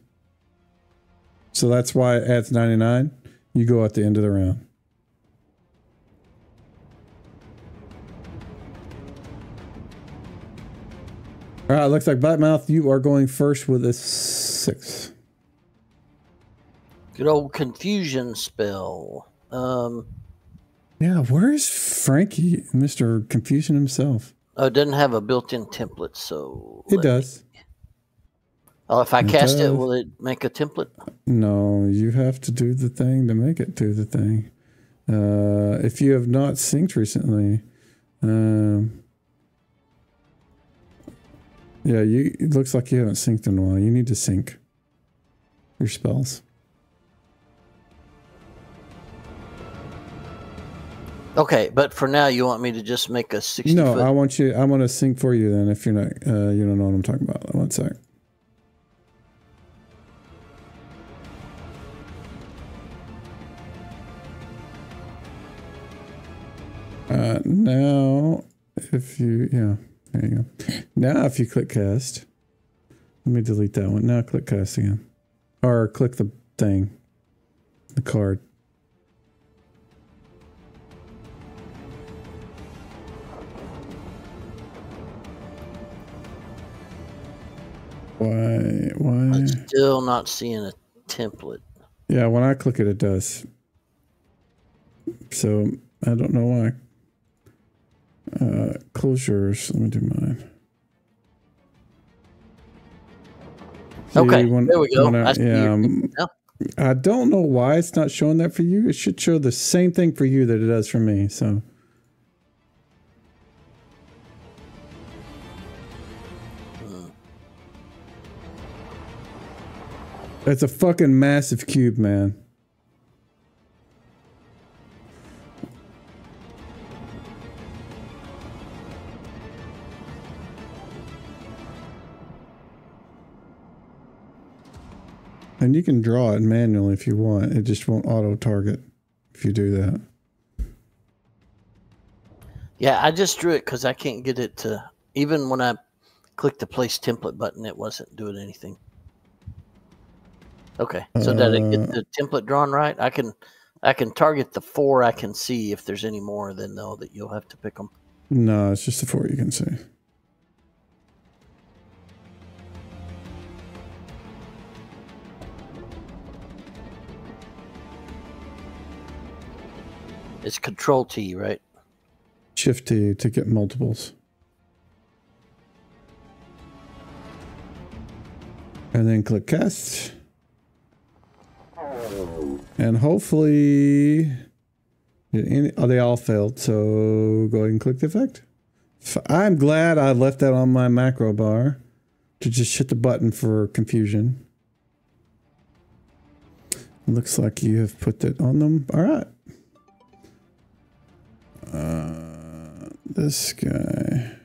So that's why it adds 99. You go at the end of the round. All right, looks like Blackmouth, you are going first with a 6. Good old confusion spell. Yeah, where's Frankie, Mr. Confusion himself? Oh, it doesn't have a built-in template, so It does. Oh, if I It cast it, does. will it make a template? No, you have to do the thing to make it do the thing. If you have not synced recently, it looks like you haven't synced in a while. You need to sync your spells. Okay, but for now, you want me to just make a 60 No, foot? I want to sync for you then. If you're not, you don't know what I'm talking about. One sec. Now, if you, there you go. Now, if you click cast, let me delete that one. Now click cast again. Or click the thing, the card. Why? I'm still not seeing a template. Yeah, when I click it, it does. So, I don't know why. Close yours. Let me do mine. Okay, See, there we go. I see your template now. I don't know why it's not showing that for you. It should show the same thing for you that it does for me. So, it's a fucking massive cube, man. And you can draw it manually if you want. It just won't auto target if you do that. Yeah, I just drew it because I can't get it to. Even when I clicked the place template button, it wasn't doing anything. Okay. So did I get the template drawn right? I can target the 4 I can see. If there's any more, then know that you'll have to pick them. No, it's just the 4 you can see. It's Control T, right? Shift T to get multiples. And then click cast. And hopefully they all failed, so go ahead and click the effect. I'm glad I left that on my macro bar to just hit the button for confusion. Looks like you have put that on them. All right. This guy.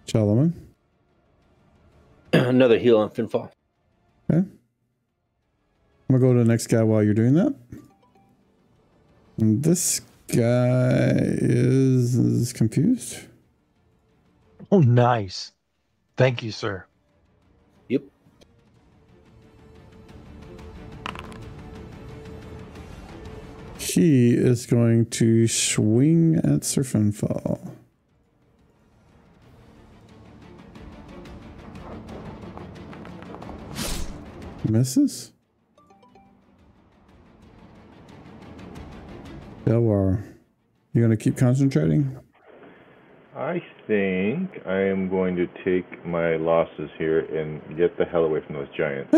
Solomon. Another heal on Finfall. Okay. I'm gonna go to the next guy while you're doing that. And this guy is confused. Oh, nice. Thank you, sir. Yep. She is going to swing at Sir Finfall. Misses. Delwar, you gonna keep concentrating? I think I am going to take my losses here and get the hell away from those giants.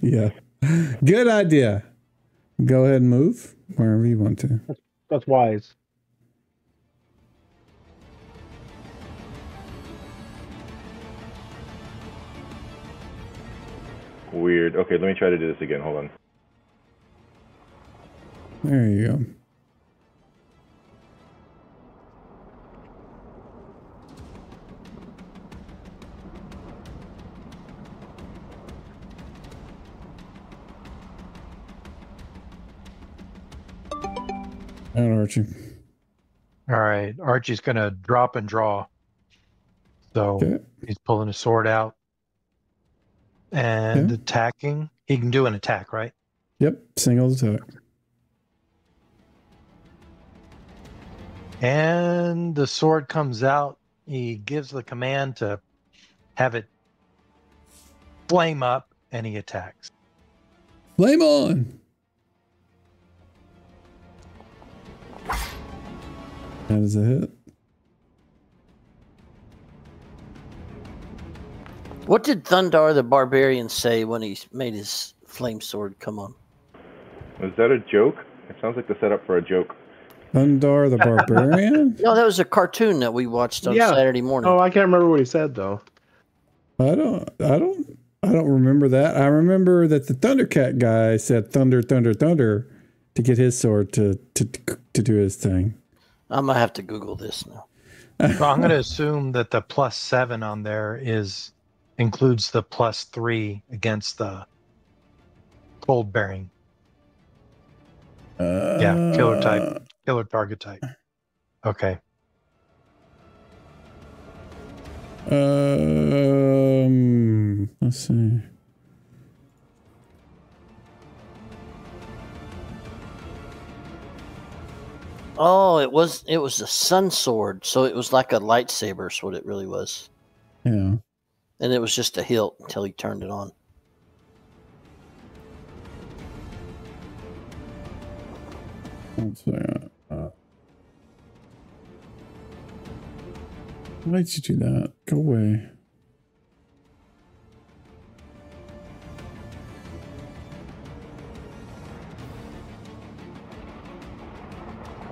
Yeah. Good idea. Go ahead and move wherever you want to. That's wise. Weird. Okay, let me try to do this again. Hold on. There you go. And Archie. All right. Archie's going to drop and draw. So Okay. he's pulling his sword out and attacking. He can do an attack, right? Yep. Single attack. And the sword comes out. He gives the command to have it flame up, and he attacks. Flame on! That is a hit. What did Thundar the Barbarian say when he made his flame sword come on? Was that a joke? It sounds like the setup for a joke. Thundar the Barbarian? No, that was a cartoon that we watched on Saturday morning. Oh, I can't remember what he said though. I don't remember that. I remember that the Thundercat guy said thunder, thunder, thunder to get his sword to do his thing. I'm gonna have to Google this now. So I'm going to assume that the +7 on there includes the +3 against the cold bearing. Yeah, killer target type. Okay. Let's see. Oh, it was a sun sword, so it was like a lightsaber. Is what it really was. Yeah. And it was just a hilt until he turned it on. Let's see. Why'd you do that? Go away.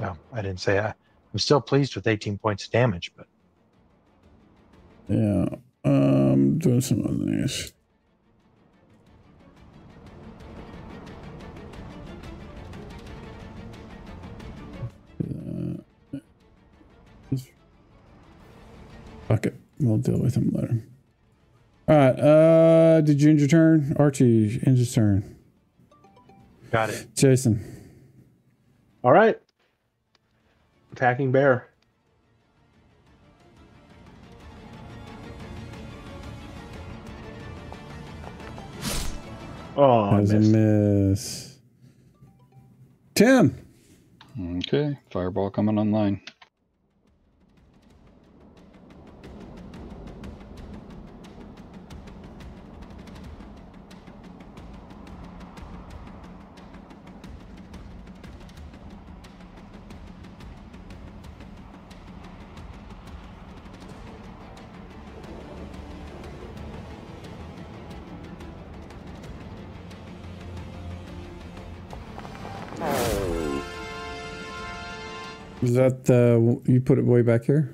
No, I didn't say I'm still pleased with 18 points of damage, but Yeah. Doing some of these. Fuck it. We'll deal with him later. All right. Did you end your turn? Archie, end your turn. Got it. Jason. All right. Attacking bear. Oh, That was a miss. Tim. Okay, fireball coming online. Is that the you put it way back here?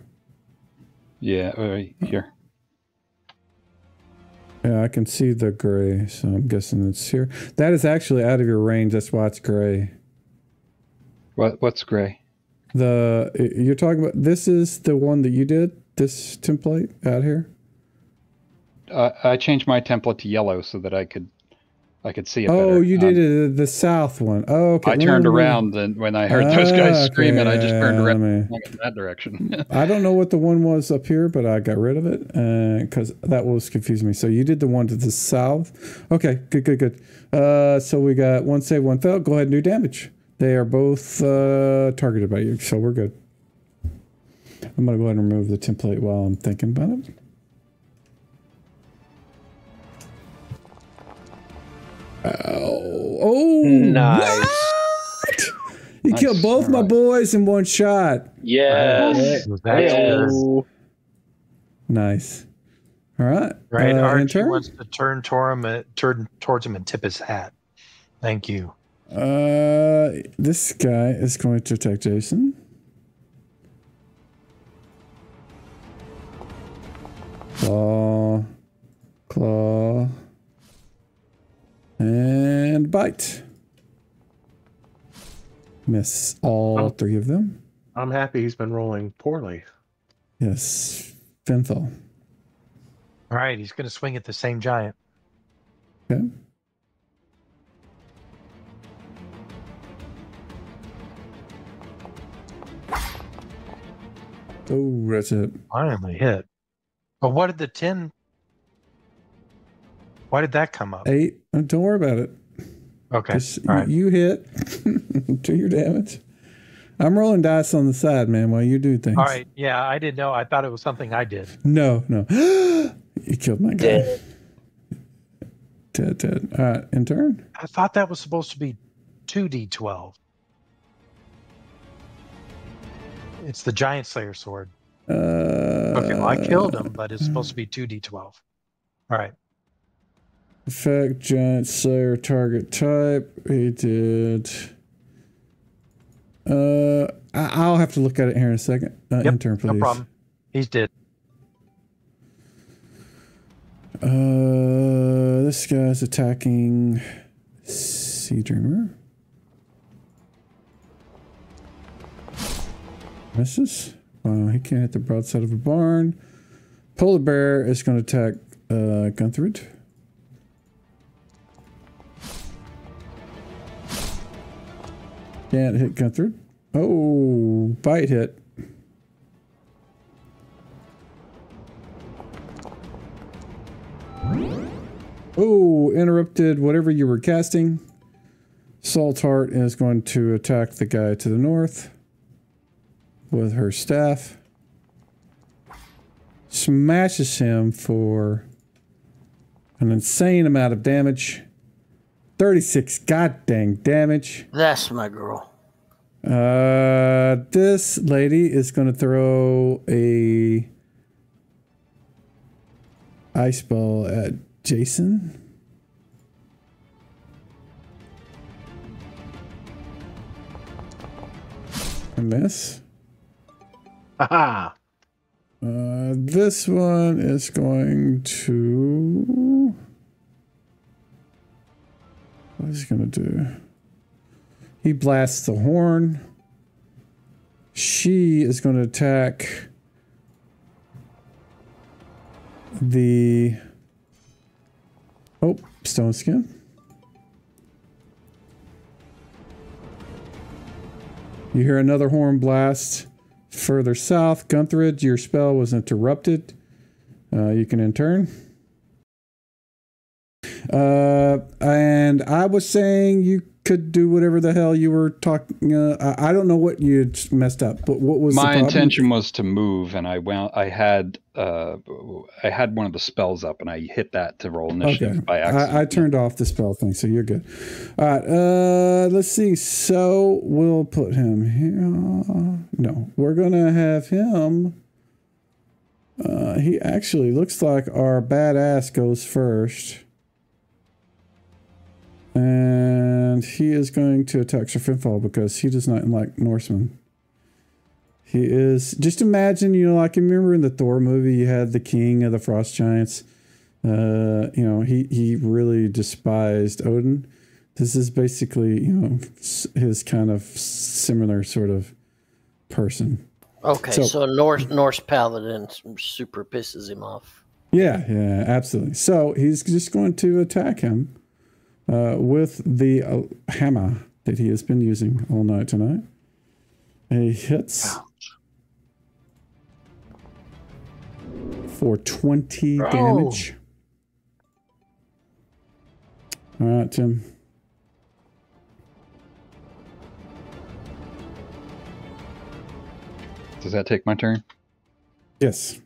Yeah, right here. Yeah, I can see the gray, so I'm guessing it's here. That is actually out of your range. That's why it's gray. What's gray? You're talking about, this is the one that you did, this template out here? I changed my template to yellow so that I could see it better. Oh, you did it the south one. Oh, okay. I turned around, and when I heard those guys screaming, I just turned around and went in that direction. I don't know what the one was up here, but I got rid of it because that was confusing me. So you did the one to the south. Okay, good. So we got one save, one fail. Go ahead and do damage. They are both targeted by you, so we're good. I'm going to go ahead and remove the template while I'm thinking about it. Oh, nice. What? You killed both my boys in one shot. Yes. Nice. All right. Right. Archie wants to turn towards him and tip his hat. Thank you. This guy is going to attack Jason. Claw. And bite. Miss all three of them. I'm happy he's been rolling poorly. Yes. Finthal. All right, he's going to swing at the same giant. Okay. Oh, that's it. Finally hit. But what did the 10... Why did that come up? 8. Don't worry about it. Okay. All right. You hit. Do your damage. I'm rolling dice on the side, man, while you do things. All right. Yeah, I didn't know. I thought it was something I did. No. You killed my guy. Dead. All right, in turn. I thought that was supposed to be 2d12. It's the Giant Slayer sword. Okay, well, I killed him, but it's supposed to be 2d12. All right. Effect, Giant Slayer, target type. He did. I'll have to look at it here in a second. Yep, intern, please. no problem. He's dead. This guy's attacking Sea Dreamer. Misses. Wow, he can't hit the broadside of a barn. Polar Bear is going to attack Gunthrud. Can't hit Gunthrud. Oh, bite hit. Oh, interrupted whatever you were casting. Saltheart is going to attack the guy to the north with her staff. Smashes him for an insane amount of damage. 36 goddamn damage. That's my girl. This lady is going to throw a ice ball at Jason. A miss. Haha. This one is going to... What is he going to do? He blasts the horn. She is going to attack the... Oh, stone skin. You hear another horn blast further south. Gunther, your spell was interrupted. You can in turn. And I was saying you could do whatever the hell you were talking. I don't know what you messed up, but what was my the intention was to move, and I had one of the spells up, and I hit that to roll initiative by accident. I turned off the spell thing, so you're good. All right, let's see. So we'll put him here. No, we're gonna have him. He actually looks like our badass goes first. And he is going to attack Sir Finfall because he does not like Norsemen. He is... Just imagine, you know, like you remember in the Thor movie, you had the king of the frost giants. You know, he really despised Odin. This is basically, you know, his kind of similar sort of person. Okay, so Norse paladin super pisses him off. Yeah, absolutely. So he's just going to attack him. With the hammer that he has been using all night tonight. He hits for 20 damage. All right, Tim. Does that take my turn? Yes.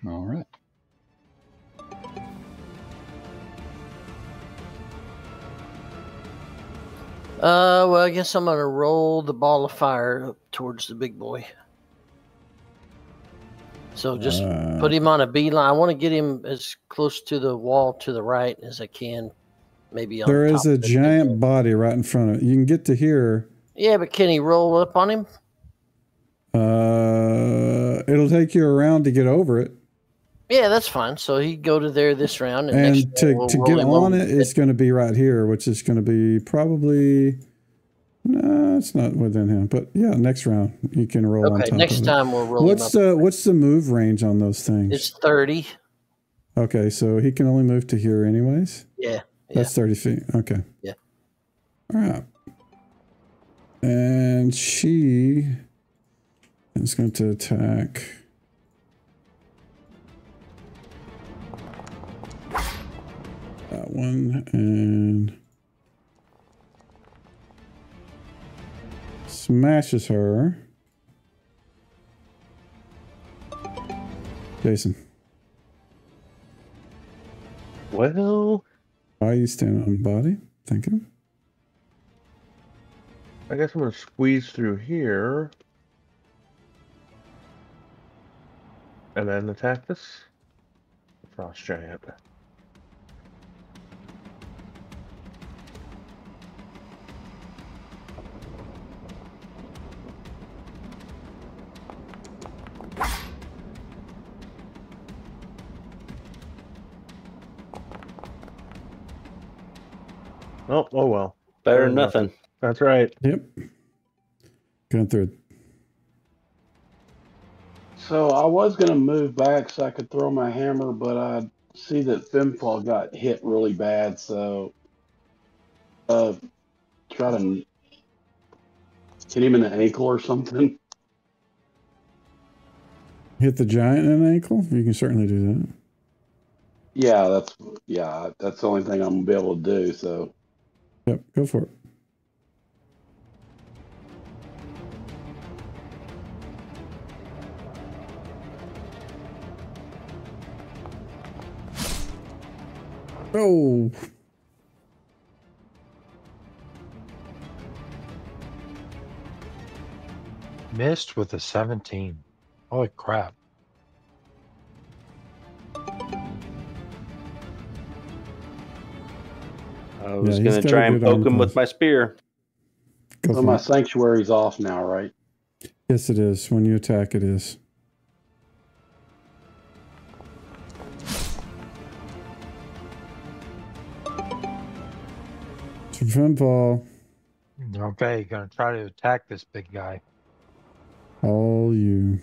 All right. Well, I guess I'm going to roll the ball of fire up towards the big boy. So just put him on a beeline. I want to get him as close to the wall to the right as I can. Maybe on there top is a giant body right in front of it. You can get to here. Yeah, but can he roll up on him? It'll take you around to get over it. Yeah, that's fine. So he'd go to there this round. And next to get on it, it's going to be right here, which is going to be probably... No, it's not within him. But yeah, next round, you can roll on top of it. Okay, next time we'll roll What's the move range on those things? It's 30. Okay, so he can only move to here anyways? Yeah. That's 30 feet. Okay. Yeah. All right. And she is going to attack... that one, and smashes her. Jason. Well, why are you standing on body? Thinking. I guess I'm going to squeeze through here. And then attack this frost giant. Oh well. Better than nothing. That's right. Yep. Gunther. So I was going to move back so I could throw my hammer, but I see that Finfall got hit really bad, so try to hit him in the ankle or something. Hit the giant in the ankle? You can certainly do that. Yeah, that's the only thing I'm going to be able to do, so. Yep, go for it. Oh. Missed with a 17. Holy crap. I was going to try and poke him with my spear. So my sanctuary's off now, right? Yes, it is. When you attack, it is. To Finfall. Okay, gonna try to attack this big guy. All you.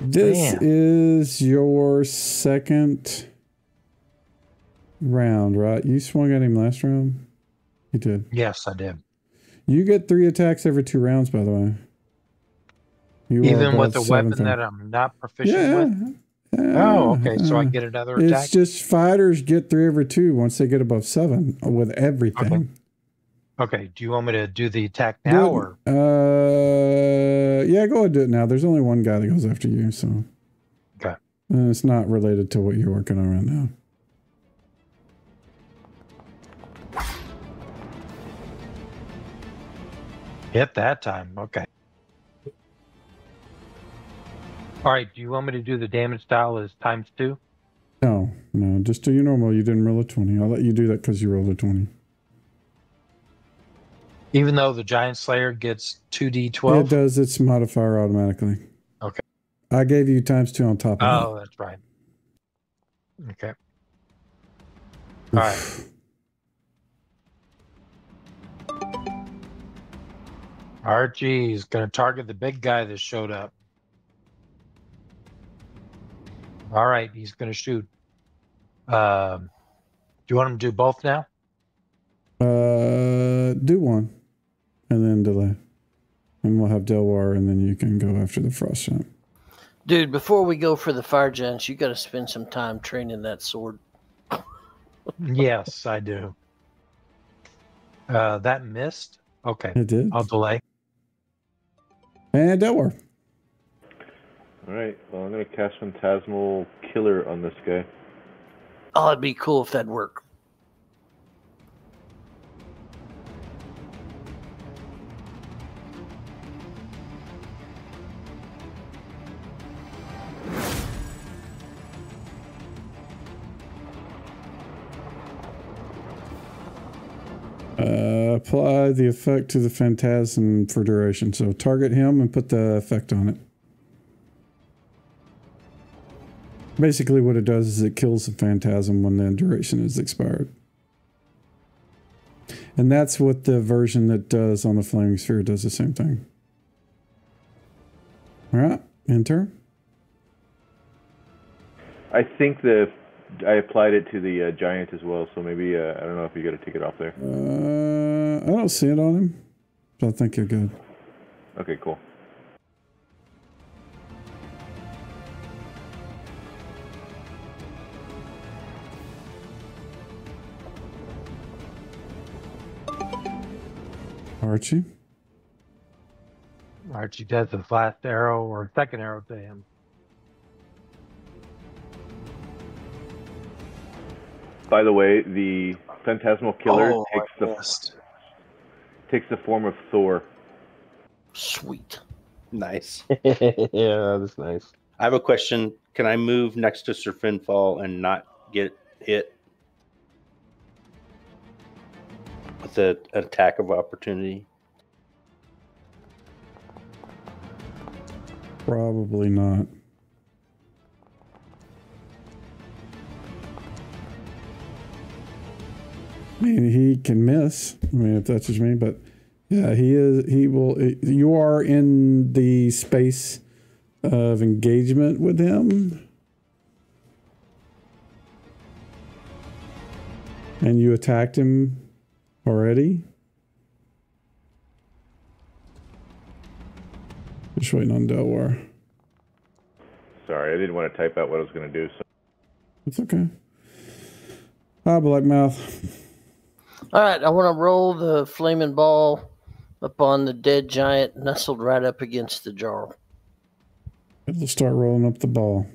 This Man. is your second round, right? You swung at him last round? You did. Yes, I did. You get 3 attacks every 2 rounds, by the way. You are Even with above a weapon 7th. that I'm not proficient Yeah. with? Oh, okay. So I get another attack? It's just fighters get 3 every 2 once they get above 7 with everything. Okay. Do you want me to do the attack now or? Yeah, go ahead and do it now. There's only one guy that goes after you, so. Okay. And it's not related to what you're working on right now. Hit that time. Okay. All right. Do you want me to do the damage style as ×2? No, just do your normal. You didn't roll a 20. I'll let you do that because you rolled a 20. Even though the Giant Slayer gets 2d12? It does its modifier automatically. Okay. I gave you ×2 on top of that. Oh, that's right. Okay. All right. Archie's going to target the big guy that showed up. All right, he's going to shoot. Do you want him to do both now? Do one, and then delay. And we'll have Delwar, and then you can go after the frost giant. Dude, before we go for the fire giants, you got to spend some time training that sword. Yes, I do. That missed? Okay. It did. I'll delay. And Delwar. All right. Well, I'm going to cast Phantasmal Killer on this guy. Oh, it'd be cool if that'd work. Apply the effect to the phantasm for duration. So target him and put the effect on it. Basically what it does is it kills the phantasm when the duration is expired. And that's what the version that does on the flaming sphere does the same thing. All right, enter. I think I applied it to the giant as well, so maybe I don't know if you got to take it off there. I don't see it on him, so I think you're good. Okay, cool. Archie. Archie does the last arrow or second arrow to him. By the way, the Phantasmal Killer takes the form of Thor. Sweet. Nice. Yeah, that's nice. I have a question. Can I move next to Sir Finfall and not get hit with an attack of opportunity? Probably not. I mean, he can miss. I mean, if that's what you mean, but yeah, he will. You are in the space of engagement with him, and you attacked him already. Just waiting on Delwar. Sorry, I didn't want to type out what I was going to do. So. It's okay. Blackmouth. All right, I want to roll the flaming ball upon the dead giant nestled right up against the Jarl. It'll start rolling up the ball.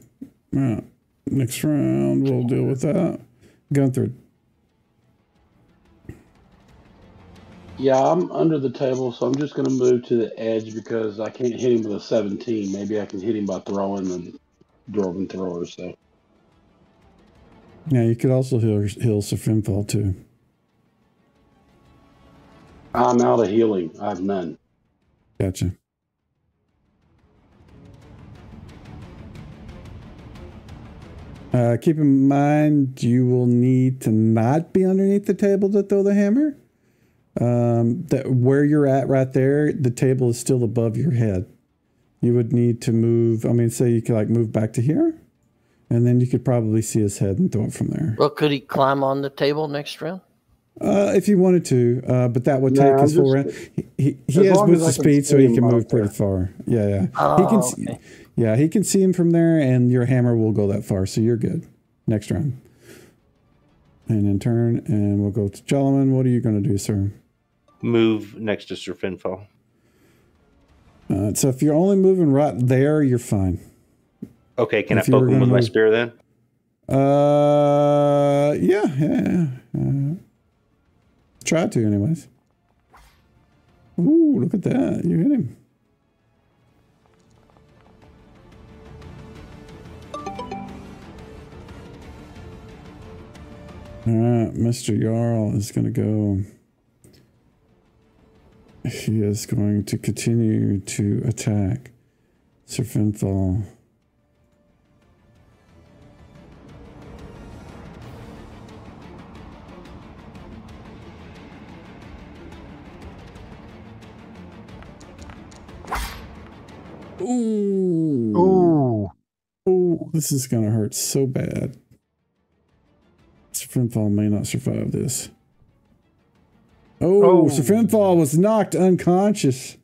All right. Next round, we'll deal with that. Gunther. Yeah, I'm under the table, so I'm just going to move to the edge because I can't hit him with a 17. Maybe I can hit him by throwing the dwarven thrower. So. Yeah, you could also heal Sir Finfall too. I'm out of healing. I have none. Gotcha. Keep in mind, you will need to not be underneath the table to throw the hammer. That where you're at right there, the table is still above your head. you would need to move. I mean, say you could like move back to here, and then you could probably see his head and throw it from there. Well, could he climb on the table next round? If he wanted to, but that would take his full round. He has long as boost I of can speed, so see he him can out move pretty there. far. Yeah. Oh, He can. See, yeah, he can see him from there, and your hammer will go that far, so you're good. Next round. And in turn, and we'll go to Jolliman. What are you going to do, sir? Move next to Sir Finfall. So if you're only moving right there, you're fine. Okay, can If I you were poke him gonna with my move- spear then? Yeah. Try to, anyways. Ooh, look at that. You hit him. All right, Mr. Jarl is going to go. He is going to continue to attack Sir Finfall. Ooh. Ooh, this is going to hurt so bad. Sir Finfall may not survive this. Oh, Sir Finfall was knocked unconscious.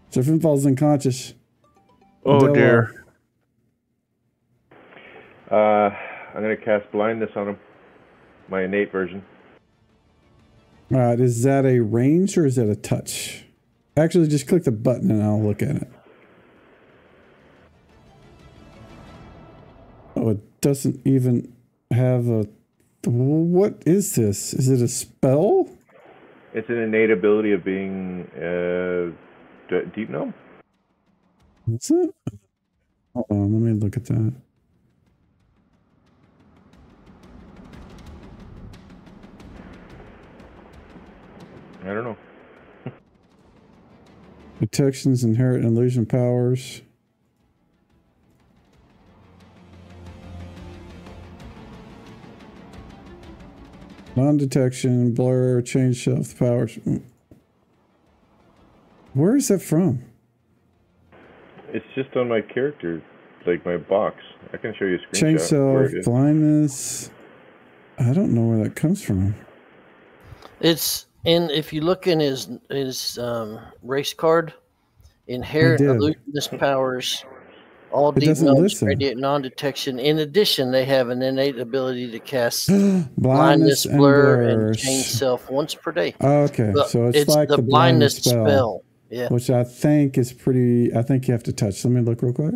Sir Finfall's unconscious. Oh, dear. I'm going to cast blindness on him. My innate version. All right, is that a range or is that a touch? Actually, just click the button and I'll look at it. Oh, it doesn't even have a... What is this? Is it a spell? It's an innate ability of being deep gnome. Is it? Hold on, let me look at that. I don't know. Detections, inherent illusion powers. Non-detection, blur, change shelf powers. Where is that from? It's just on my character, like my box. I can show you a screenshot. Change where self, it is. blindness. I don't know where that comes from. It's in, if you look in his race card, inherent did. illusionist powers, all It deep doesn't gnomes, list that. radiant non-detection. In addition, they have an innate ability to cast Blindness blindness, and blur, and blurs. change self once per day. Oh, okay, But so it's like the blindness spell. Yeah. which I think is pretty. I think you have to touch. Let me look real quick.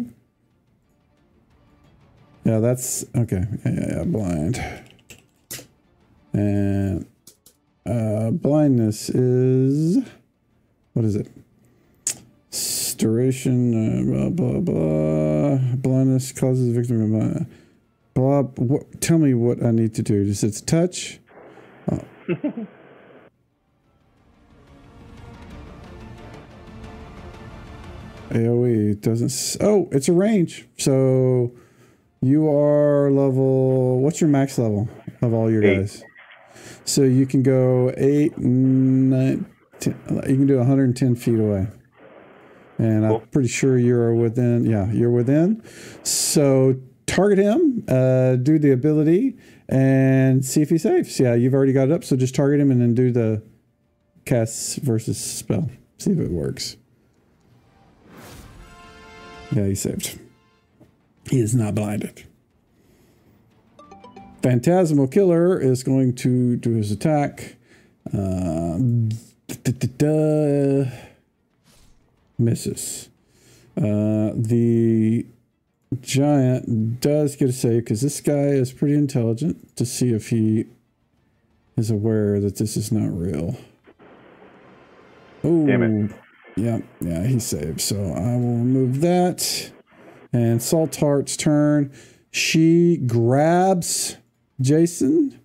Yeah, that's okay. Yeah, blind. And blindness is, what is it? Duration, blah blah blah. Blindness causes victim of blah. Tell me what I need to do. Just it's touch. Oh. AOE doesn't. Oh, it's a range. So you are level. What's your max level of all your 8. guys? So you can go 8, 9, 10. You can do 110 feet away. And Cool. I'm pretty sure you're within. Yeah, you're within. So target him, do the ability, and see if he saves. Yeah, you've already got it up. So just target him and then do the cast versus spell. See if it works. Yeah, he saved. He is not blinded. Phantasmal Killer is going to do his attack. Misses. The giant does get a save because this guy is pretty intelligent to see if he is aware that this is not real. Oh, Damn it. Yeah, he saved. So I will remove that. And Saltart's turn. She grabs Jason.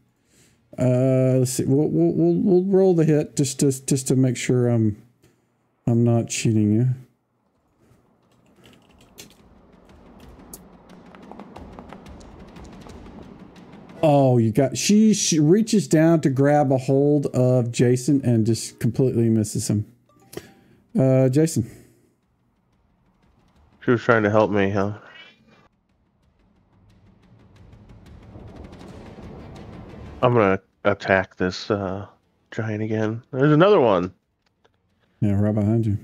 Let's see. We'll roll the hit just to make sure I'm not cheating you. Oh, you got. She reaches down to grab a hold of Jason and just completely misses him. Jason. She was trying to help me, huh? I'm gonna attack this giant again. There's another one. Yeah, right behind you.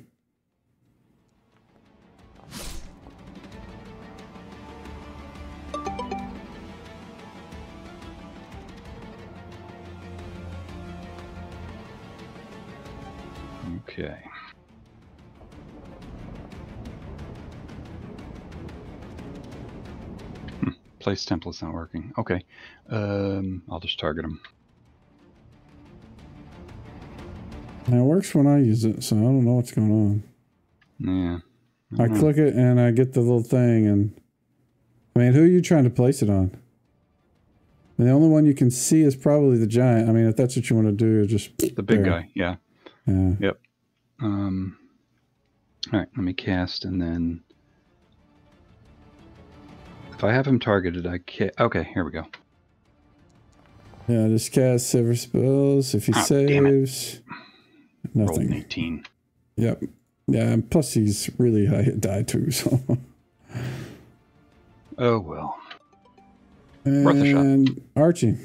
Okay. Place template's not working. Okay. I'll just target him. Now, it works when I use it, so I don't know what's going on. Yeah. I click it and I get the little thing, and I mean, who are you trying to place it on? And the only one you can see is probably the giant. I mean, if that's what you want to do, just the big guy. Yeah. Yep. All right. Let me cast, and then if I have him targeted, I can't. Okay, here we go. Yeah, just cast several spells. If he saves, nothing. Rolled 18. Yep. Yeah, and plus he's really high hit die too. So. Oh well. Worth a shot. Archie.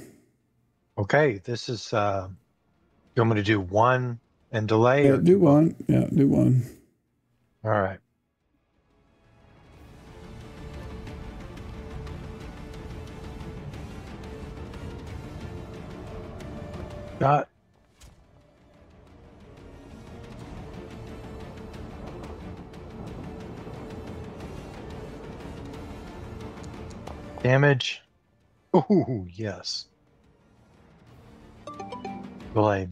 Okay, this is. You want me to do one and delay? Yeah, or do one. Yeah, do one. All right. Got. Damage. Oh, yes. Delay.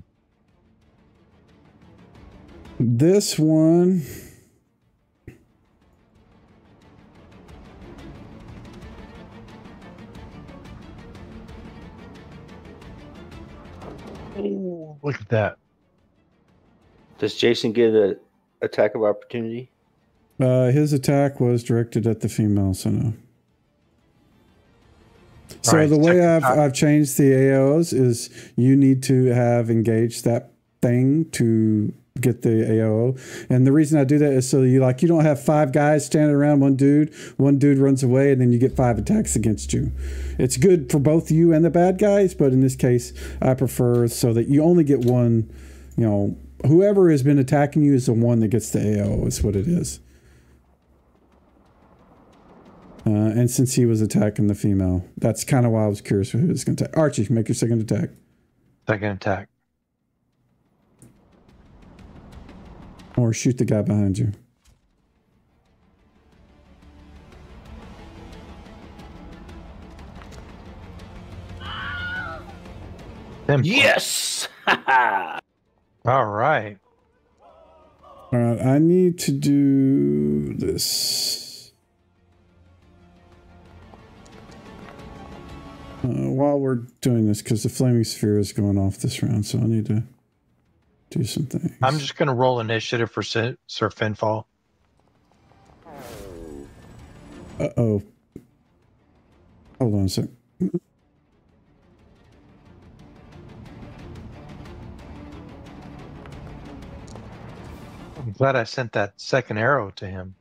This one. Oh, look at that. Does Jason get an attack of opportunity? His attack was directed at the female, so no. So right, the way I've changed the AOs is you need to have engaged that thing to get the AO. And the reason I do that is so you don't have 5 guys standing around one dude runs away, and then you get 5 attacks against you. It's good for both you and the bad guys, but in this case, I prefer so that you only get one, whoever has been attacking you is the one that gets the AO, is what it is. And since he was attacking the female, that's kind of why I was curious who was going to attack. Archie, make your second attack. Second attack. Or shoot the guy behind you. Yes! All right. All right, I need to do this. While we're doing this, because the flaming sphere is going off this round, so I need to do some things. I'm just going to roll initiative for Sir Finfall. Uh-oh. Hold on a sec. I'm glad I sent that second arrow to him.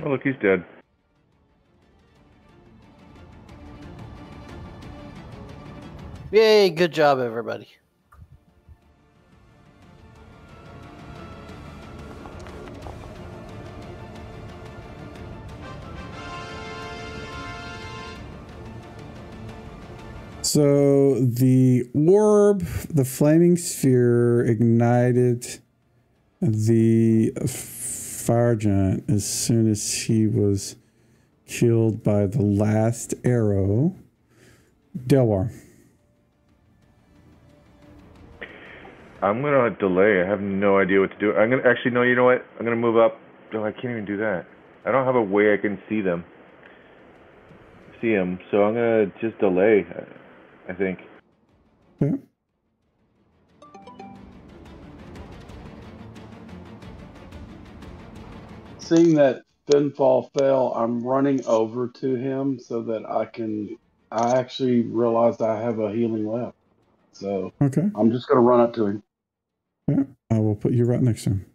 Oh, look, he's dead. Yay, good job, everybody. So the orb, the flaming sphere, ignited the fire giant as soon as he was killed by the last arrow. Delwar. I'm gonna delay. I have no idea what to do. I'm gonna actually no. You know what? I'm gonna move up. No, I can't even do that. I don't have a way I can see them. So I'm gonna just delay. I think. Yeah. Seeing that Finfall fell, I'm running over to him so that I can I actually realized I have a healing left. So Okay. I'm just going to run up to him. Yeah, I will put you right next to him.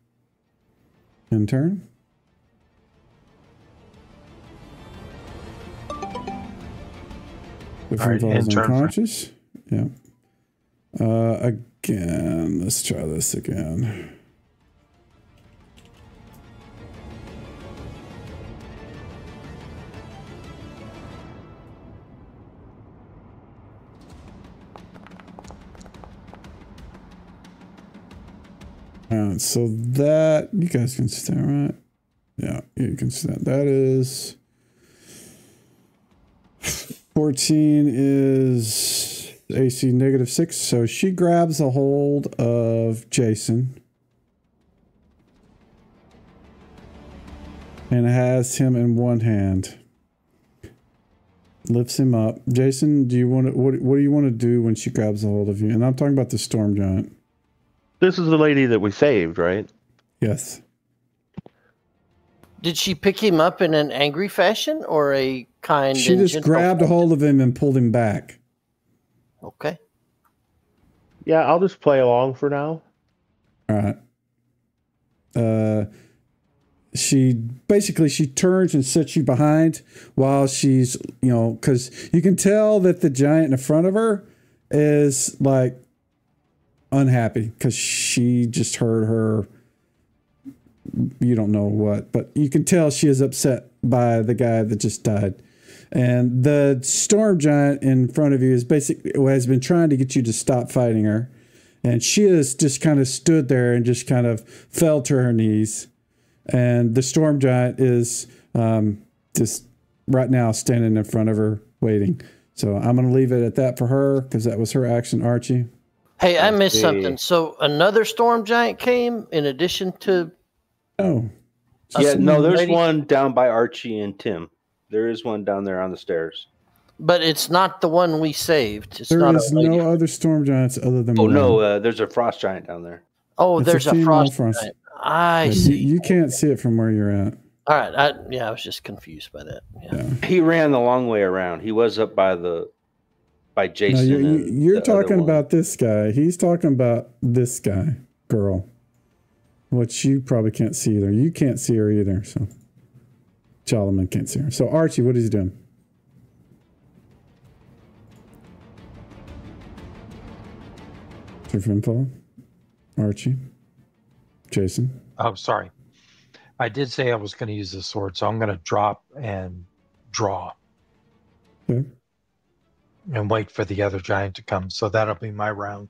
In turn. If All right, involves in turn unconscious. Yeah. Again, let's try this again. So that, you guys can see that, right? Yeah, you can see that. That is 14 is AC -6. So she grabs a hold of Jason and has him in one hand. Lifts him up. Jason, do you want to, what do you want to do when she grabs a hold of you? And I'm talking about the storm giant. This is the lady that we saved, right? Yes. Did she pick him up in an angry fashion or a kind? She just grabbed a hold of him and pulled him back. Okay. Yeah, I'll just play along for now. All right. She turns and sets you behind while she's, because you can tell that the giant in front of her is like unhappy because she just heard her, you don't know what, but you can tell she is upset by the guy that just died. And the storm giant in front of you has been trying to get you to stop fighting her. And she has just kind of stood there and just kind of fell to her knees. And the storm giant is just right now standing in front of her waiting. So I'm going to leave it at that for her because that was her action, Archie. Hey, I missed something. So another storm giant came in addition to... Oh. Yeah, no, there's one down by Archie and Tim. There is one down there on the stairs. But it's not the one we saved. There is no other storm giants other than one. No, there's a frost giant down there. Oh, there's a frost giant. I see. You can't see it from where you're at. All right. I was just confused by that. Yeah. He ran the long way around. He was up by Jason. No, you're talking about this guy. He's talking about this guy, girl. Which you probably can't see either. You can't see her either. So, Chalaman can't see her. So, Archie, what is he doing? Info. Archie. Jason. Oh, sorry. I did say I was going to use the sword, so I'm going to drop and draw. Okay. And wait for the other giant to come. So that'll be my round.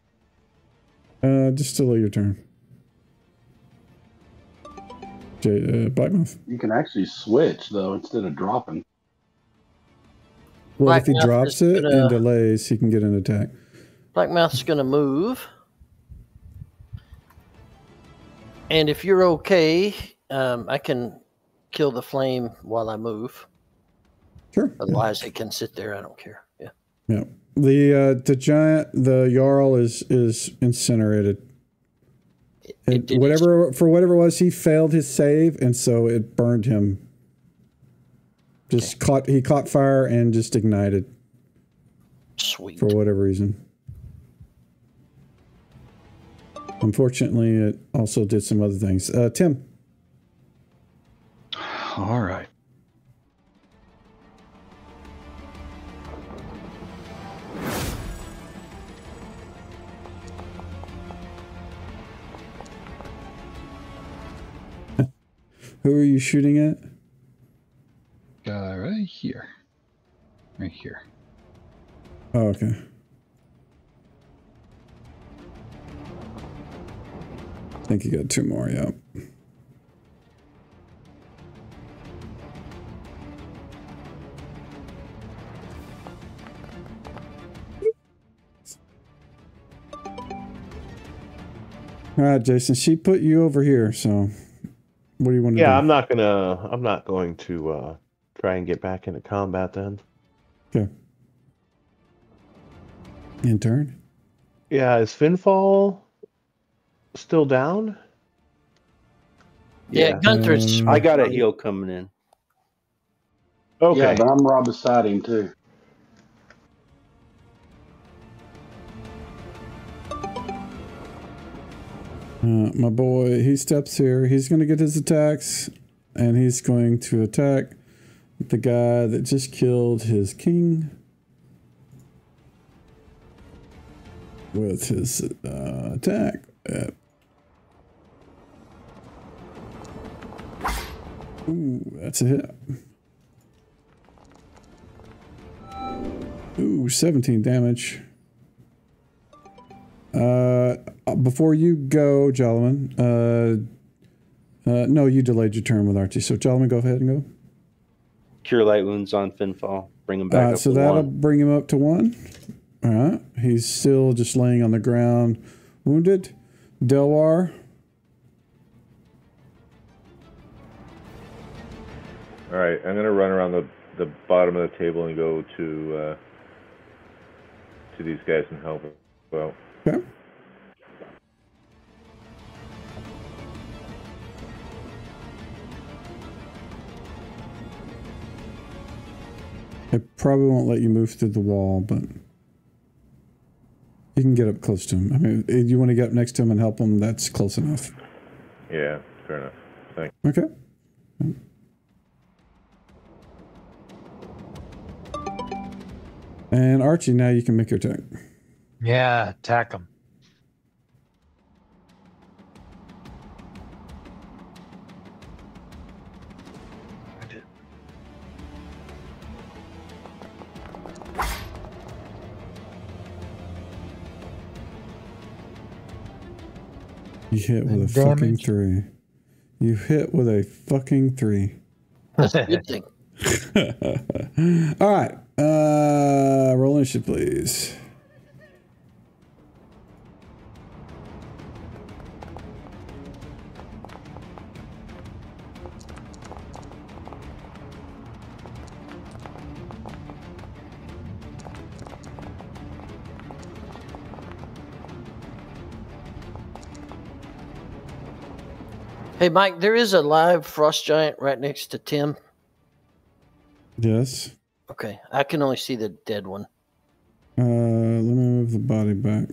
Just delay your turn. Blackmouth. You can actually switch, though, instead of dropping. Well, if he drops it and delays, he can get an attack. Blackmouth's going to move. And if you're okay, I can kill the flame while I move. Sure. Otherwise, it can sit there. I don't care. Yeah. Yeah. The giant, the Jarl is incinerated. Whatever it was, he failed his save, and so it burned him. He caught fire and just ignited. Sweet. For whatever reason. Unfortunately, it also did some other things. Tim. All right. Who are you shooting at? Right here. Right here. Oh, okay. I think you got two more, yeah. All right, Jason, she put you over here, so what do you want to do? Yeah, I'm not going to try and get back into combat then. Okay. In turn? Yeah, is Finfall still down? Yeah, Gunther's. I got a heal coming in. Okay. Yeah, but I'm right beside him too. My boy, he steps here. He's going to get his attacks, and he's going to attack the guy that just killed his king with his attack. Ooh, that's a hit. Ooh, 17 damage. Before you go, Jolliman, no, you delayed your turn with Archie. So, Jolliman, go ahead and go. Cure light wounds on Finfall. Bring him back up so to that'll 1. bring him up to 1. All right. He's still just laying on the ground, wounded. Delwar. All right, I'm gonna run around the bottom of the table and go to these guys and help them out. Okay. It probably won't let you move through the wall, but you can get up close to him. I mean, if you want to get up next to him and help him, that's close enough. Yeah, fair enough. Thanks. Okay. And Archie, now you can make your attack. Yeah, attack him. I did. You hit with a Damage. fucking 3. You hit with a fucking 3. That's a good thing. All right. Roll initiative, please. Hey, Mike, there is a live frost giant right next to Tim. Yes. Okay, I can only see the dead one. Let me move the body back.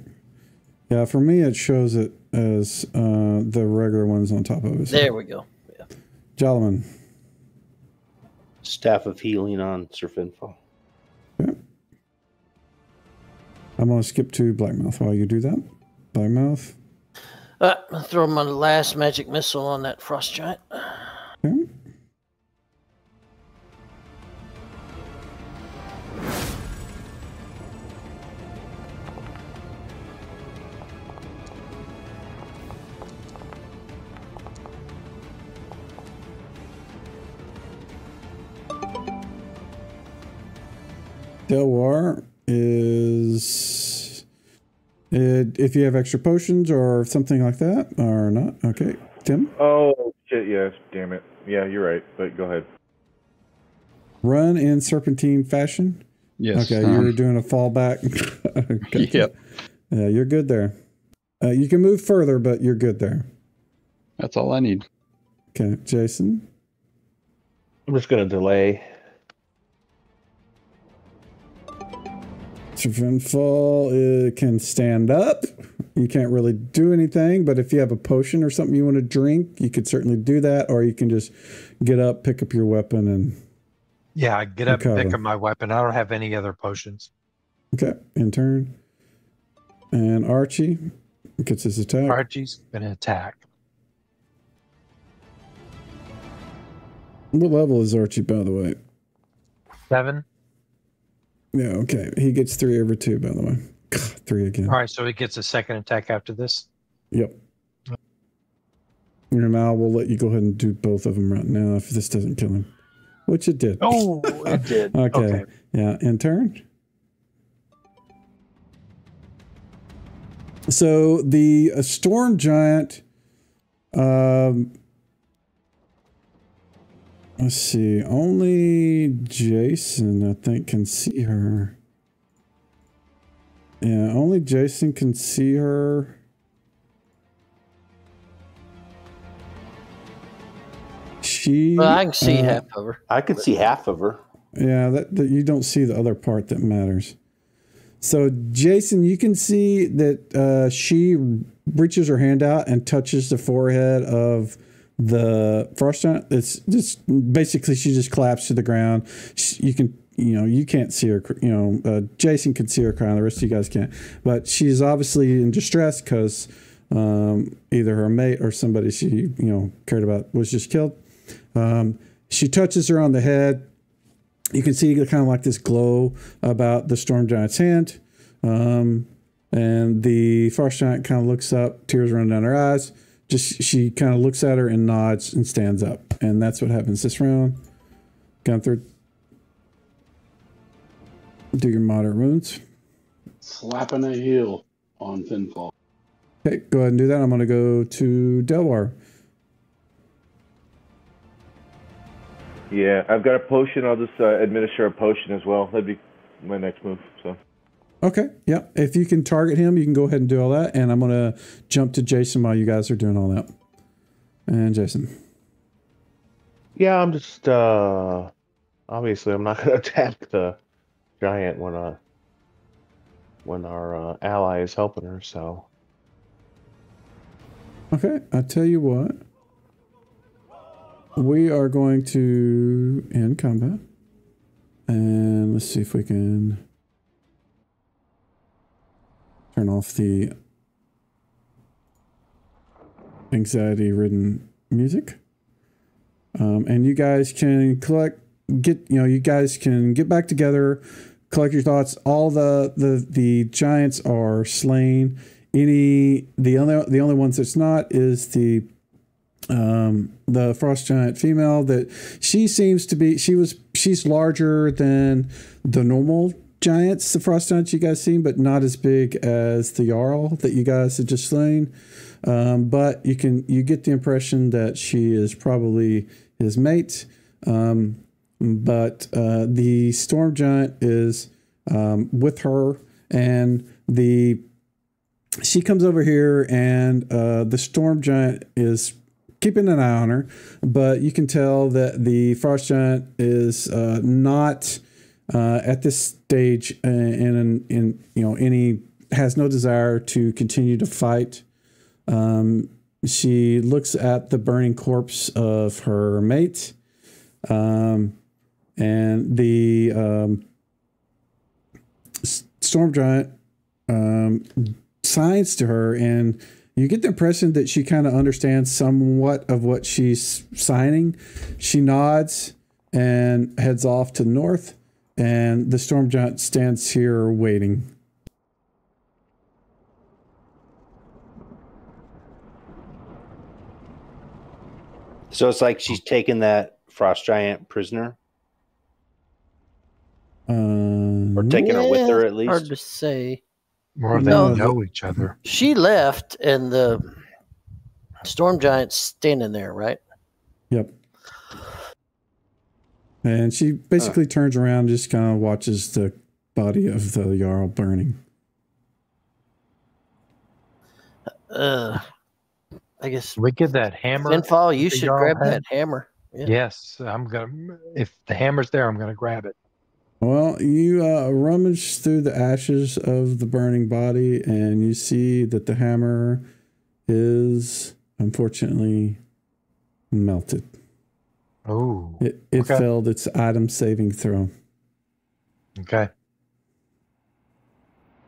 Yeah, for me, it shows it as the regular ones on top of it. There we go. Yeah. Jolliman. Staff of healing on Sir Finfall. Okay. I'm going to skip to Blackmouth while you do that. Blackmouth. I'll throw my last magic missile on that frost giant. Okay. Delwar is if you have extra potions or something like that, or not. Okay, Tim. Oh shit! Yes, damn it. Yeah, you're right. But go ahead. Run in serpentine fashion. Yes. Okay, you're doing a fallback. Okay. Yep. Yeah, you're good there. You can move further, but you're good there. That's all I need. Okay, Jason. I'm just going to delay. Finfall can stand up. You can't really do anything, but if you have a potion or something you want to drink, you could certainly do that, or you can just get up, pick up your weapon, and Yeah, I get up and recover. pick up my weapon. I don't have any other potions. Okay, in turn. And Archie gets his attack. Archie's gonna attack. What level is Archie, by the way? 7. Yeah, okay. He gets 3 over 2, by the way. God, 3 again. All right, so he gets a second attack after this. Yep. And now we'll let you go ahead and do both of them right now if this doesn't kill him. Which it did. Oh, it did. Okay. Yeah, in turn. So the storm giant, let's see, only Jason, I think, can see her. Yeah, only Jason can see her. Well, I can see half of her. I could see half of her. Yeah, that you don't see the other part that matters. So Jason, you can see that she reaches her hand out and touches the forehead of the frost giant. It's just basically she just collapsed to the ground. You can, you can't see her. Jason can see her crying. The rest of you guys can't. But she's obviously in distress because either her mate or somebody she cared about was just killed. She touches her on the head. You can see kind of like this glow about the storm giant's hand. And the frost giant kind of looks up, tears running down her eyes. She kind of looks at her and nods and stands up. And that's what happens this round. Gunther, do your moderate wounds. Slapping a heel on Finfall. Okay, go ahead and do that. I'm going to go to Delwar. Yeah, I've got a potion. I'll just administer a potion as well. That'd be my next move. So. Okay, yeah. If you can target him, you can go ahead and do all that. And I'm going to jump to Jason while you guys are doing all that. And Jason. Yeah, I'm just obviously I'm not going to attack the giant when our ally is helping her. So. Okay, I tell you what. We are going to end combat. And let's see if we can turn off the anxiety-ridden music. And you guys can you guys can get back together, collect your thoughts. All the giants are slain. The only ones that's not is the frost giant female. That she seems to be, she's larger than the normal giants, the frost giants you guys seen, but not as big as the Jarl that you guys had just slain. But you get the impression that she is probably his mate. But the storm giant is with her, and she comes over here, and the storm giant is keeping an eye on her, but you can tell that the frost giant is not at this stage has no desire to continue to fight. She looks at the burning corpse of her mate, and the storm giant signs to her, and you get the impression that she kind of understands somewhat of what she's signing. She nods and heads off to the north, and the storm giant stands here waiting. So it's like she's taken that frost giant prisoner? Or taking her with her at least? Hard to say. Or they know each other. She left, and the storm giant's standing there, right? Yep. And she basically turns around and just kind of watches the body of the Jarl burning. I guess we get that hammer. Finfall, you should grab that hammer. Yeah. Yes, if the hammer's there, I'm gonna grab it. Well, you rummage through the ashes of the burning body, and you see that the hammer is unfortunately melted. Oh, it failed its item saving throw. Okay.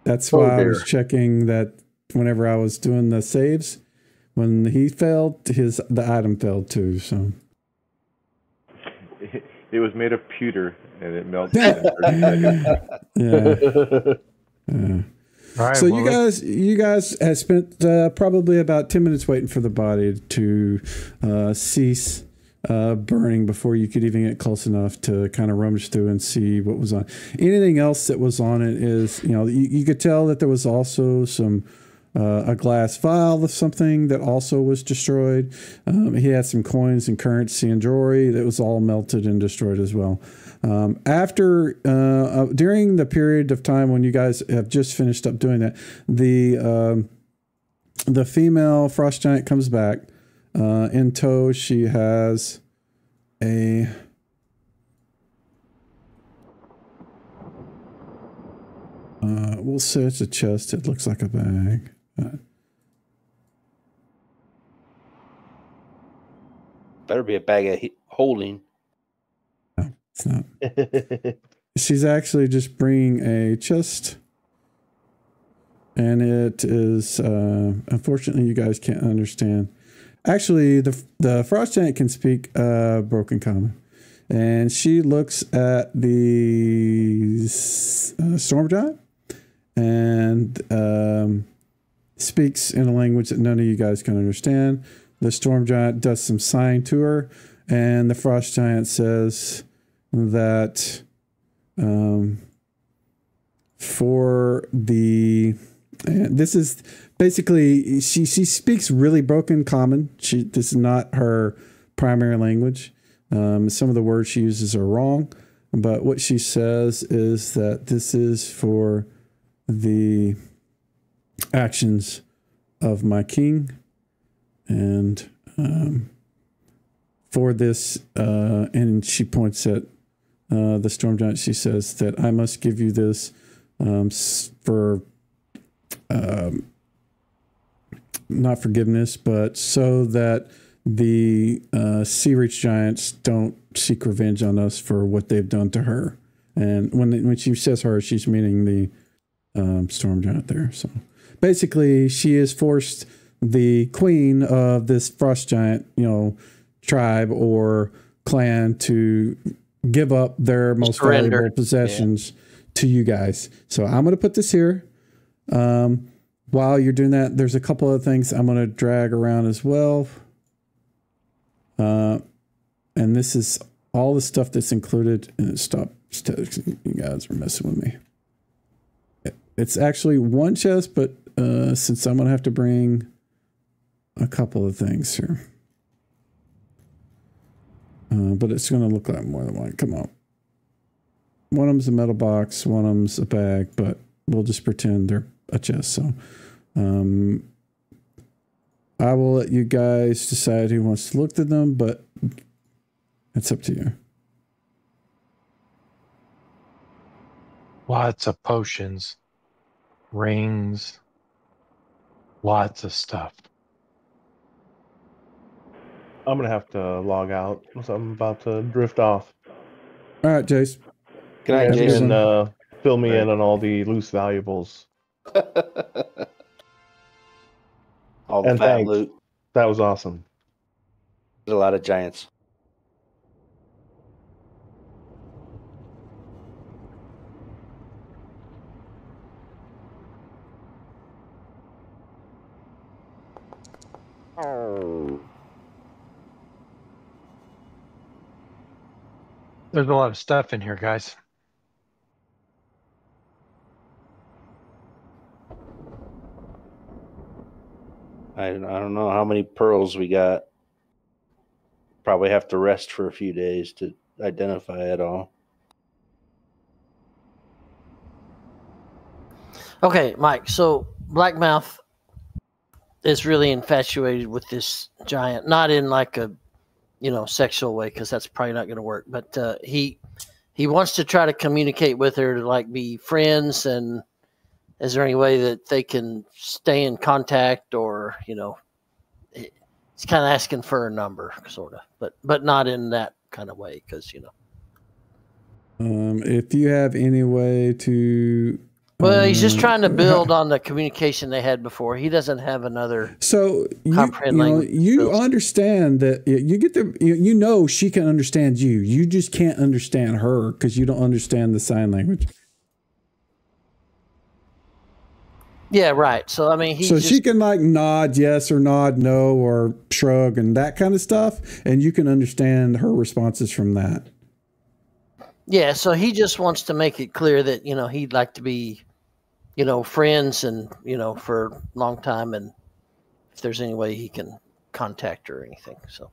That's why I was checking that whenever I was doing the saves, when he failed, the item failed too. So it was made of pewter and it melted in 30 seconds. Yeah. All right, so you guys have spent probably about 10 minutes waiting for the body to cease burning before you could even get close enough to kind of rummage through and see what was on. Anything else that was on it is, you could tell that there was also some a glass vial of something that also was destroyed. He had some coins and currency and jewelry that was all melted and destroyed as well. During the period of time when you guys have just finished up doing that, the female frost giant comes back. In tow, she has We'll say it's a chest. It looks like a bag. Better be a bag of holding. No, it's not. She's actually just bringing a chest. And it is, unfortunately, you guys can't understand. Actually, the frost giant can speak broken common. And she looks at the storm giant and speaks in a language that none of you guys can understand. The storm giant does some sign to her, and the frost giant says that for the... And this is basically, she speaks really broken common. This is not her primary language. Some of the words she uses are wrong, but what she says is that this is for the actions of my king, and for this, and she points at the storm giant. She says that I must give you this for not forgiveness, but so that the sea reach giants don't seek revenge on us for what they've done to her. And when she says her, she's meaning the storm giant there. So basically, she has forced the queen of this frost giant, tribe or clan to give up their most valuable possessions to you guys. So I'm going to put this here. While you're doing that, there's a couple of things I'm going to drag around as well. And this is all the stuff that's included. And stop. You guys are messing with me. It's actually one chest, but since I'm going to have to bring a couple of things here. But it's going to look like more than one. Come on. One of them's a metal box. One of them's a bag, but we'll just pretend they're a chest. So I will let you guys decide who wants to look at them, but it's up to you. Lots of potions, rings, lots of stuff. I'm going to have to log out because I'm about to drift off. All right, Jace. Good night, Jason. Fill me in on all the loose valuables. All the fat loot. That was awesome. There's a lot of giants. There's a lot of stuff in here, guys. I don't know how many pearls we got. Probably have to rest for a few days to identify it all. Okay, Mike. So Blackmouth is really infatuated with this giant, not in like a, sexual way, because that's probably not going to work. But he wants to try to communicate with her to like be friends. And is there any way that they can stay in contact, or he's kind of asking for a number, sort of, but not in that kind of way, because if you have any way to. Well, he's just trying to build on the communication they had before. He doesn't have another. So you understand that you get the she can understand you. You just can't understand her because you don't understand the sign language. Yeah, right. So I mean, she can like nod yes or nod no or shrug and that kind of stuff, and you can understand her responses from that. Yeah, so he just wants to make it clear that he'd like to be friends and for a long time, and if there's any way he can contact her or anything. So